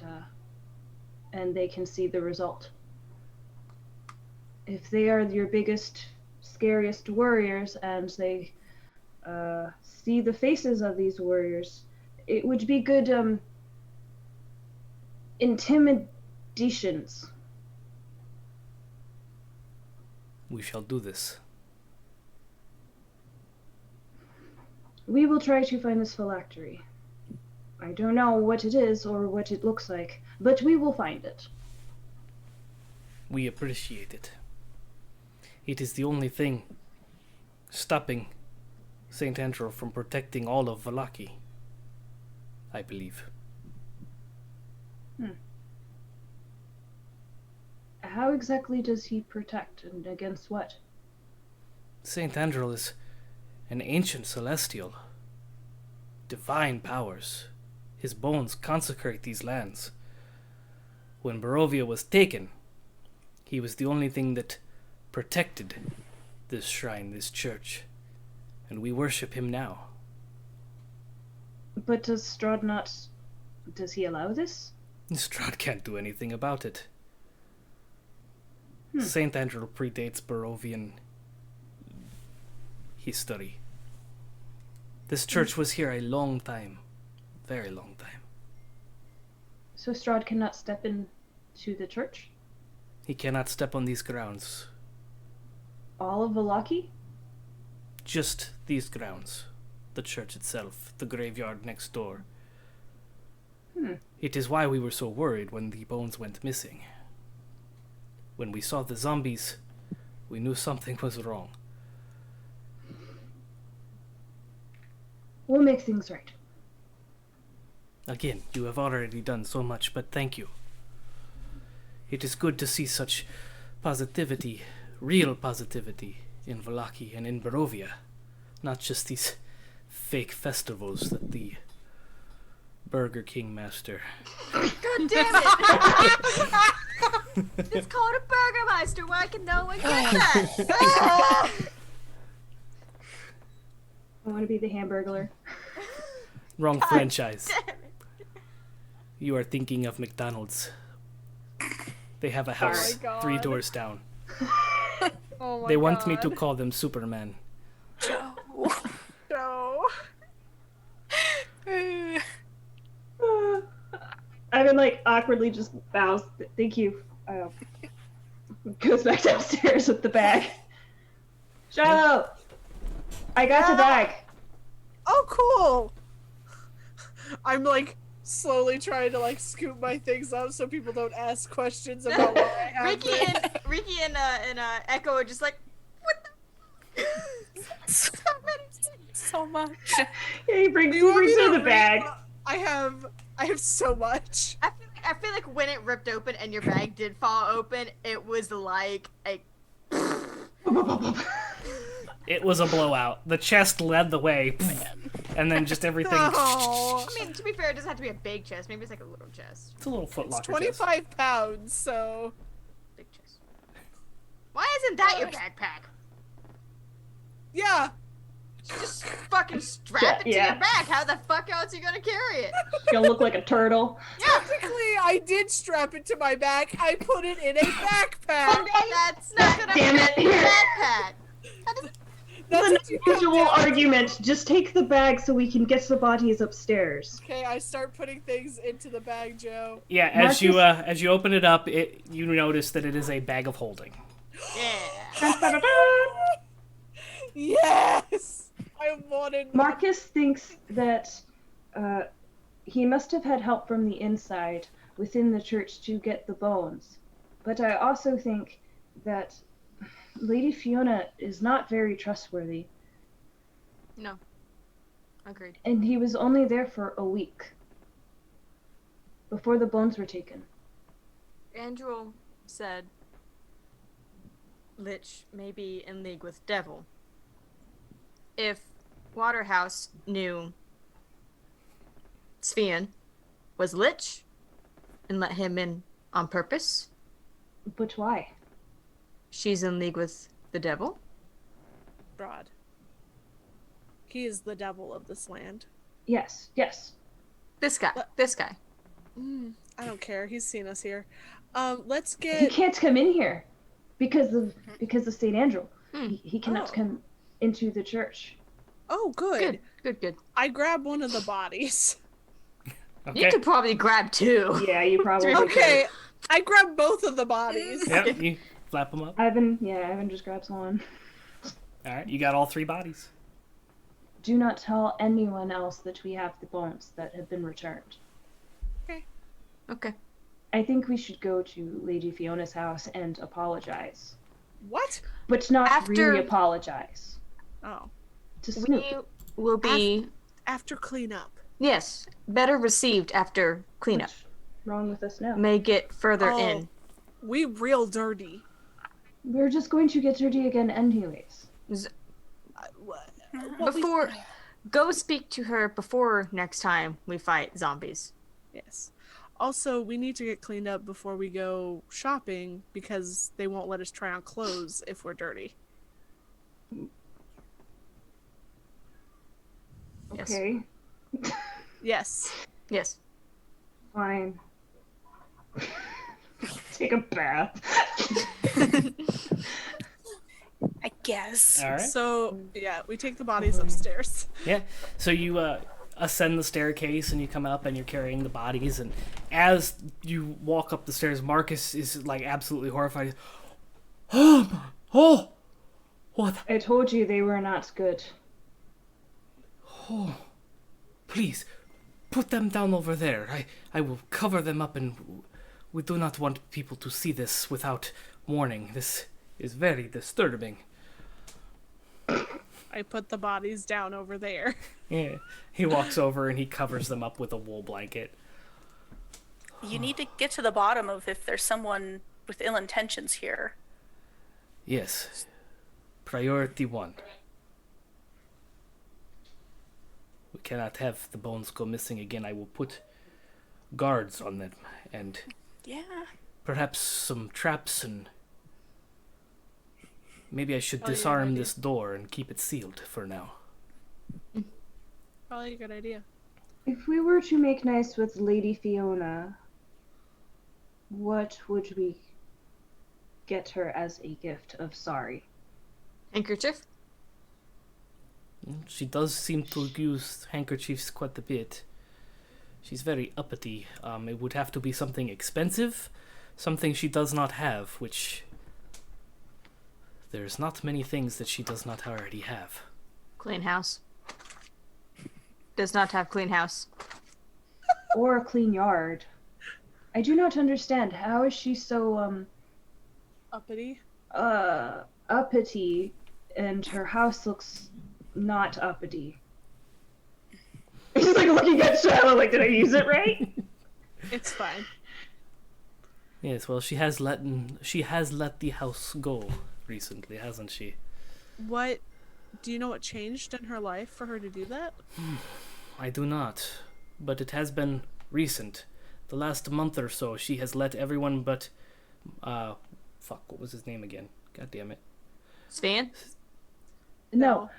they can see the result. If they are your biggest, scariest warriors and they see the faces of these warriors, it would be good intimidations. We shall do this. We will try to find this phylactery. I don't know what it is or what it looks like, but we will find it. We appreciate it. It is the only thing stopping St Andra from protecting all of Vallaki, I believe. How exactly does he protect, and against what? St Andra is an ancient celestial. Divine powers. His bones consecrate these lands. When Barovia was taken, he was the only thing that protected this shrine, this church. And we worship him now. But does Strahd not... Does he allow this? Strahd can't do anything about it. St Andra predates Barovian history. This church was here a long time. Very long time. So Strahd cannot step into the church? He cannot step on these grounds. All of Vallaki? Just these grounds. The church itself. The graveyard next door. It is why we were so worried when the bones went missing. When we saw the zombies, we knew something was wrong. We'll make things right. Again, you have already done so much, but thank you. It is good to see such positivity, real positivity, in Vallaki and in Barovia. Not just these fake festivals that the Burger King master... God damn it! It's called a Burgermeister. Why can no one get that? I want to be the Hamburglar. Wrong franchise. You are thinking of McDonald's. They have a house Oh my 3 God. doors down. Oh my They want me to God. call them Superman. No. Eyvin, like, awkwardly just bows. Thank you. Goes back downstairs with the bag. Shilo! I got your bag. Oh, cool. I'm like slowly trying to like scoop my things up so people don't ask questions about what I have. Rikki and Echo are just like, what the? So many things. So much. Yeah, he brings, Do you want me her to the bag. I have so much. I feel like when it ripped open and your bag did fall open, it was like a. It was a blowout. The chest led the way, and then just everything. Oh, I mean, to be fair, it doesn't have to be a big chest. Maybe it's like a little chest. It's a little footlocker. it's 25 pounds, so Big chest. Why isn't that your backpack? yeah. Just fucking strap it to Yeah. your back. How the fuck else are you gonna carry it? Gonna look like a turtle. Technically, I did strap it to my back. I put it in a backpack. That's not gonna Damn it. fit your backpack. That's It's what an you come unusual down- argument. Just take the bag so we can get the bodies upstairs. Okay, I start putting things into the bag, Joe. Yeah, as you open it up, you notice that it is a bag of holding. Yeah. Yes! I wanted Marcus thinks that he must have had help from the inside within the church to get the bones. But I also think that Lady Fiona is not very trustworthy, No. Agreed. and he was only there for a week before the bones were taken. Andrew said Lich may be in league with Devil. If Waterhouse knew Svian was Lich and let him in on purpose, But why? she's in league with the Devil. Broad. He is the devil of this land. Yes, yes. This guy. This guy. I don't care. He's seen us here. Let's He get. can't come in here because of St Andrew. Hmm. He cannot Oh. come into the church. Oh, Good. Good. I grab one of the bodies. Okay. You could probably grab two. Yeah, you probably Okay, I grab both of the bodies. Yep, you flap them up. Ivan just grabs one. All right, you got all 3 bodies. do not tell anyone else that we have the bones that have been returned. Okay. I think we should go to Lady Fiona's house and apologize. What? But not After- really apologize. Oh. To Snoop. We will be After cleanup. yes, better received after cleanup. What's wrong with us now? May get further Oh. in. We real dirty. We're just going to get dirty again anyways. What? Before go speak to her before next time we fight zombies. Yes. Also, we need to get cleaned up before we go shopping because they won't let us try on clothes if we're dirty. Yes. Okay, Yes. Yes. fine. Take a bath. I guess. All right. So, yeah, we take the bodies upstairs. Yeah. So you ascend the staircase and you come up and you're carrying the bodies. And as you walk up the stairs, Marcus is like absolutely horrified. Oh, what? I told you they were not good. Oh, please, put them down over there. I will cover them up, and we do not want people to see this without warning. This is very disturbing. I put the bodies down over there. Yeah. He walks over and he covers them up with a wool blanket. You need to get to the bottom of if there's someone with ill intentions here. Yes. Priority 1. We cannot have the bones go missing again. I will put guards on them and Yeah. perhaps some traps, and maybe I should Oh, yeah, disarm idea. this door and keep it sealed for now. Probably a good idea. If we were to make nice with Lady Fiona, what would we get her as a gift of sorry? Handkerchief? She does seem to use handkerchiefs quite a bit. She's very uppity. It would have to be something expensive, something she does not have, which there's not many things that she does not already have. Clean house. Does not have clean house. Or a clean yard? I do not understand. How is she so, Uppity. uppity, and her house looks not uppity? He's like looking at Shilo like, did I use it right? It's fine. Yes, well, she has let the house go recently, hasn't she? What? Do you know what changed in her life for her to do that? I do not, but it has been recent. The last month or so, she has let everyone but, what was his name again? God damn it. Svan? No.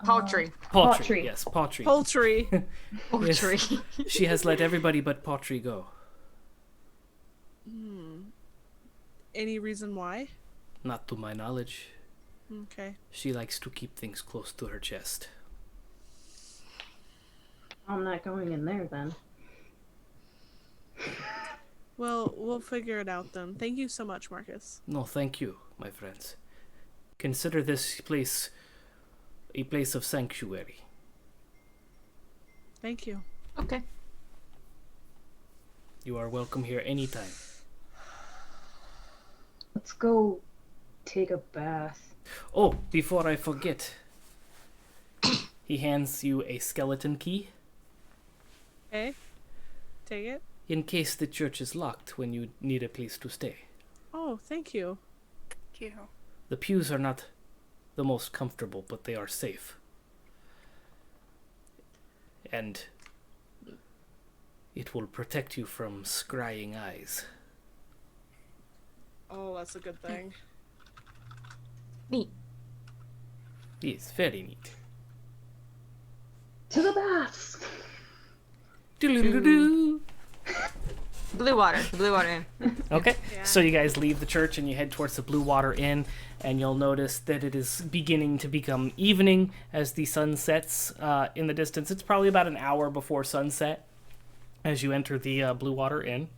Paltry. Paltry. Yes, Paltry. Poultry. Paltry. She has let everybody but Paltry go. Any reason why? Not to my knowledge. Okay. She likes to keep things close to her chest. I'm not going in there then. Well, we'll figure it out then. Thank you so much, Marcus. No, thank you, my friends. Consider this place a place of sanctuary. Thank you. Okay. You are welcome here anytime. Let's go take a bath. Oh, before I forget, he hands you a skeleton key Okay. Take it. in case the church is locked when you need a place to stay. Oh, thank you. Thank you. The pews are not the most comfortable, but they are safe. And it will protect you from scrying eyes. Oh, that's a good thing. Neat. Yes, very neat. To the baths! Doo-doo-doo-doo. Blue water. The Blue water inn. Okay, Yeah. so you guys leave the church and you head towards the Blue Water Inn, and you'll notice that it is beginning to become evening as the sun sets in the distance. It's probably about an hour before sunset as you enter the Blue Water Inn.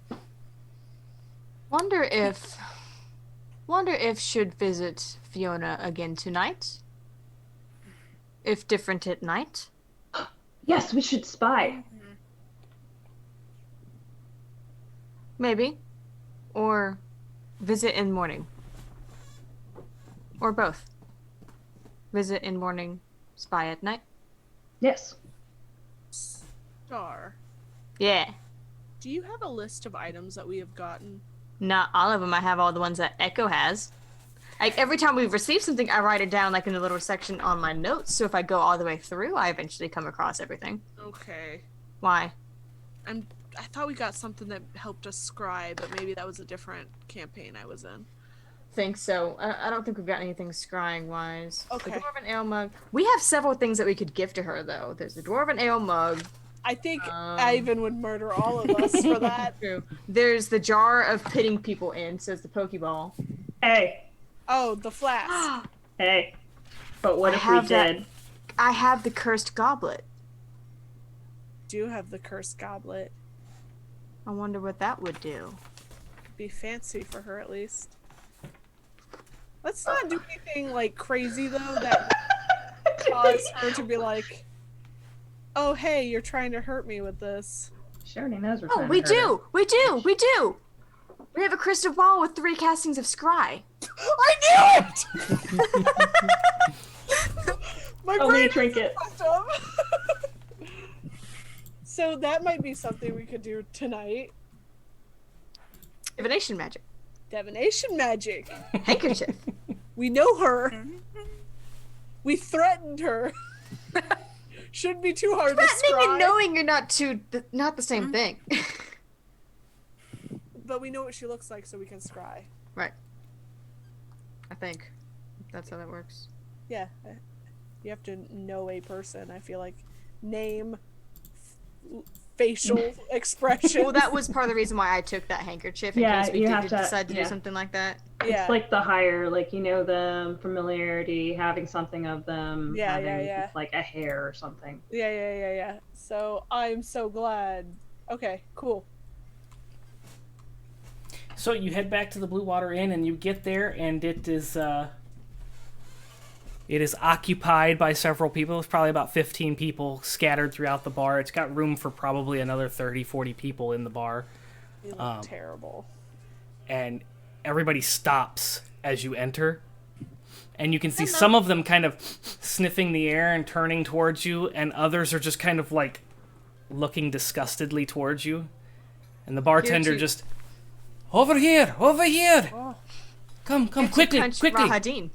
Wonder if should visit Fiona again tonight. if different at night. Yes, we should spy. Maybe. Or visit in morning. Or both. Visit in morning, spy at night. Yes. Star, Yeah. do you have a list of items that we have gotten? Not all of them. I have all the ones that Echo has. Like, every time we've received something, I write it down, like, in a little section on my notes, so if I go all the way through, I eventually come across everything. Okay. Why? I thought we got something that helped us scry, but maybe that was a different campaign I was in. Think so. I don't think we've got anything scrying-wise. Okay. The Dwarven Ale Mug. We have several things that we could give to her, though. There's the Dwarven Ale Mug. I think Eyvin would murder all of us for that. True. There's the jar of pitting people in, so it's the Pokeball. Hey. Oh, the flask. Hey. But what I if we have that- did? I have the Cursed Goblet. Do have the cursed goblet. I wonder what that would do. Be fancy for her at least. Let's not do anything like crazy though that cause her to be like, "Oh hey, you're trying to hurt me with this." She already knows we're Oh, trying we to hurt her. do! We do! We do! We have a crystal ball with 3 castings of scry. I knew it! My Only brain a trinket. is dumb. So that might be something we could do tonight. Divination magic. Divination magic. Handkerchief. We know her. We threatened her. Shouldn't be too hard to Threatening scry. and knowing you're not the same thing. But we know what she looks like, so we can scry. Right. I think that's how that works. Yeah. You have to know a person, I feel like. Name, facial expression. Well, that was part of the reason why I took that handkerchief in Yeah, case we you did have to- decide to yeah. do something like that. Yeah. It's like the higher, like, you know, the familiarity, having something of them, Yeah, having yeah. like a hair or something. Yeah. So I'm so glad. Okay, cool. So you head back to the Blue Water Inn, and you get there, and it is occupied by several people. It's probably about 15 people scattered throughout the bar. It's got room for probably another 30, 40 people in the bar. You look terrible. And everybody stops as you enter. And you can see some of them kind of sniffing the air and turning towards you, and others are just kind of like looking disgustedly towards you. And the bartender too. just, over here! Come, quickly! Punch Rahadin.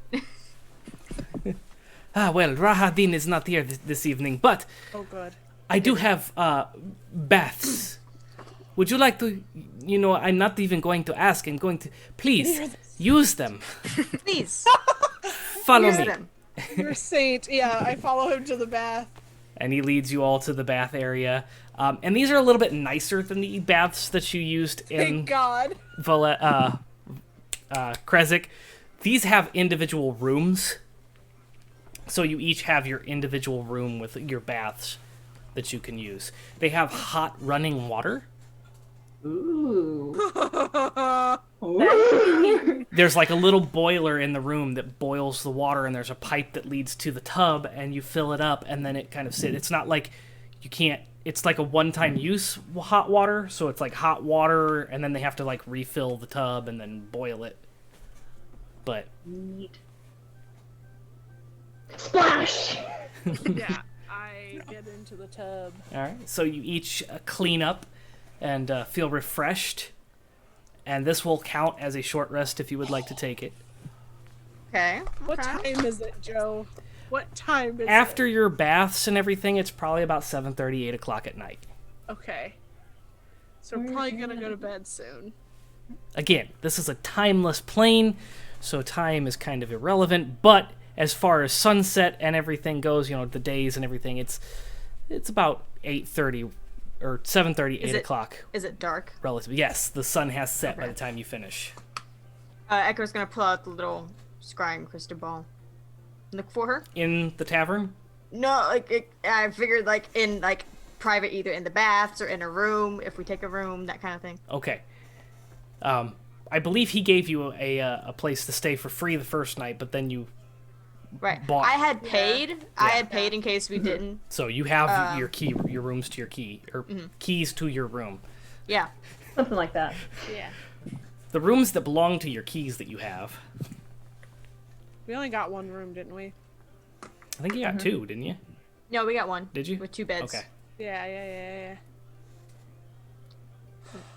Ah, well, Rahadin is not here this evening, but Oh, good. I do have baths. Would you like to, I'm not even going to ask. I'm going to, please, use them. Please. Follow Use me. them. You're a saint. Yeah, I follow him to the bath. And he leads you all to the bath area. And these are a little bit nicer than the baths that you used in Thank God. Krezk. These have individual rooms. So you each have your individual room with your baths that you can use. They have hot running water. Ooh. There's like a little boiler in the room that boils the water, and there's a pipe that leads to the tub, and you fill it up, and then it kind of sits. It's not like you can't, it's like a one-time use hot water, so it's like hot water, and then they have to like refill the tub and then boil it. But Neat. Splash! Yeah, I get into the tub. all right, so you each clean up and feel refreshed, and this will count as a short rest if you would like to take it. Okay. What time is it, Joe? What time is After your baths and everything, it's probably about 7:30, 8 o'clock at night. it? Okay. So we're probably gonna go to bed soon. Again, this is a timeless plane, so time is kind of irrelevant, but as far as sunset and everything goes, the days and everything, it's about 8:30 or 7:30, 8 o'clock. Is it dark? Relatively. Yes, the sun has set by the time you finish. Echo's gonna pull out the little scrying crystal ball. Look for her. In the tavern? No, I figured in private, either in the baths or in a room. If we take a room, that kind of thing. Okay. I believe he gave you a place to stay for free the first night, but then you Right. bought. I had paid. I had paid in case we didn't. So you have your rooms to your key, or keys to your room. Yeah. Something like that. Yeah. The rooms that belong to your keys that you have. We only got one room, didn't we? I think you got two, didn't you? No, we got one. Did you? With 2 beds. Okay. Yeah.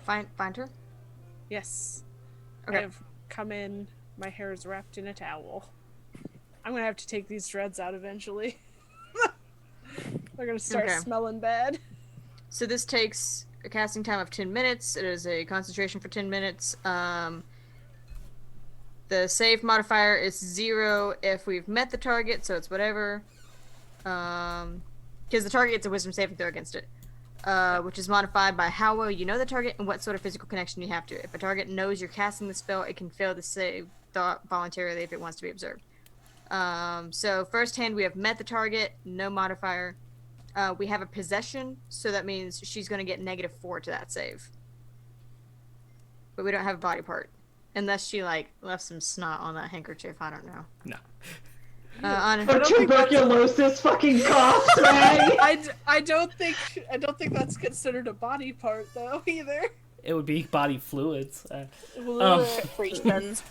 Find her? Yes. Okay. I've come in. My hair is wrapped in a towel. I'm gonna have to take these dreads out eventually. They're gonna start Okay. smelling bad. So this takes a casting time of 10 minutes. It is a concentration for 10 minutes. The save modifier is 0 if we've met the target, so it's whatever. Because the target gets a wisdom saving throw against it. Which is modified by how well you know the target and what sort of physical connection you have to it. If a target knows you're casting the spell, it can fail the save voluntarily if it wants to be observed. So first hand, we have met the target, no modifier. We have a possession, so that means she's going to get -4 to that save. But we don't have a body part. Unless she, left some snot on that handkerchief, I don't know. No. A tuberculosis fucking cough, right? I don't think that's considered a body part though either. It would be body fluids. Secretions.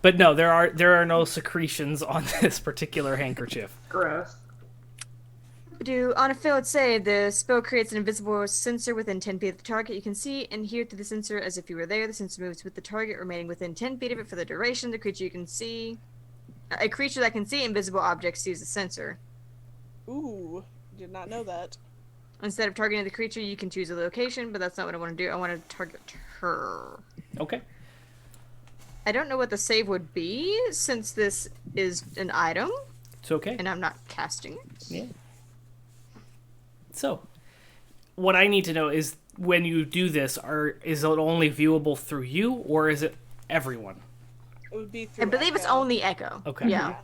But no, there are no secretions on this particular handkerchief. Gross. On a failed save, the spell creates an invisible sensor within 10 feet of the target. You can see and hear through the sensor as if you were there. The sensor moves with the target, remaining within 10 feet of it for the duration. The creature you can see... A creature that can see invisible objects sees the sensor. Ooh, did not know that. Instead of targeting the creature, you can choose a location, but that's not what I want to do. I want to target her. Okay. I don't know what the save would be, since this is an item, It's okay. and I'm not casting it. Yeah. So, what I need to know is when you do this, is it only viewable through you, or is it everyone? It would be I through believe it's Echo. only Echo. Okay. Yeah.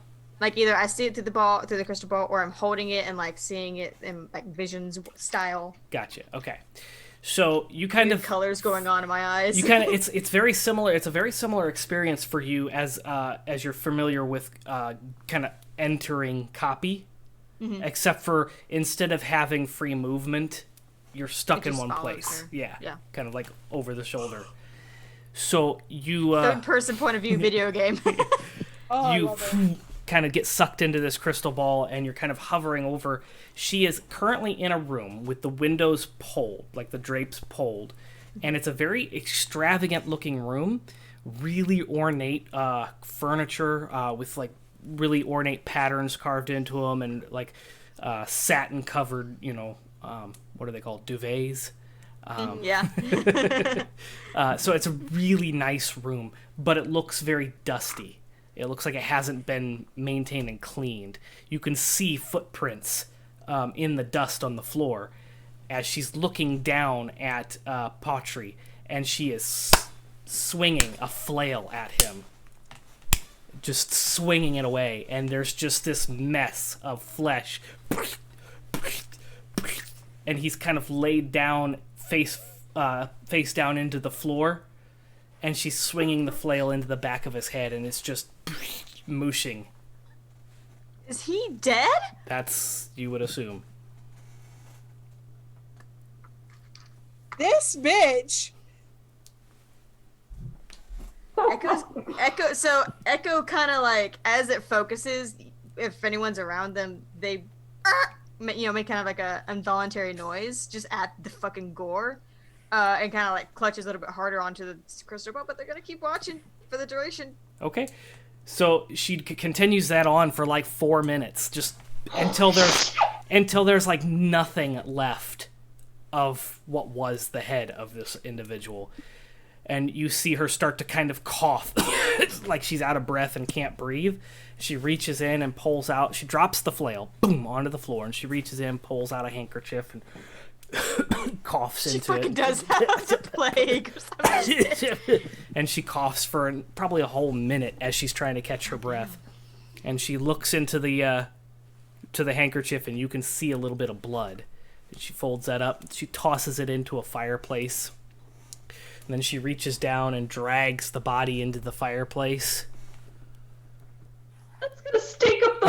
Either I see it through the crystal ball, or I'm holding it and seeing it in visions style. Gotcha. Okay. So you kind of Colors going on in my eyes. you kind of it's very similar. It's a very similar experience for you as you're familiar with kind of entering copy, except for instead of having free movement, you're stuck in just one follows place. her. Yeah. Yeah. Kind of like over the shoulder. So you Third person point of view video game. Oh, I you love it. kind of get sucked into this crystal ball and you're kind of hovering over. She is currently in a room with the windows pulled, like the drapes pulled, and it's a very extravagant looking room, really ornate furniture with really ornate patterns carved into them, and satin covered, what are they called, duvets. Yeah. So it's a really nice room, but it looks very dusty. It looks like it hasn't been maintained and cleaned. You can see footprints in the dust on the floor as she's looking down at Potri, and she is swinging a flail at him. Just swinging it away, and there's just this mess of flesh. And he's kind of laid down, face down into the floor, and she's swinging the flail into the back of his head, and it's just mooshing. Is he dead? That's, you would assume. This bitch. Echo kind of as it focuses, if anyone's around them, they make kind of a involuntary noise just at the fucking gore, and kind of clutches a little bit harder onto the crystal ball, but they're gonna keep watching for the duration. Okay. So she continues that on for 4 minutes, just until there's nothing left of what was the head of this individual. And you see her start to kind of cough, like she's out of breath and can't breathe. She reaches in and pulls out, she drops the flail, boom, onto the floor, and she reaches in, pulls out a handkerchief, and coughs into it. She fucking does have the plague or something. And she coughs for probably a whole minute as she's trying to catch her breath. And she looks into the handkerchief, and you can see a little bit of blood. And she folds that up, she tosses it into a fireplace. And then she reaches down and drags the body into the fireplace. That's gonna stink up the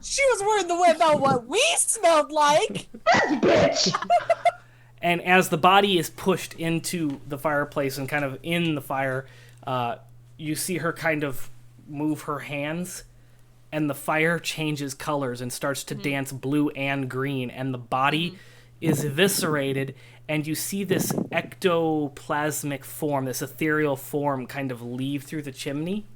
She was worried about what we smelled like. Bitch! And as the body is pushed into the fireplace and kind of in the fire, you see her kind of move her hands, and the fire changes colors and starts to dance blue and green, and the body is eviscerated, and you see this ectoplasmic form, this ethereal form, kind of leave through the chimney.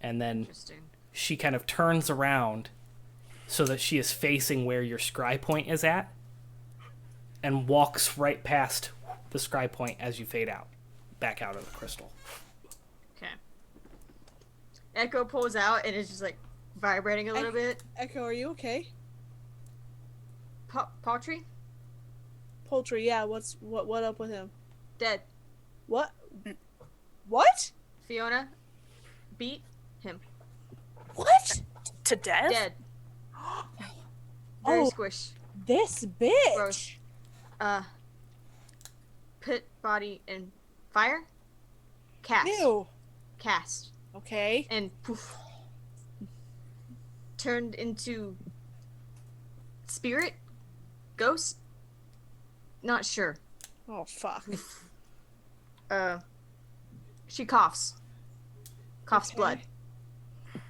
And then Interesting. she kind of turns around so that she is facing where your scry point is at, and walks right past the scry point as you fade out, back out of the crystal. Okay. Echo pulls out and is just like vibrating a little bit. Echo, are you okay? Paltry? Poultry, yeah. What up with him? Dead. What? What? Fiona beat him. What? To death? Dead. Very Oh. squish. This bitch. Gross. Put body in fire. Cast. Ew. Cast. Okay. And poof. Turned into spirit? Ghost? Not sure. Oh fuck. She coughs. Coughs Okay. blood.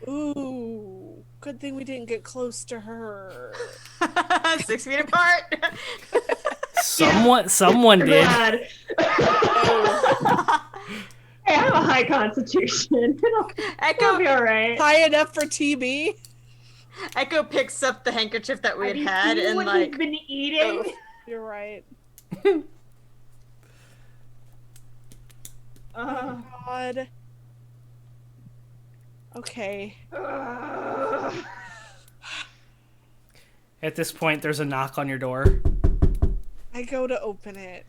Ooh. Good thing we didn't get close to her. 6 feet apart. Someone did. Glad. Hey, I have a high constitution. It'll Echo be alright. High enough for TB. Echo picks up the handkerchief that we Have had you had seen and what like he's been eating? You're right. God. Okay. At this point, there's a knock on your door. I go to open it.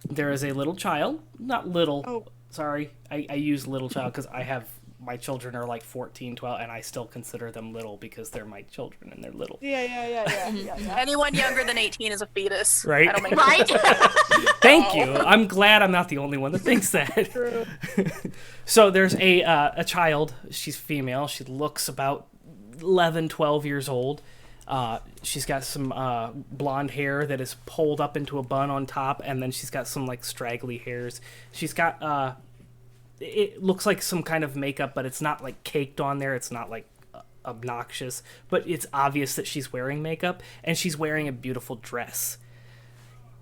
There is a little child. Not little. Oh. Sorry. I use little child because my children are like 14, 12, and I still consider them little because they're my children and they're little. Yeah. Anyone younger than 18 is a fetus. Right. I don't make right. Thank you. I'm glad I'm not the only one that thinks that. True. So there's a child. She's female. She looks about 11, 12 years old. She's got some blonde hair that is pulled up into a bun on top, and then she's got some like straggly hairs. She's got it looks like some kind of makeup, but it's not like caked on there. It's not like obnoxious, but it's obvious that she's wearing makeup, and she's wearing a beautiful dress.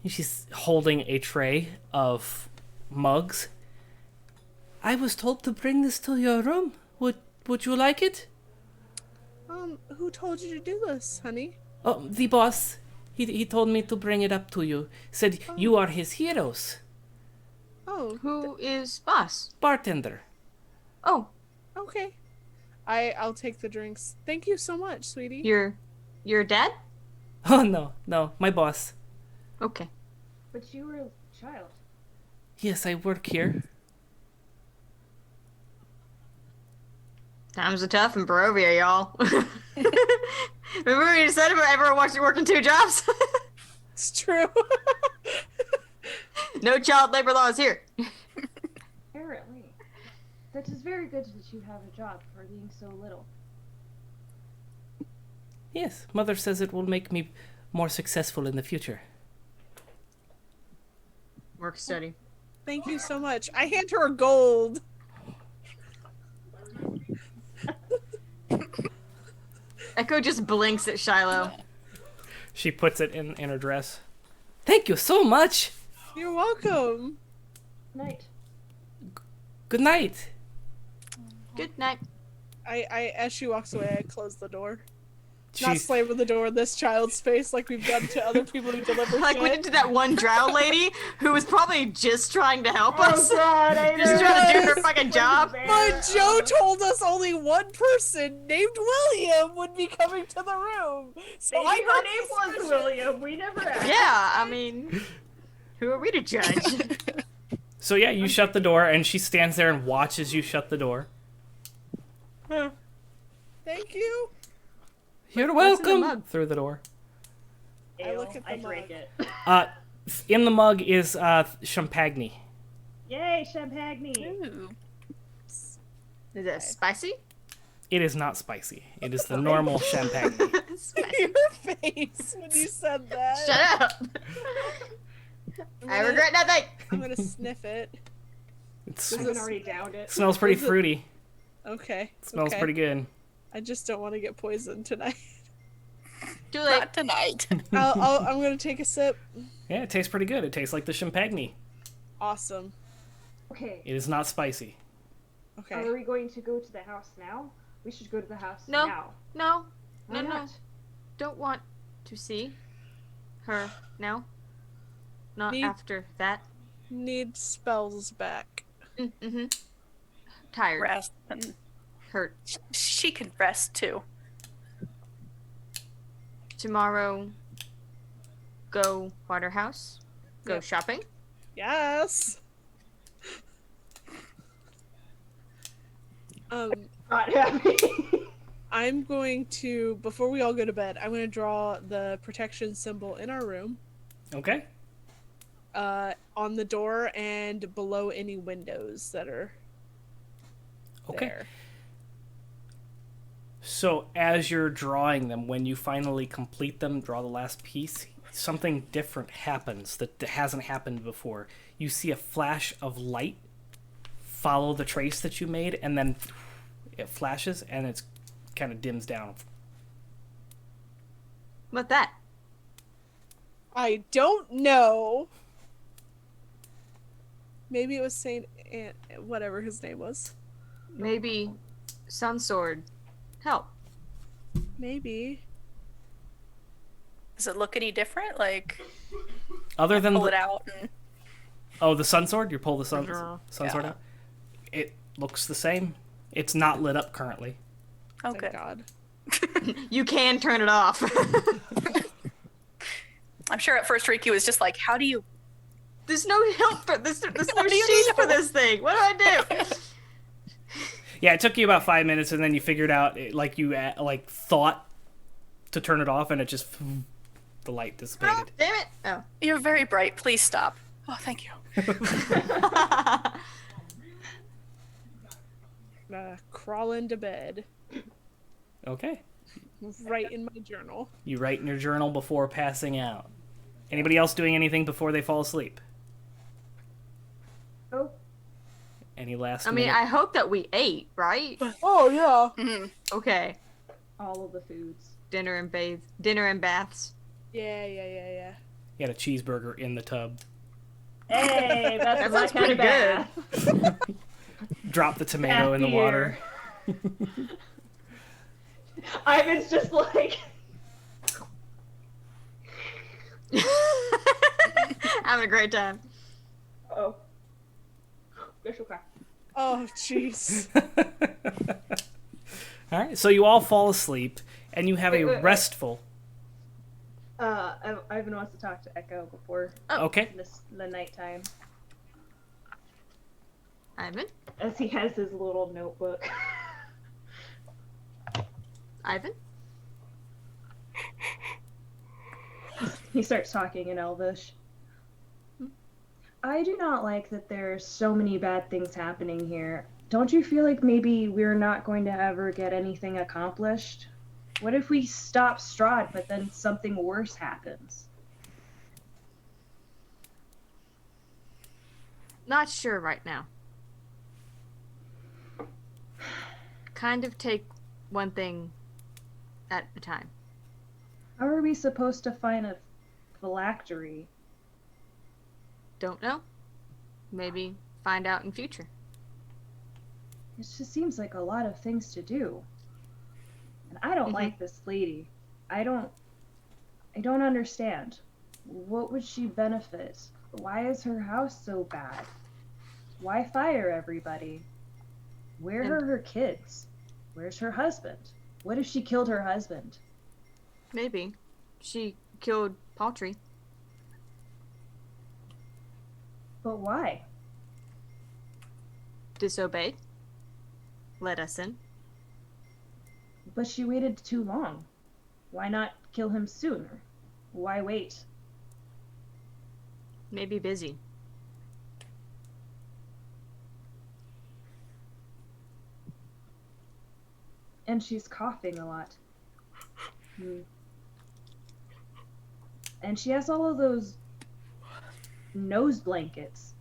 She's holding a tray of mugs. I was told to bring this to your room. Would you like it? Who told you to do this, honey? Oh, the boss. He told me to bring it up to you. Said you are his heroes. Oh, Who is boss? Bartender. Oh, okay. I'll take the drinks. Thank you so much, sweetie. your dad? Oh, no, my boss. Okay. But you were a child. Yes, I work here. Times are tough in Barovia, y'all. Remember what you said about everyone working 2 jobs? It's true. No child labor laws here. Apparently. That is very good that you have a job for being so little. Yes, mother says it will make me more successful in the future. Work study. Thank you so much. I hand her gold. Echo just blinks at Shilo. She puts it in her dress. Thank you so much. You're welcome. Night. Good night. Good night. I as she walks away, I close the door. Not She's slamming the door in this child's face like we've done to other people who deliver Like we shit. did to that one drow lady who was probably just trying to help us. God, I Just trying to do her fucking job. But Joe told us only one person named William would be coming to the room. So Maybe I her got name was William. We never asked. Yeah, I mean, who are we to judge? So yeah, you shut the door, and she stands there and watches you shut the door. Thank you. You're What's in the welcome. mug? Through the door. I look at the I break mug. it. In the mug is champagne. Yay, champagne. Ooh. Is it spicy? It is not spicy. It is the normal champagne. Your face when you said that. Shut up! I regret nothing! I'm gonna sniff it. It Does I've it- already downed it. smells pretty Is it- fruity. Okay. It smells okay. pretty good. I just don't want to get poisoned tonight. Too late. Not tonight. I'm gonna take a sip. Yeah, it tastes pretty good. It tastes like the champagne. Awesome. Okay. It is not spicy. Okay. Are we going to go to the house now? We should go to the house No. now. No. Why No. not? Don't want to see her now. Not Me? after that. Need spells back. Mm-hmm. Tired. Rest. And Hurt. she can rest too. Tomorrow, go Waterhouse. Go Yep. shopping. Yes. Not happy. I'm going to, before we all go to bed, I'm going to draw the protection symbol in our room, Okay. on the door and below any windows that are Okay. there. So as you're drawing them, when you finally complete them, draw the last piece, something different happens that hasn't happened before. You see a flash of light follow the trace that you made, and then it flashes and it's kind of dims down. What that? I don't know. Maybe it was whatever his name was. Maybe Sun Sword. Help. Maybe. Does it look any different? Like, Other than pull the, it out and the sun sword, you pull the sun Uh-huh. sword Yeah. out. It looks the same. It's not lit up currently. oh, Thank good. God. You can turn it off. I'm sure at first Rikki was just like, "How do you?" There's no help for this. There's no What do you sheet do? for this thing. What do I do? Yeah, it took you about 5 minutes, and then you figured out, you thought to turn it off, and it just the light Oh, dissipated. damn it. Oh. You're very bright. Please stop. Oh, thank you. Crawl into bed. Okay. Write in my journal. You write in your journal before passing out. Anybody else doing anything before they fall asleep? Oh, Any last I mean, minute? I hope that we ate, right? Oh, yeah. Mhm. Okay. all of the foods. Dinner and baths. Yeah. You had a cheeseburger in the tub. Hey, that's That my sounds kind of pretty bad. Drop the tomato in the water. Eyvin's just like, Having a great time. oh, guess you'll cry. Oh, jeez. All right, so you all fall asleep, and you have a Wait. restful. Eyvin wants to talk to Echo before Okay. the nighttime, Eyvin? as he has his little notebook. Eyvin? He starts talking in Elvish. I do not like that there's so many bad things happening here. Don't you feel like maybe we're not going to ever get anything accomplished? What if we stop Strahd, but then something worse happens? Not sure right now. Kind of take one thing at a time. How are we supposed to find a phylactery? Don't know. Maybe find out in future. It just seems like a lot of things to do. And I don't Mhm. like this lady. I don't understand. What would she benefit? Why is her house so bad? Why fire everybody? Where And- are her kids? Where's her husband? What if she killed her husband? Maybe. She killed Paltry. But why? Disobeyed. Let us in. But she waited too long. Why not kill him sooner? Why wait? Maybe busy. And she's coughing a lot. And she has all of those nose blankets.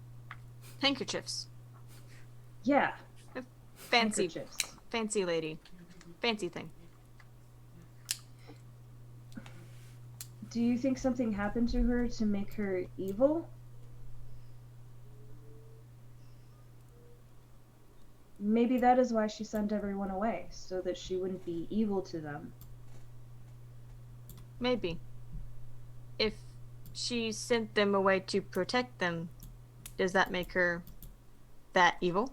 Handkerchiefs. Yeah, Fancy. handkerchiefs. Fancy lady. Fancy thing. Do you think something happened to her to make her evil? Maybe that is why she sent everyone away, so that she wouldn't be evil to them. Maybe. If she sent them away to protect them, does that make her that evil?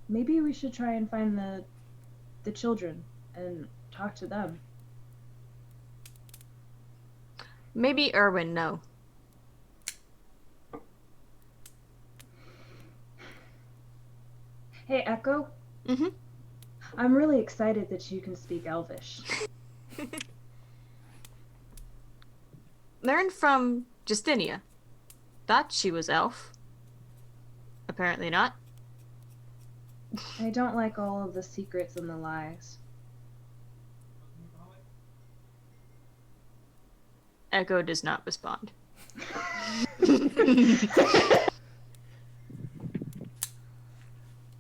Maybe we should try and find the children and talk to them. Maybe Erwin, no. Hey, Echo. Mm-hmm. I'm really excited that you can speak Elvish. Learned from Justinia. Thought she was elf. Apparently not. I don't like all of the secrets and the lies. Echo does not respond.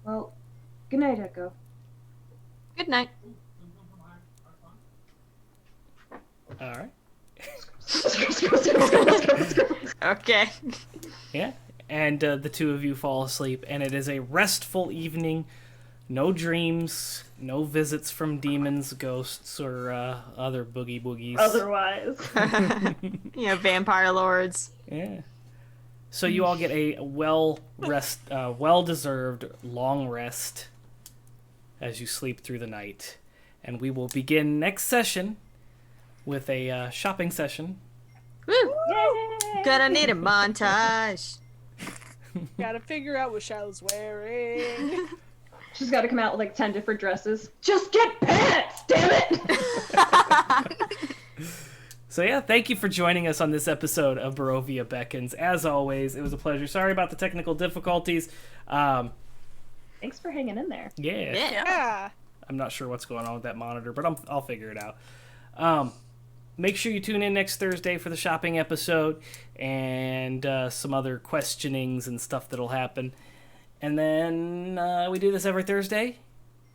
Well, good night, Echo. Good night. All right. Okay. Yeah. And the two of you fall asleep, and it is a restful evening. No dreams, no visits from demons, ghosts, or other boogie boogies. Otherwise. Vampire lords. Yeah. So you all get a well-deserved long rest as you sleep through the night, and we will begin next session with a shopping session. Woo! Yay! Gonna need a montage. Gotta figure out what Shilo's wearing. She's got to come out with like 10 different dresses. Just get pants, damn it! So yeah, thank you for joining us on this episode of Barovia Beckons. As always, it was a pleasure. Sorry about the technical difficulties. Thanks for hanging in there. Yeah. Yeah. I'm not sure what's going on with that monitor, but I'll figure it out. Make sure you tune in next Thursday for the shopping episode and some other questionings and stuff that'll happen. And then we do this every Thursday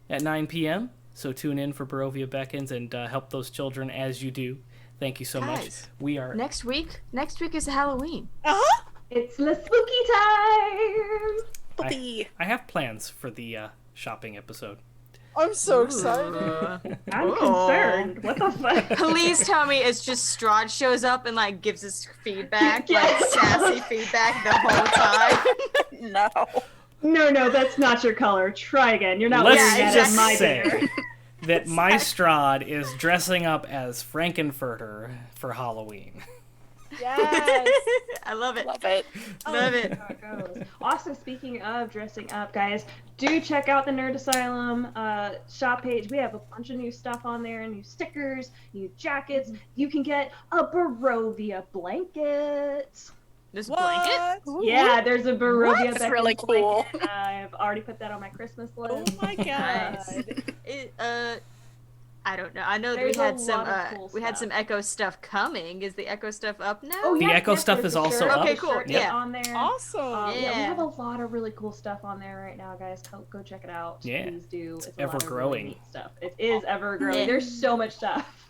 at 9 p.m. So tune in for Barovia Beckons and help those children as you do. Thank you so much. Guys, We are Next week is Halloween. Uh-huh. It's the spooky time! Spooky. I have plans for the shopping episode. I'm so excited. I'm concerned. What the fuck? Please tell me it's just Strahd shows up and like gives us feedback, like Yes. sassy feedback the whole time. No. No, that's not your color. Try again. You're not Let's wearing that just as my say beer. that my Strahd is dressing up as Frankenfurter for Halloween. Yes. I love it. Love it. Love it. How it goes. Also, speaking of dressing up, guys, do check out the Nerd Asylum shop page. We have a bunch of new stuff on there, new stickers, new jackets. You can get a Barovia blanket. This blanket? What? Yeah, there's a Barovia That's Beckons really cool. blanket. I've already put that on my Christmas Oh list. my god. It, I don't know. I know that There's we had a some lot of cool we had stuff. some Echo stuff coming. Is the Echo stuff up now? Oh, The yeah, Echo yes, stuff there's is a also shirt. up. Okay, cool. Shirt Yeah. on there. Awesome. Yeah, we Yeah. have a lot of really cool stuff on there right now, guys. Go check it out. Yeah. Please do. It's ever a lot of growing. really neat stuff. It is ever growing. Yeah. There's so much stuff.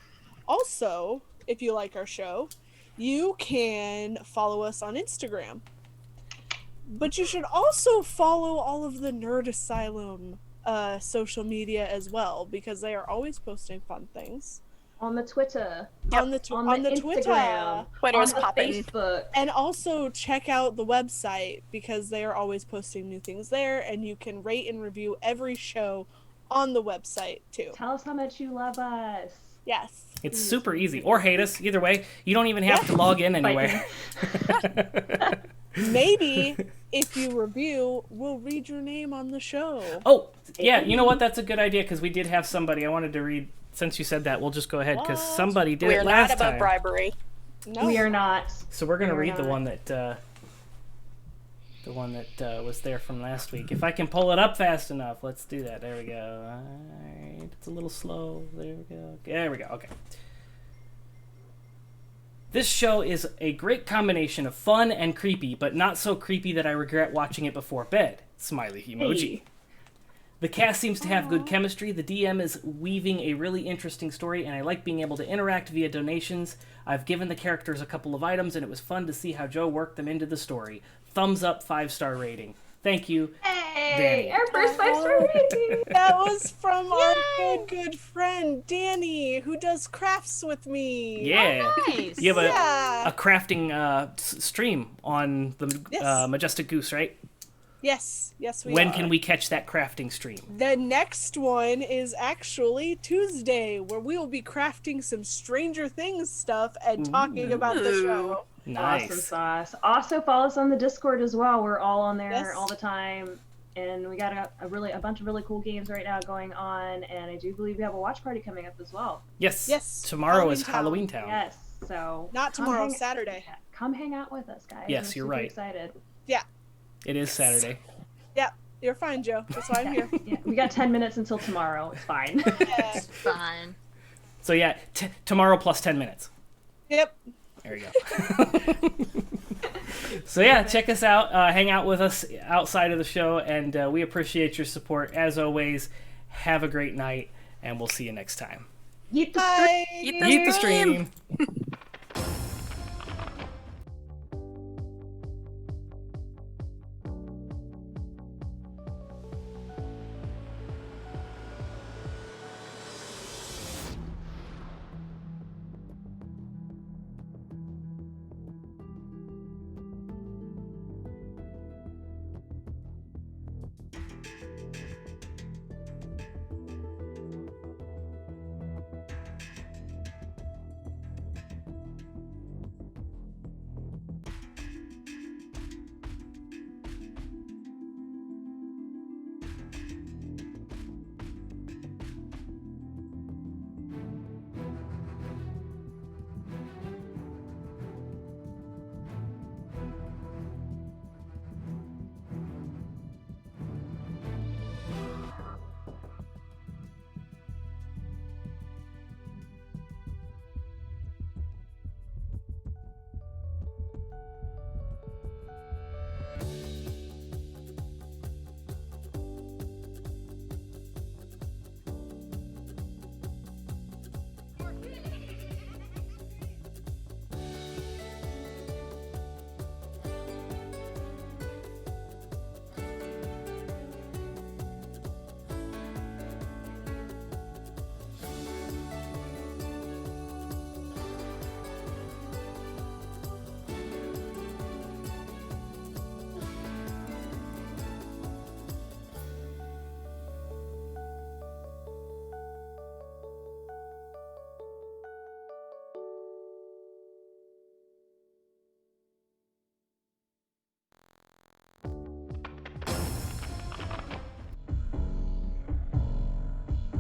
Also, if you like our show, you can follow us on Instagram. But you should also follow all of the Nerd Asylum social media as well, because they are always posting fun things On the Twitter, on the Twitter. Instagram, Twitter's on the popping. Facebook. And also check out the website, because they are always posting new things there, and you can rate and review every show on the website too. Tell us how much you love us. Yes. It's super easy. Or hate us. Either way. You don't even have to log in anywhere. Maybe if you review, we'll read your name on the show. Oh, yeah. You know what? That's a good idea, because we did have somebody. I wanted to read. Since you said that, we'll just go ahead, because What? somebody did We're it not last above time. bribery. No. We are not. So we're going to We're read the not. one that The one that was there from last week. If I can pull it up fast enough, let's do that. There we go. Alright, it's a little slow. There we go. There we go. Okay. This show is a great combination of fun and creepy, but not so creepy that I regret watching it before bed. Smiley emoji. Hey. The cast seems to have good chemistry. The DM is weaving a really interesting story, and I like being able to interact via donations. I've given the characters a couple of items, and it was fun to see how Joe worked them into the story. Thumbs up, 5-star rating. Thank you, Hey, Danny. our first 5-star rating. That was from our good friend Danny, who does crafts with me. Yeah. Nice. You have Yeah. a crafting stream on the Yes. Majestic Goose, right? Yes, we When are. can we catch that crafting stream? The next one is actually Tuesday, where we will be crafting some Stranger Things stuff and talking about the show. Awesome Nice. sauce. Also follow us on the Discord as well. We're all on there Yes. all the time. And we got a bunch of really cool games right now going on, and I do believe we have a watch party coming up as well. Yes. Yes, Tomorrow is Halloween Halloween Town. Yes, so Not come tomorrow, hang- Saturday. Come hang out with us, guys. Yes, We're you're super right. Excited. Yeah, It is Saturday. you're fine, Joe. That's why I'm here. Yeah, we got 10 minutes until tomorrow. It's fine. Yeah. It's fine. So yeah, tomorrow plus 10 minutes. Yep. There you go. So yeah, check us out. Hang out with us outside of the show, and we appreciate your support. As always, have a great night, and we'll see you next time. Eat the Bye. Eat Eat the stream!